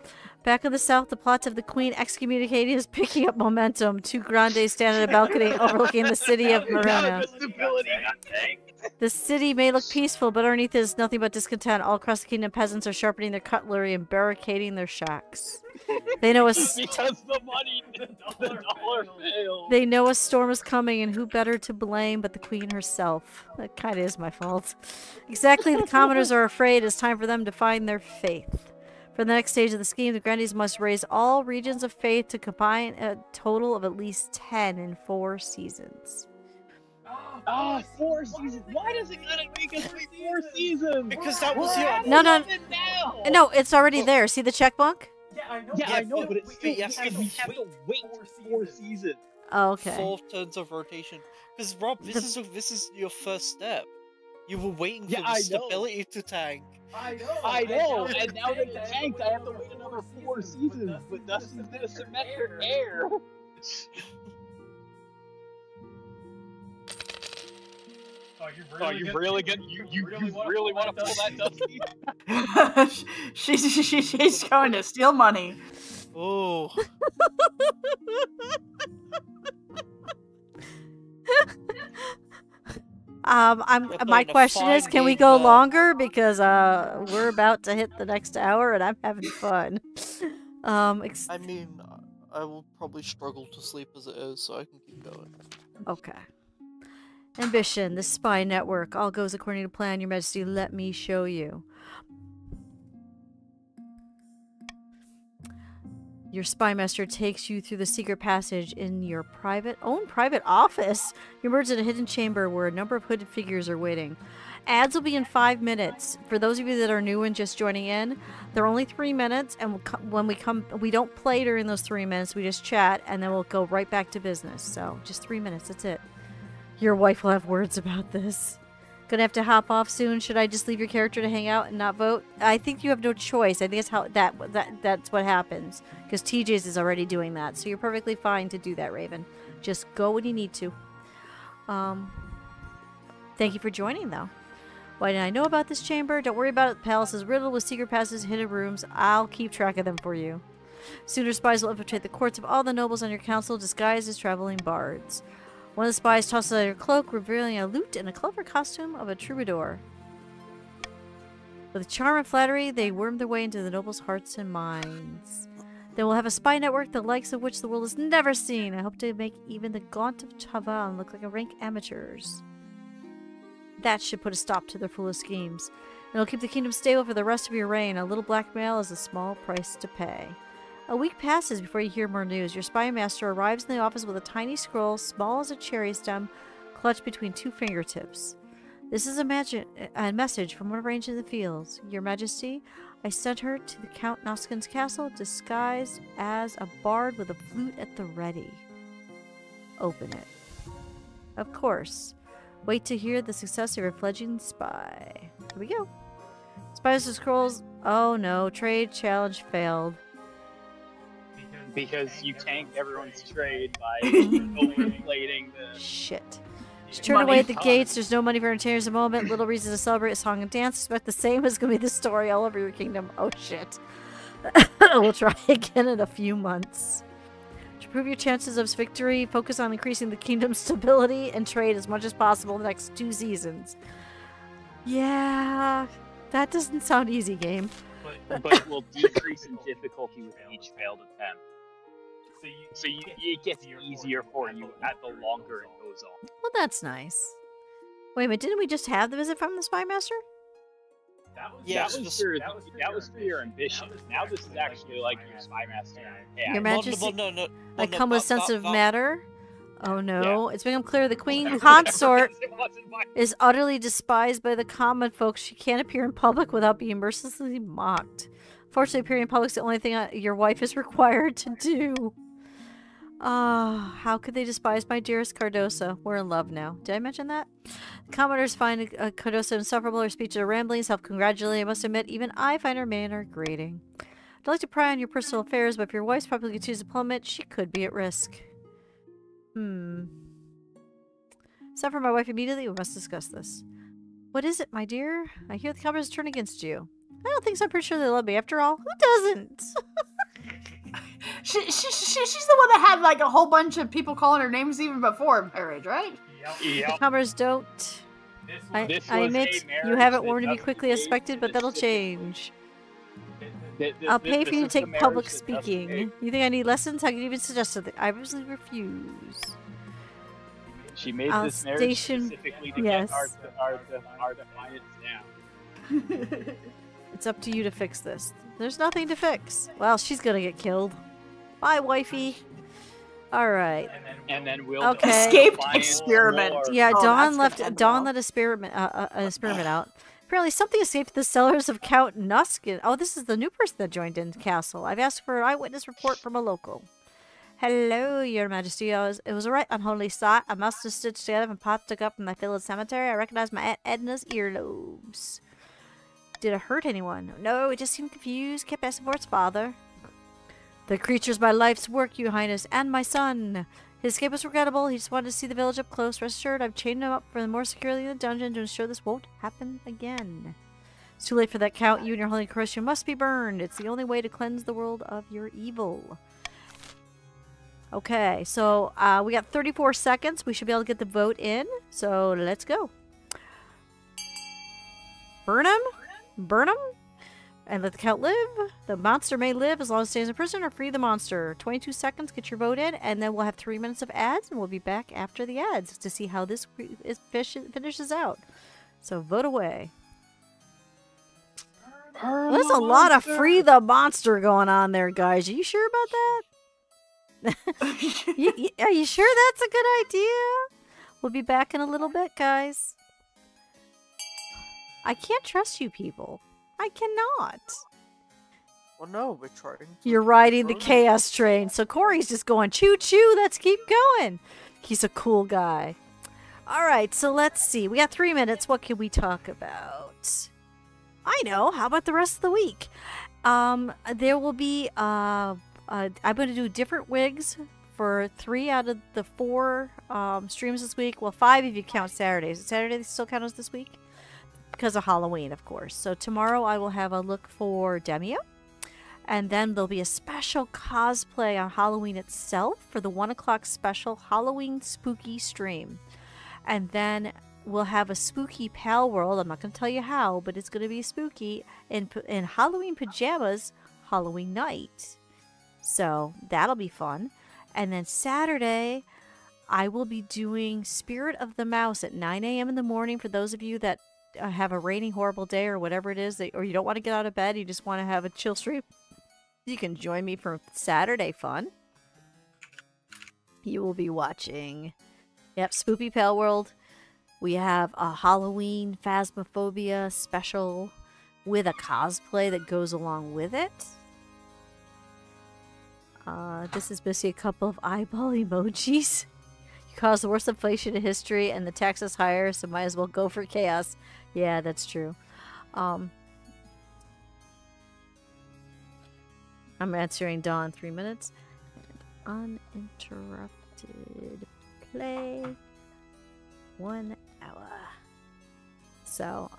Back in the south, the plot of the Queen excommunicating is picking up momentum. Two grandes stand at a balcony overlooking the city of Marina. The city may look peaceful, but underneath it is nothing but discontent. All across the kingdom, peasants are sharpening their cutlery and barricading their shacks. They know because the money, the dollar failed. They know a storm is coming, and who better to blame but the queen herself? That kind of is my fault. Exactly, the commoners are afraid it's time for them to find their faith. For the next stage of the scheme, the grandees must raise all regions of faith to combine a total of at least 10 in 4 seasons. 4 seasons. Why does it gotta make us wait 4 seasons? Because that was your... No, it's already there. See the checkbook? Yeah, I know, but it's still, we have to wait 4 seasons. Oh, okay. 4 turns of rotation. Because Rob, this is your first step. You were waiting for the stability to tank. I know, and now that it tanked, I have to wait another 4 seasons. But Dusty's gonna cement her air. You really want to pull that, Dusty? she's going to steal money. Oh. My question is, can we go longer? Because we're about to hit the next hour and I'm having fun. I mean, I will probably struggle to sleep as it is, so I can keep going. Okay. Ambition, the spy network. All goes according to plan, Your Majesty. Let me show you. Your spy master takes you through the secret passage in your own private office. You emerge in a hidden chamber where a number of hooded figures are waiting. Ads will be in 5 minutes. For those of you that are new and just joining in, they're only 3 minutes, and when we come, we don't play during those 3 minutes. We just chat, and then we'll go right back to business. So just 3 minutes. That's it. Your wife will have words about this. Gonna have to hop off soon. Should I just leave your character to hang out and not vote? I think you have no choice. I think that's how that's what happens. Because TJ's is already doing that. So you're perfectly fine to do that, Raven. Just go when you need to. Thank you for joining, though. Why didn't I know about this chamber? Don't worry about it. The palace is riddled with secret passages, hidden rooms. I'll keep track of them for you. Sooner spies will infiltrate the courts of all the nobles on your council, disguised as traveling bards. One of the spies tosses out her cloak, revealing a lute and a clever costume of a troubadour. With charm and flattery, they worm their way into the nobles' hearts and minds. Then we'll have a spy network the likes of which the world has never seen. I hope to make even the gaunt of Tavan look like a rank amateurs. That should put a stop to their foolish schemes. It'll keep the kingdom stable for the rest of your reign. A little blackmail is a small price to pay. A week passes before you hear more news. Your spy master arrives in the office with a tiny scroll, small as a cherry stem, clutched between 2 fingertips. This is a message from one arranged in the fields. Your Majesty, I sent her to the Count Noskin's castle, disguised as a bard with a flute at the ready. Open it. Of course. Wait to hear the success of your fledgling spy. Here we go. Spy master scrolls. Oh no, trade challenge failed. Because you tanked everyone's trade by overinflating the... Shit. Just turn away at the gates. There's no money for entertainers at the moment. Little reason to celebrate a song and dance. Expect the same is going to be the story all over your kingdom. Oh shit. We'll try again in a few months. To improve your chances of victory, focus on increasing the kingdom's stability and trade as much as possible in the next 2 seasons. Yeah, that doesn't sound easy, game. But it will decrease in difficulty with each failed attempt. So it gets easier for you at the longer it goes on. Well, that's nice. Wait a minute, didn't we just have the visit from the spy master? That was for your ambition. Now this is actually like your spy master. Yeah. Your Majesty, No, I come with sensitive matter. Oh no, it's become clear the queen consort is utterly despised by the common folks. She can't appear in public without being mercilessly mocked. Fortunately, appearing in public is the only thing your wife is required to do. How could they despise my dearest Cardosa? We're in love now. Did I mention that? The commenters find Cardosa insufferable. Her speeches are rambling, self-congratulating. I must admit, even I find her manner grating. I'd like to pry on your personal affairs, but if your wife's publicly accused of plummet, she could be at risk. Send for my wife immediately. We must discuss this. What is it, my dear? I hear the commenters turn against you. I don't think so. I'm pretty sure they love me. After all, who doesn't? She's the one that had like a whole bunch of people calling her names even before marriage, right? Yep. The commenters don't. I admit you haven't warmed me quickly as expected, but that'll change. I'll pay for you to take public speaking. You think I need lessons? I can even suggest something. I absolutely refuse. She made this marriage specifically to get our defiance down. It's up to you to fix this. There's nothing to fix. Well, she's gonna get killed. Bye, wifey. Alright. And then we'll escaped experiment. Yeah, Dawn left an experiment out. Apparently something escaped the cellars of Count Nuskin. Oh, this is the new person that joined in the castle. I've asked for an eyewitness report from a local. Hello, your majesty. It was a right unholy sight. I must have stood together and pot took up from my village cemetery. I recognized my Aunt Edna's earlobes. Did it hurt anyone? No, it just seemed confused. Kept asking for its father. The creature's my life's work, your highness, and my son. His escape was regrettable. He just wanted to see the village up close. Rest assured, I've chained him up for more securely in the dungeon to ensure this won't happen again. It's too late for that, Count. You and your holy Christian must be burned. It's the only way to cleanse the world of your evil. Okay, so we got 34 seconds. We should be able to get the vote in. So let's go. Burn him? Burn him? And let the Count live. The monster may live as long as it stays in prison, or free the monster. 22 seconds, get your vote in, and then we'll have 3 minutes of ads, and we'll be back after the ads to see how this finishes out. So vote away. There's a lot of free the monster going on there, guys. Are you sure about that? Are you sure that's a good idea? We'll be back in a little bit, guys. I can't trust you people. I cannot. Well, no, we're trying. You're riding the chaos train. So Corey's just going, choo-choo, let's keep going. He's a cool guy. All right, so let's see. We got 3 minutes. What can we talk about? I know. How about the rest of the week? There will be... I'm going to do different wigs for 3 out of the 4 streams this week. Well, 5 if you count Saturdays. Saturday still count as this week? Because of Halloween, of course. So tomorrow I will have a look for Demio. And then there'll be a special cosplay on Halloween itself for the 1 o'clock special Halloween spooky stream. And then we'll have a spooky Pal World. I'm not going to tell you how, but it's going to be spooky in Halloween pajamas Halloween night. So that'll be fun. And then Saturday, I will be doing Spirit of the Mouse at 9 a.m. in the morning for those of you that have a rainy, horrible day or whatever it is, or you don't want to get out of bed, you just want to have a chill stream. You can join me for Saturday fun. You will be watching, Spoopy Pale World. We have a Halloween Phasmophobia special with a cosplay that goes along with it. This is basically a couple of eyeball emojis. You caused the worst inflation in history and the tax is higher, so might as well go for chaos. Yeah, that's true. I'm answering Dawn 3 minutes. Uninterrupted play 1 hour. So,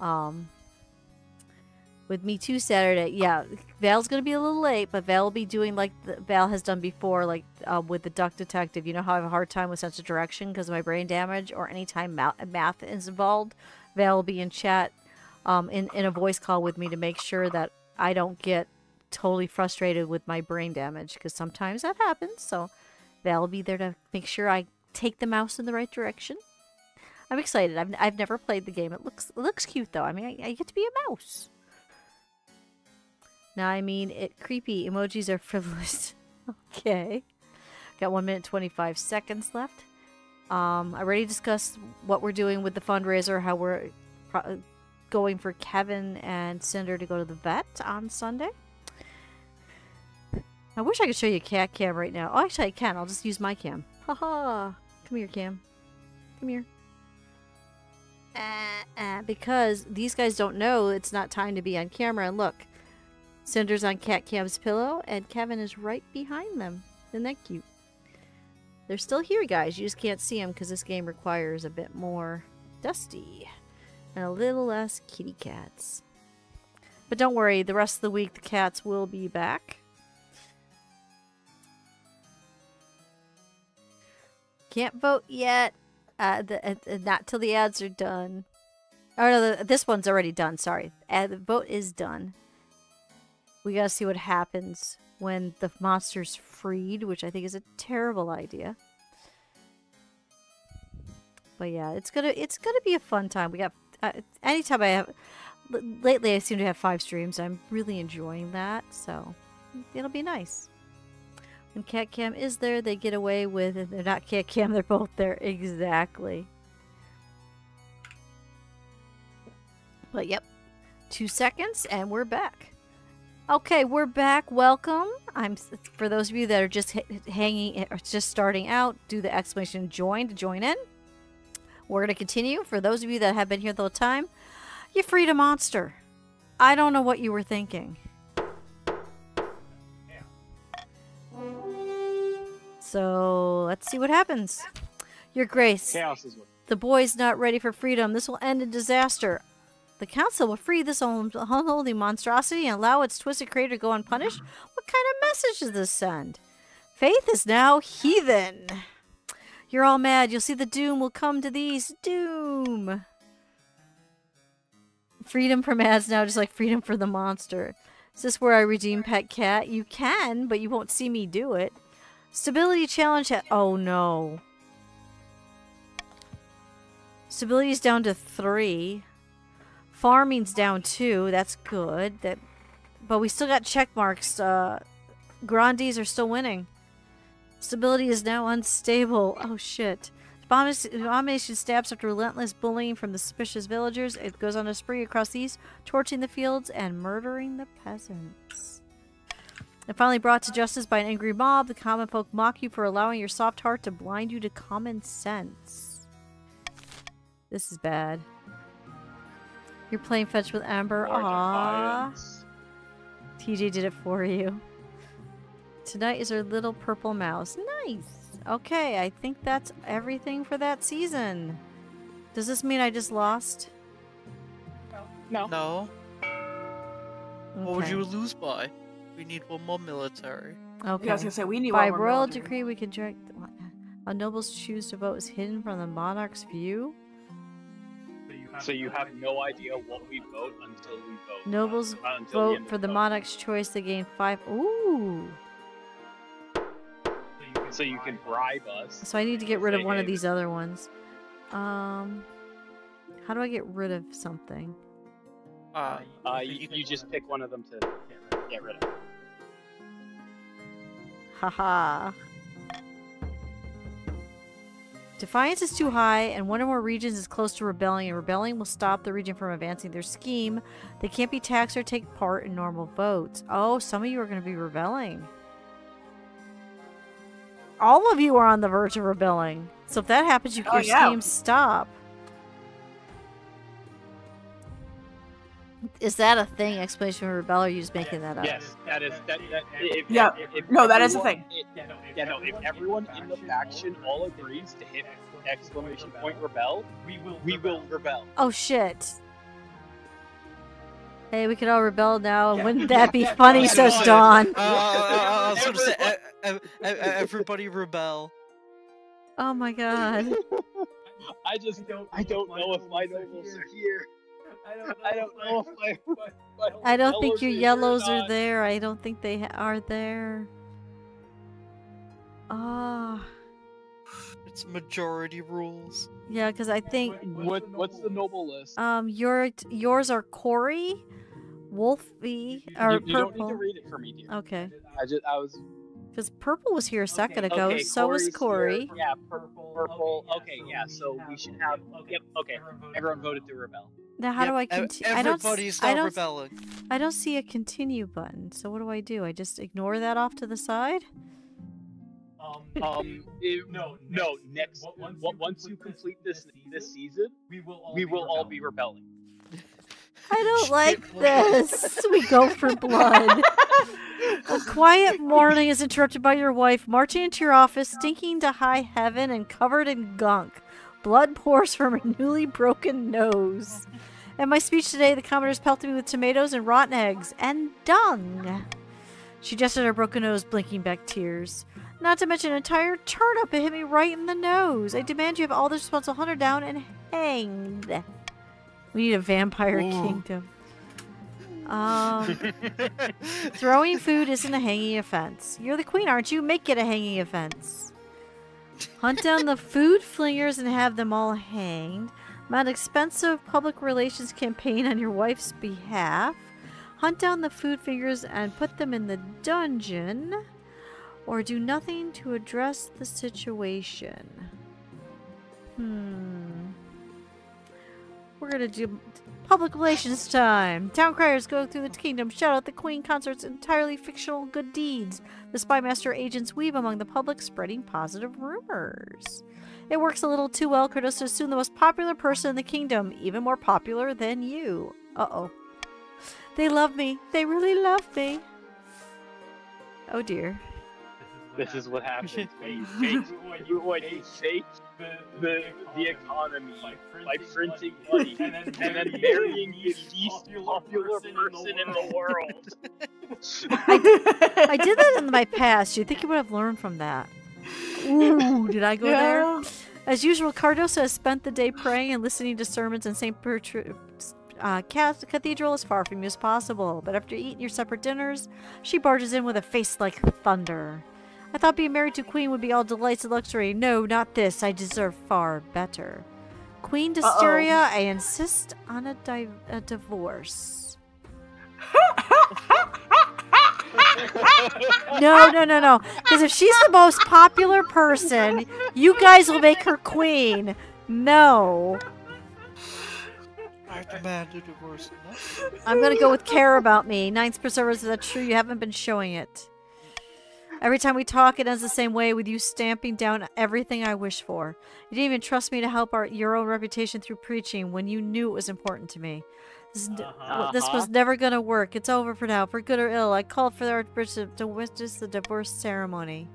with Me Too Saturday, yeah, Val's gonna be a little late, but Val will be doing like Val has done before, like with the Duck Detective. You know how I have a hard time with sense of direction because of my brain damage, or anytime math is involved. Val will be in chat, in a voice call with me to make sure that I don't get totally frustrated with my brain damage, because sometimes that happens. So Val will be there to make sure I take the mouse in the right direction. I'm excited. I've never played the game. It looks cute though. I mean, I get to be a mouse. Now, I mean, creepy emojis are frivolous. Okay. Got 1 minute 25 seconds left. I already discussed what we're doing with the fundraiser, how we're going for Kevin and Cinder to go to the vet on Sunday. I wish I could show you a cat cam right now. Oh, actually I can. I'll just use my cam. Haha. Come here, Cam. Come here. Because these guys don't know it's not time to be on camera. And look, Cinder's on Cat Cam's pillow, and Kevin is right behind them. Isn't that cute? They're still here, guys. You just can't see them because this game requires a bit more Dusty and a little less kitty cats. But don't worry, the rest of the week the cats will be back. Can't vote yet. Not till the ads are done. Oh no, this one's already done. Sorry, the vote is done. We gotta see what happens when the monster's freed, which I think is a terrible idea. But yeah, it's gonna be a fun time. We got anytime I have. Lately, I seem to have 5 streams. I'm really enjoying that, so it'll be nice. When Cat Cam is there, they get away with it. They're not Cat Cam, they're both there. Exactly. But yep. 2 seconds and we're back. Okay, we're back. Welcome. For those of you that are just hanging or just starting out, do the exclamation join to join in. We're going to continue. For those of you that have been here the whole time, you freed a monster. I don't know what you were thinking. So, let's see what happens. Your Grace, Chaos is what. the boy's not ready for freedom. This will end in disaster. The council will free this unholy monstrosity and allow its twisted creator to go unpunished? What kind of message does this send? Faith is now heathen. You're all mad. You'll see the doom will come to these. Doom. Freedom from ads now, just like freedom for the monster. Is this where I redeem Pet Cat? You can, but you won't see me do it. Stability challenge. Oh no. Stability is down to 3. Farming's down 2. That's good. But we still got check marks. Grandies are still winning. Stability is now unstable. Oh shit. Abomination stabs after relentless bullying from the suspicious villagers. It goes on a spree across the east, torching the fields and murdering the peasants. And finally brought to justice by an angry mob, the common folk mock you for allowing your soft heart to blind you to common sense. This is bad. You're playing fetch with Amber. Aww. TJ did it for you. Tonight is our little purple mouse. Nice. Okay, I think that's everything for that season. Does this mean I just lost? No. No. Okay. What would you lose by? We need one more military. Okay. Yeah, I was gonna say we need By one more royal military. decree, we can direct a noble's choose to vote is hidden from the monarch's view. So you have no idea what we vote until we vote. Nobles until the vote end of for the vote. monarch's choice. They gain 5. Ooh. So you can bribe us. So I need to get rid of Say, one hey, of these other ones. How do I get rid of something? You just pick one of them to get rid of. Haha. Defiance is too high, and one or more regions is close to rebelling, and rebelling will stop the region from advancing their scheme. They can't be taxed or take part in normal votes. Oh, some of you are going to be rebelling. All of you are on the verge of rebelling. So if that happens, your schemes stop. Is that a thing? Explanation for rebel, or are you just making that up? Yes, that is that. No, that is a thing. If everyone in the faction all agrees to hit exclamation point rebel, we will rebel. Oh shit. Hey, we can all rebel now. Wouldn't that be funny, says Dawn. I was gonna say, everybody rebel. Oh my god. I don't know if my nobles are here. I don't know if I don't think your yellows here or are not. there. I don't think they are there. Ah. It's majority rules. Yeah, because I think What's the noble list? yours are Corey, Wolfie, or You don't need Purple. to read it for me, dear. Okay. I was. Because Purple was here a second ago, Okay, so was Corey's Corey. here. Yeah, purple. Okay, yeah. So we should have. Yep. Okay. Everyone voted to rebel. Now, how do I Yep, continue? everybody's now rebelling. I don't see a continue button. So what do? I just ignore that off to the side? No. Next, once you complete this season, we will all be rebelling. I don't like this. We go for blood. A quiet morning is interrupted by your wife marching into your office, stinking to high heaven and covered in gunk. Blood pours from her newly broken nose. At my speech today, the Commodore's pelted me with tomatoes and rotten eggs and dung. She gestured her broken nose, blinking back tears. Not to mention an entire turnip. It hit me right in the nose. I demand you have all the responsible hunter down and hanged. We need a vampire kingdom. Throwing food isn't a hanging offense. You're the queen, aren't you? Make it a hanging offense. Hunt down the food flingers and have them all hanged. Mount expensive public relations campaign on your wife's behalf. Hunt down the food fingers and put them in the dungeon. Or do nothing to address the situation. We're gonna do public relations time. Town criers go through the kingdom, shout out the queen consort's entirely fictional good deeds. The spy master agents weave among the public, spreading positive rumors. It works a little too well. Cardoso is soon the most popular person in the kingdom, even more popular than you. Uh-oh. They love me. They really love me. Oh dear. This is what happens when you fake the economy by printing money and then marrying the least popular person in the world. I did that in my past. You'd think you would have learned from that. Ooh, did I go there? As usual, Cardoso has spent the day praying and listening to sermons in St. Bertrand's Cathedral as far from you as possible. But after eating your separate dinners, she barges in with a face like thunder. I thought being married to Queen would be all delights and luxury. No, not this. I deserve far better. Queen Dustiria, I insist on a divorce. No. Because if she's the most popular person, you guys will make her queen. No. I demand a divorce. No? I'm going to go with care about me. Ninth's preservers, is that true? You haven't been showing it. Every time we talk, it ends the same way, with you stamping down everything I wish for. You didn't even trust me to help your own reputation through preaching when you knew it was important to me. This was never going to work. It's over for now, for good or ill. I called for the Archbishop to witness the divorce ceremony.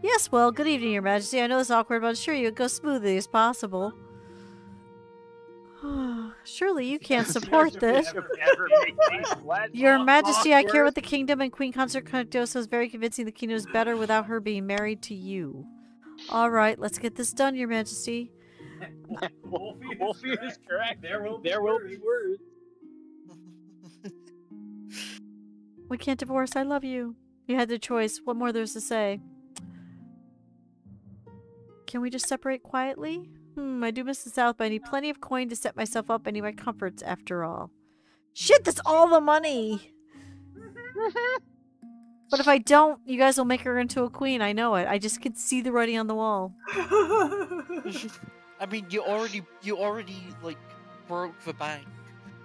Yes, well, good evening, Your Majesty. I know it's awkward, but I assure you it goes smoothly as possible. Surely you can't support this. Your Majesty, I care about the kingdom, and Queen Consort Cardoso is very convincing the kingdom is better without her being married to you. Alright, let's get this done, Your Majesty. Wolfie is correct. There will be words. We can't divorce. I love you. You had the choice. What more there's to say? Can we just separate quietly? I do miss the South, but I need plenty of coin to set myself up. I need my comforts, after all. Shit, that's all the money! But if I don't, you guys will make her into a queen. I know it. I just could see the writing on the wall. I mean, you already like broke the bank,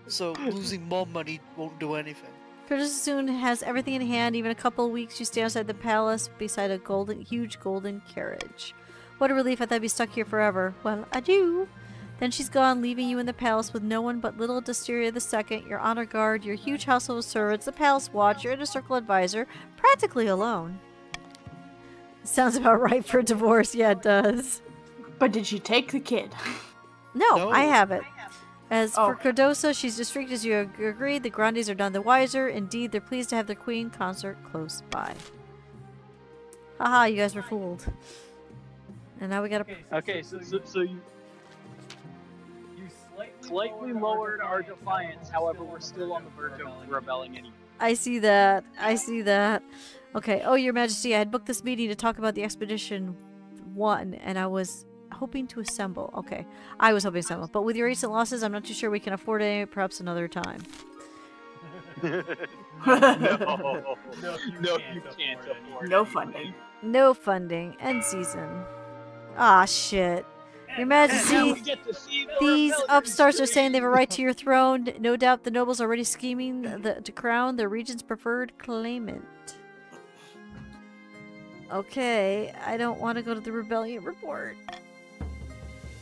so losing more money won't do anything. Curtis soon has everything in hand. Even a couple of weeks, you stay outside the palace beside a huge golden carriage. What a relief. I thought I'd be stuck here forever. Well, adieu. Then she's gone, leaving you in the palace with no one but little Dustiria II, your honor guard, your huge household of servants, the palace watch, your inner circle advisor, practically alone. Sounds about right for a divorce. Yeah, it does. But did she take the kid? No, I have it. As for Cardoso, she's discreet as you agreed. The Grandes are none the wiser. Indeed, they're pleased to have their queen consort close by. Haha, you guys were fooled. And now we gotta... Okay, so you slightly lowered our defiance, however, we're still on the verge of rebelling anyway. I see that. I see that. Okay, oh, Your Majesty, I had booked this meeting to talk about the Expedition 1, and I was hoping to assemble. Okay, I was hoping to assemble. But with your recent losses, I'm not too sure we can afford it, perhaps another time. No, you can't afford it. No funding. No funding. End season. Ah, shit. Your Now we Majesty, get to see the these rebellion upstarts are saying they have a right to scream. your throne. No doubt the nobles are already scheming to crown their region's preferred claimant. Okay, I don't want to go to the rebellion report.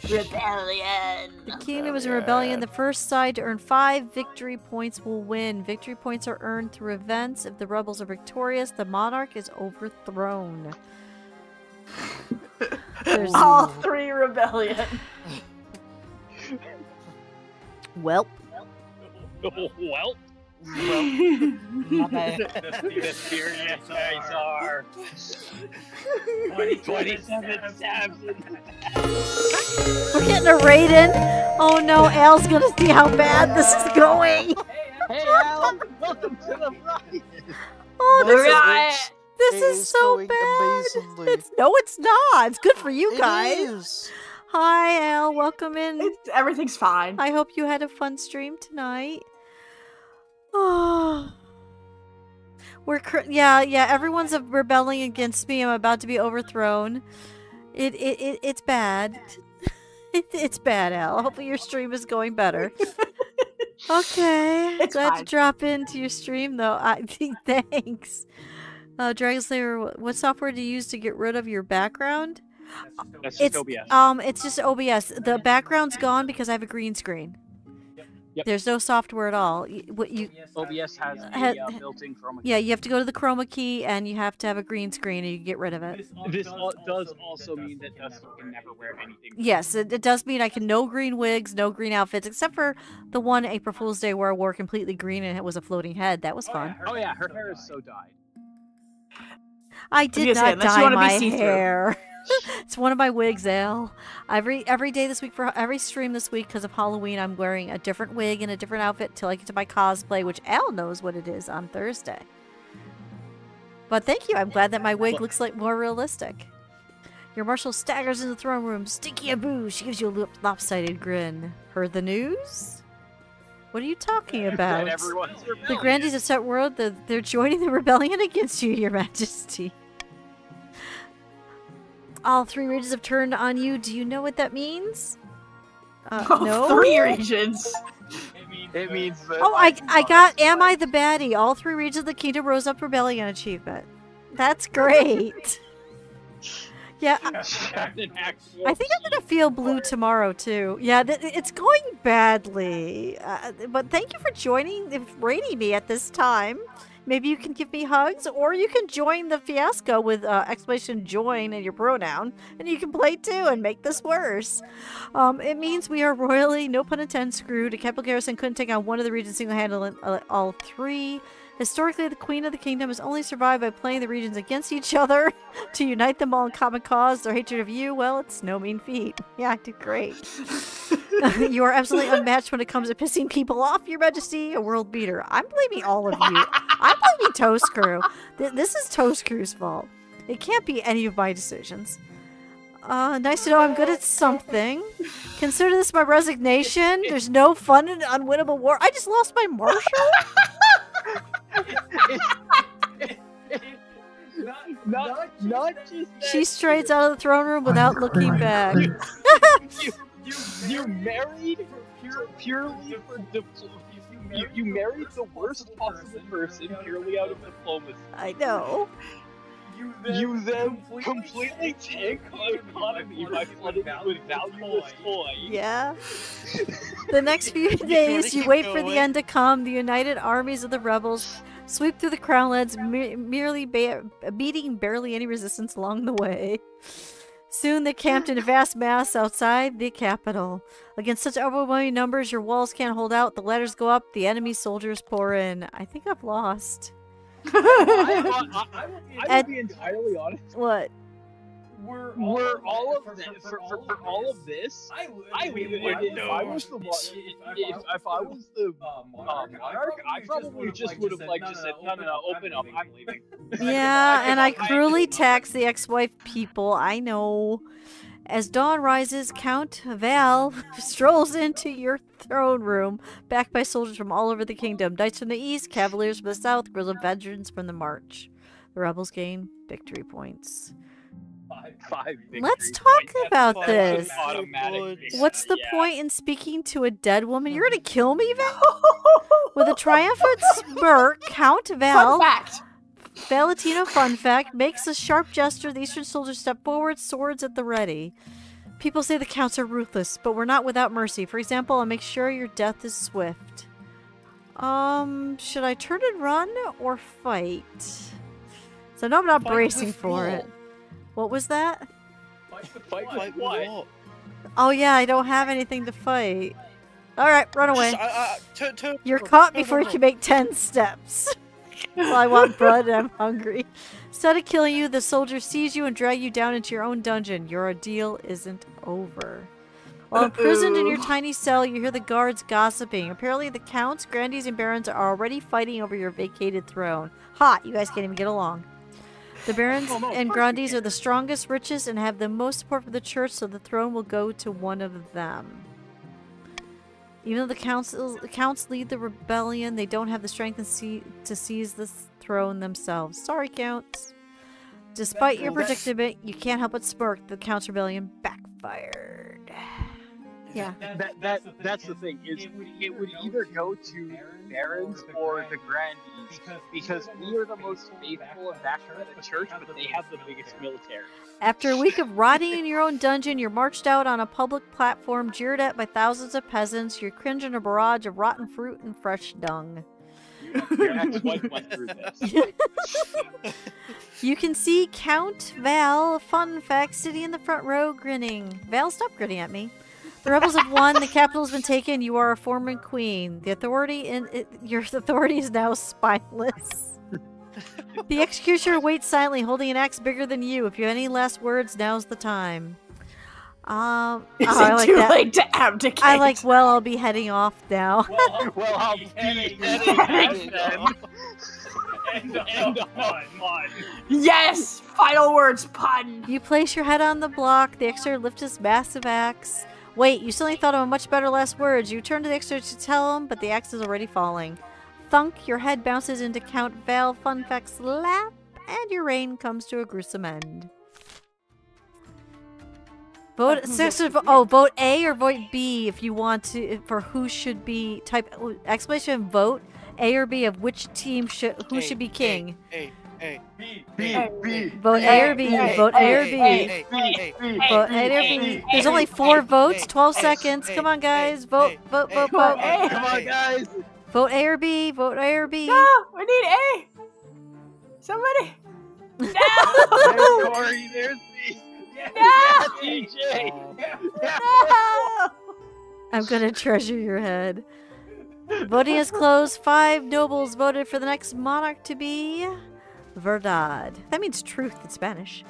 Rebellion. The kingdom is in rebellion. The first side to earn 5 victory points will win. Victory points are earned through events. If the rebels are victorious, the monarch is overthrown. There's All 3 rebellion. Welp. Well, My bad. the serious guys are 27 stabs in We're getting a raid-in. Oh no, Al's gonna see how bad this is going. Hey Al, welcome to the riot. Oh, this is, Riot. this It is so going bad. amazingly. It's not. It's good for you It guys. is. Hi, Al. Welcome in. Everything's fine. I hope you had a fun stream tonight. Oh. Yeah, everyone's rebelling against me. I'm about to be overthrown. It's bad. It's bad, Al. Hopefully your stream is going better. Okay. It's Glad to fine. drop into your stream though. Thanks. Dragon Slayer, what software do you use to get rid of your background? That's just It's OBS. it's just OBS. The background's gone because I have a green screen. Yep. There's no software at all. OBS has Ha- a built-in chroma key. Yeah, you have to go to the chroma key and you have to have a green screen and you can get rid of it. This does also mean that Dusty can never wear anything. Yes, it does mean I can no green wigs, no green outfits, except for the one April Fool's Day where I wore completely green and it was a floating head. That was fun. Oh yeah, her hair is so dyed. I did gonna say, not unless you dye wanna be my see-through. hair. It's one of my wigs, Al. Every day this week, for every stream this week because of Halloween, I'm wearing a different wig and a different outfit till I get to my cosplay, which Al knows what it is on Thursday. But thank you. I'm glad that my wig looks like more realistic. Your marshal staggers in the throne room. Stinky Abu. She gives you a lopsided grin. Heard the news? What are you talking about? That everyone's The rebellion. Grandees have set word that they're joining the rebellion against you, Your Majesty. All 3 regions have turned on you. Do you know what that means? No? 3 regions. It means that. Oh, I got Am I the Baddie? All 3 regions of the kingdom rose up rebellion achievement. That's great. Yeah, I think I'm gonna feel blue tomorrow too. Yeah, it's going badly. But thank you for raiding me at this time. Maybe you can give me hugs, or you can join the fiasco with exclamation join in your pronoun, and you can play too and make this worse. It means we are royally, no pun intended, screwed. A capital garrison couldn't take on one of the regions single-handedly, all 3. Historically, the Queen of the Kingdom has only survived by playing the regions against each other to unite them all in common cause. Their hatred of you, well, it's no mean feat. Yeah, I did great. You are absolutely unmatched when it comes to pissing people off, Your Majesty, a world beater. I'm blaming all of you. I'm blaming Toast Crew. This is Toast Crew's fault. It can't be any of my decisions. Nice to know I'm good at something. Consider this my resignation. There's no fun in an unwinnable war. I just lost my marshal? Not just that. She strides out of the throne room without looking back. You married purely for you married the worst possible person purely out of diplomacy. I know. You then completely tank the economy by flooding it with valueless toys. Yeah. The next few days, you wait for the end to come. The united armies of the rebels sweep through the crownlands, merely beating barely any resistance along the way. Soon they camped in a vast mass outside the capital. Against such overwhelming numbers, your walls can't hold out. The ladders go up. The enemy soldiers pour in. I think I've lost. I will be entirely honest. What? Were all of that for all of this? If I was the if I was the monarch, I probably just would have just said no, open up, I'm leaving. Yeah, and I cruelly tax the ex-wife people. I know. As dawn rises, Count Val strolls into your throne room, backed by soldiers from all over the kingdom. Knights from the east, cavaliers from the south, grizzled veterans from the march. The rebels gain victory points. 5 victory Let's talk points. about Five this. victory Automatic points. victory, What's the yeah. point in speaking to a dead woman? You're gonna kill me, Val? With a triumphant smirk, Count Val, Fun fact. Valentino fun fact, makes a sharp gesture. The Eastern soldiers step forward, swords at the ready. People say the Counts are ruthless, but we're not without mercy. For example, I'll make sure your death is swift. Should I turn and run or fight? So no, I'm not Fight bracing with for it. what? What was that? Fight Fight with with what? what? Oh yeah, I don't have anything to fight. Alright, run away. Turn, You're run, caught turn, before run, you run. can make 10 steps. Well, I want blood and I'm hungry. Instead of killing you, the soldier sees you and drag you down into your own dungeon. Your ordeal isn't over. While imprisoned in your tiny cell, you hear the guards gossiping. Apparently the counts, grandees, and barons are already fighting over your vacated throne. Ha! You guys can't even get along. The barons Oh, no, of and course we grandees are can. the strongest, richest, and have the most support from the church, so the throne will go to one of them. Even though the counts lead the rebellion, they don't have the strength to seize the throne themselves. Sorry, counts. Despite your predicament, you can't help but smirk. The Count's rebellion backfired. Yeah. That's the thing. Is it would either go to barons or the grandees because we are the most faithful and backed by the church, but they have the biggest military. After a week of rotting in your own dungeon, you're marched out on a public platform, jeered at by thousands of peasants. You're cringed in a barrage of rotten fruit and fresh dung. Your ex-wife went through this. You can see Count Val, fun fact, sitting in the front row, grinning. Val, stop grinning at me. The rebels have won. The capital has been taken. You are a former queen. The authority your authority is now spineless. The executioner waits silently, holding an axe bigger than you. If you have any last words, now's the time. Is I it like too that. late to abdicate? I like. Well, I'll be heading off now. Well, I'll be Heading then. End of fun. Yes! Final words, pun! You place your head on the block. The executioner lifts his massive axe. Wait, you suddenly thought of a much better last words. You turn to the executioner to tell him, but the axe is already falling. Thunk, your head bounces into Count Val Fun Fact's lap, and your reign comes to a gruesome end. Vote vote A or vote B if you want to for who should be type exclamation vote A or B of which team should should be king. A. Vote A or B. Vote A or B. Vote A or B. There's only 4 votes. 12 seconds. Come on, guys. Vote. Vote. Come on, A. Come on, guys. Vote A or B. Vote A or B. No! We need A! Somebody! There's No! Corey. There's me. No! TJ. No! I'm gonna treasure your head. Voting is closed. 5 nobles voted for the next monarch to be Verdad. That means truth in Spanish.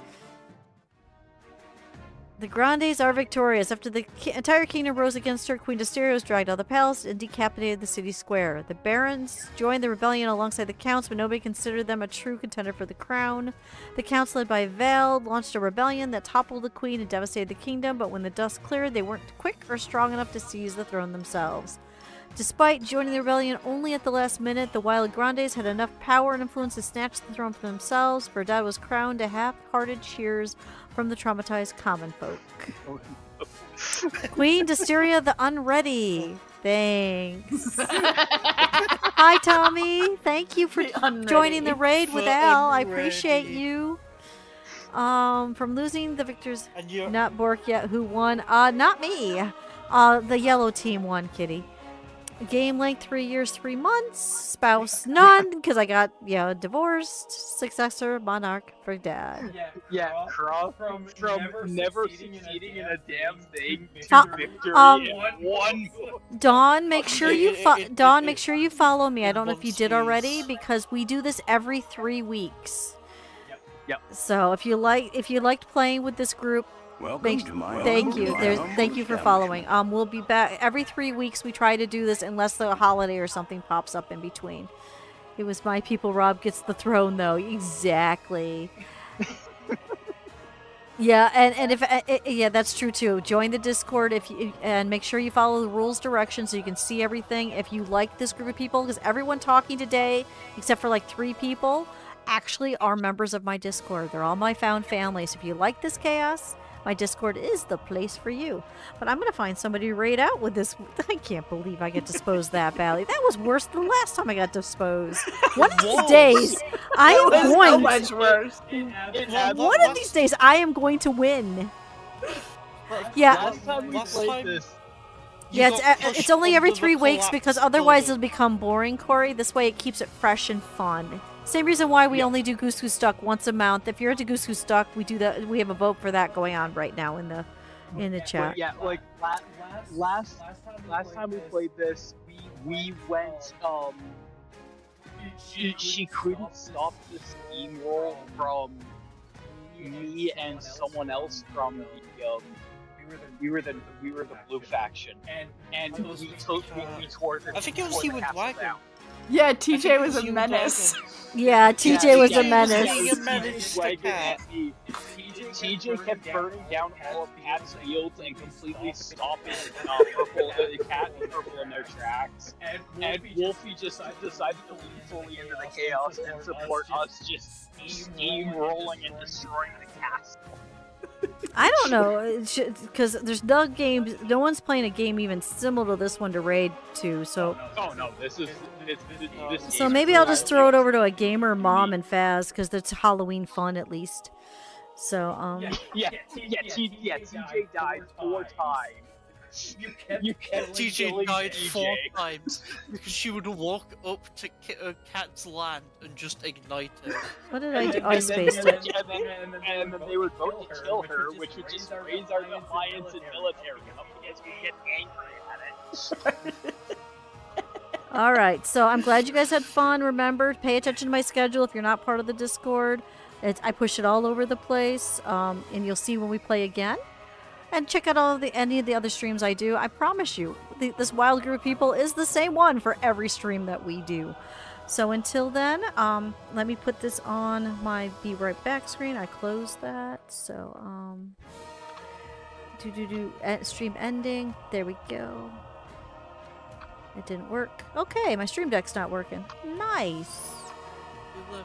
The Grandes are victorious. After the entire kingdom rose against her, Queen Dustiria was dragged out of the palace and decapitated the city square. The barons joined the rebellion alongside the counts, but nobody considered them a true contender for the crown. The counts, led by Val, launched a rebellion that toppled the queen and devastated the kingdom, but when the dust cleared, they weren't quick or strong enough to seize the throne themselves. Despite joining the rebellion only at the last minute, the Wild Grandes had enough power and influence to snatch the throne for themselves. Verdad was crowned to half-hearted cheers from the traumatized common folk. Queen Dustiria the Unready. Thanks. Hi, Tommy. Thank you for joining the raid with Al. I appreciate you. From losing the victors, not Bork yet. Who won? Not me. The yellow team won, Kitty. Game length 3 years, 3 months. Spouse none, because I got divorced. Successor monarch for dad. Yeah, Cross from never succeeding in a damn thing Uh, to victory um, in one. Dawn, make sure you Dawn, make sure you follow me. I don't know if you did already, because we do this every 3 weeks. Yep. So if you liked playing with this group, thank you for following. We'll be back every 3 weeks. We try to do this unless the holiday or something pops up in between. It was my people. Rob gets the throne, though. Exactly. Yeah, and if yeah, that's true too. Join the Discord and make sure you follow the rules directions so you can see everything. If you like this group of people, because everyone talking today, except for like 3 people, actually are members of my Discord. They're all my found family. So if you like this chaos, my Discord is the place for you. But I'm gonna find somebody to raid out with this. I can't believe I get disposed that badly. That was worse than last time I got disposed. One of these days, I It am was going. so much worse. One of these days, I am going to win. Yeah. Last time we Last played time- this, You Yeah, got it's pushed only every under the 3 weeks because collapsed otherwise it'll building. become boring, Corey. This way it keeps it fresh and fun. Same reason why we only do Goose Who's Stuck once a month. If you're into Goose Who's Stuck, we do that. We have a vote for that going on right now in the chat. but yeah, like last time we played this, we went. She couldn't stop the steamroll from me and someone else from the we were the blue faction, and we tore the. I think it was tore he the with castle Wagon. down. Yeah, TJ think was it a was you, menace. Yeah, TJ was a TJ was menace. being a menace to Wagon Cat. and TJ kept burning down all of Cat's fields and completely stopping Cat and Purple in their tracks. And Wolfie just decided to lean fully into the chaos and support us just steamrolling and destroying the castle. I don't know, because there's no games. No one's playing a game even similar to this one to raid to. So, Oh no, this is so maybe I'll just throw it over to a gamer mom and Faz because it's Halloween fun at least. So, TJ died 4 times. You kept TJ killing died TJ. 4 times because she would walk up to Cat's land and just ignite it. what did I do? Oh, I And then, spaced and, it. then, and then they would vote to kill her, which would just raise our defiance and military up because we get angry at it. All right, so I'm glad you guys had fun. Remember, pay attention to my schedule if you're not part of the Discord. I push it all over the place, and you'll see when we play again. And check out any of the other streams I do. I promise you, this wild group of people is the same one for every stream that we do. So until then, let me put this on my Be Right Back screen. I closed that. So, stream ending. There we go. It didn't work. Okay, my stream deck's not working. Nice.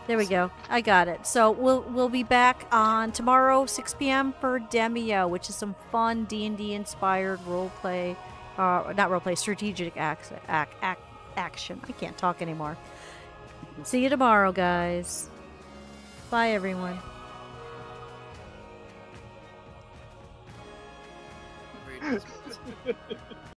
There we go. I got it. So we'll be back on tomorrow, 6 p.m. for Demio, which is some fun D&D inspired roleplay, not roleplay, strategic action. I can't talk anymore. See you tomorrow, guys. Bye, everyone. Really.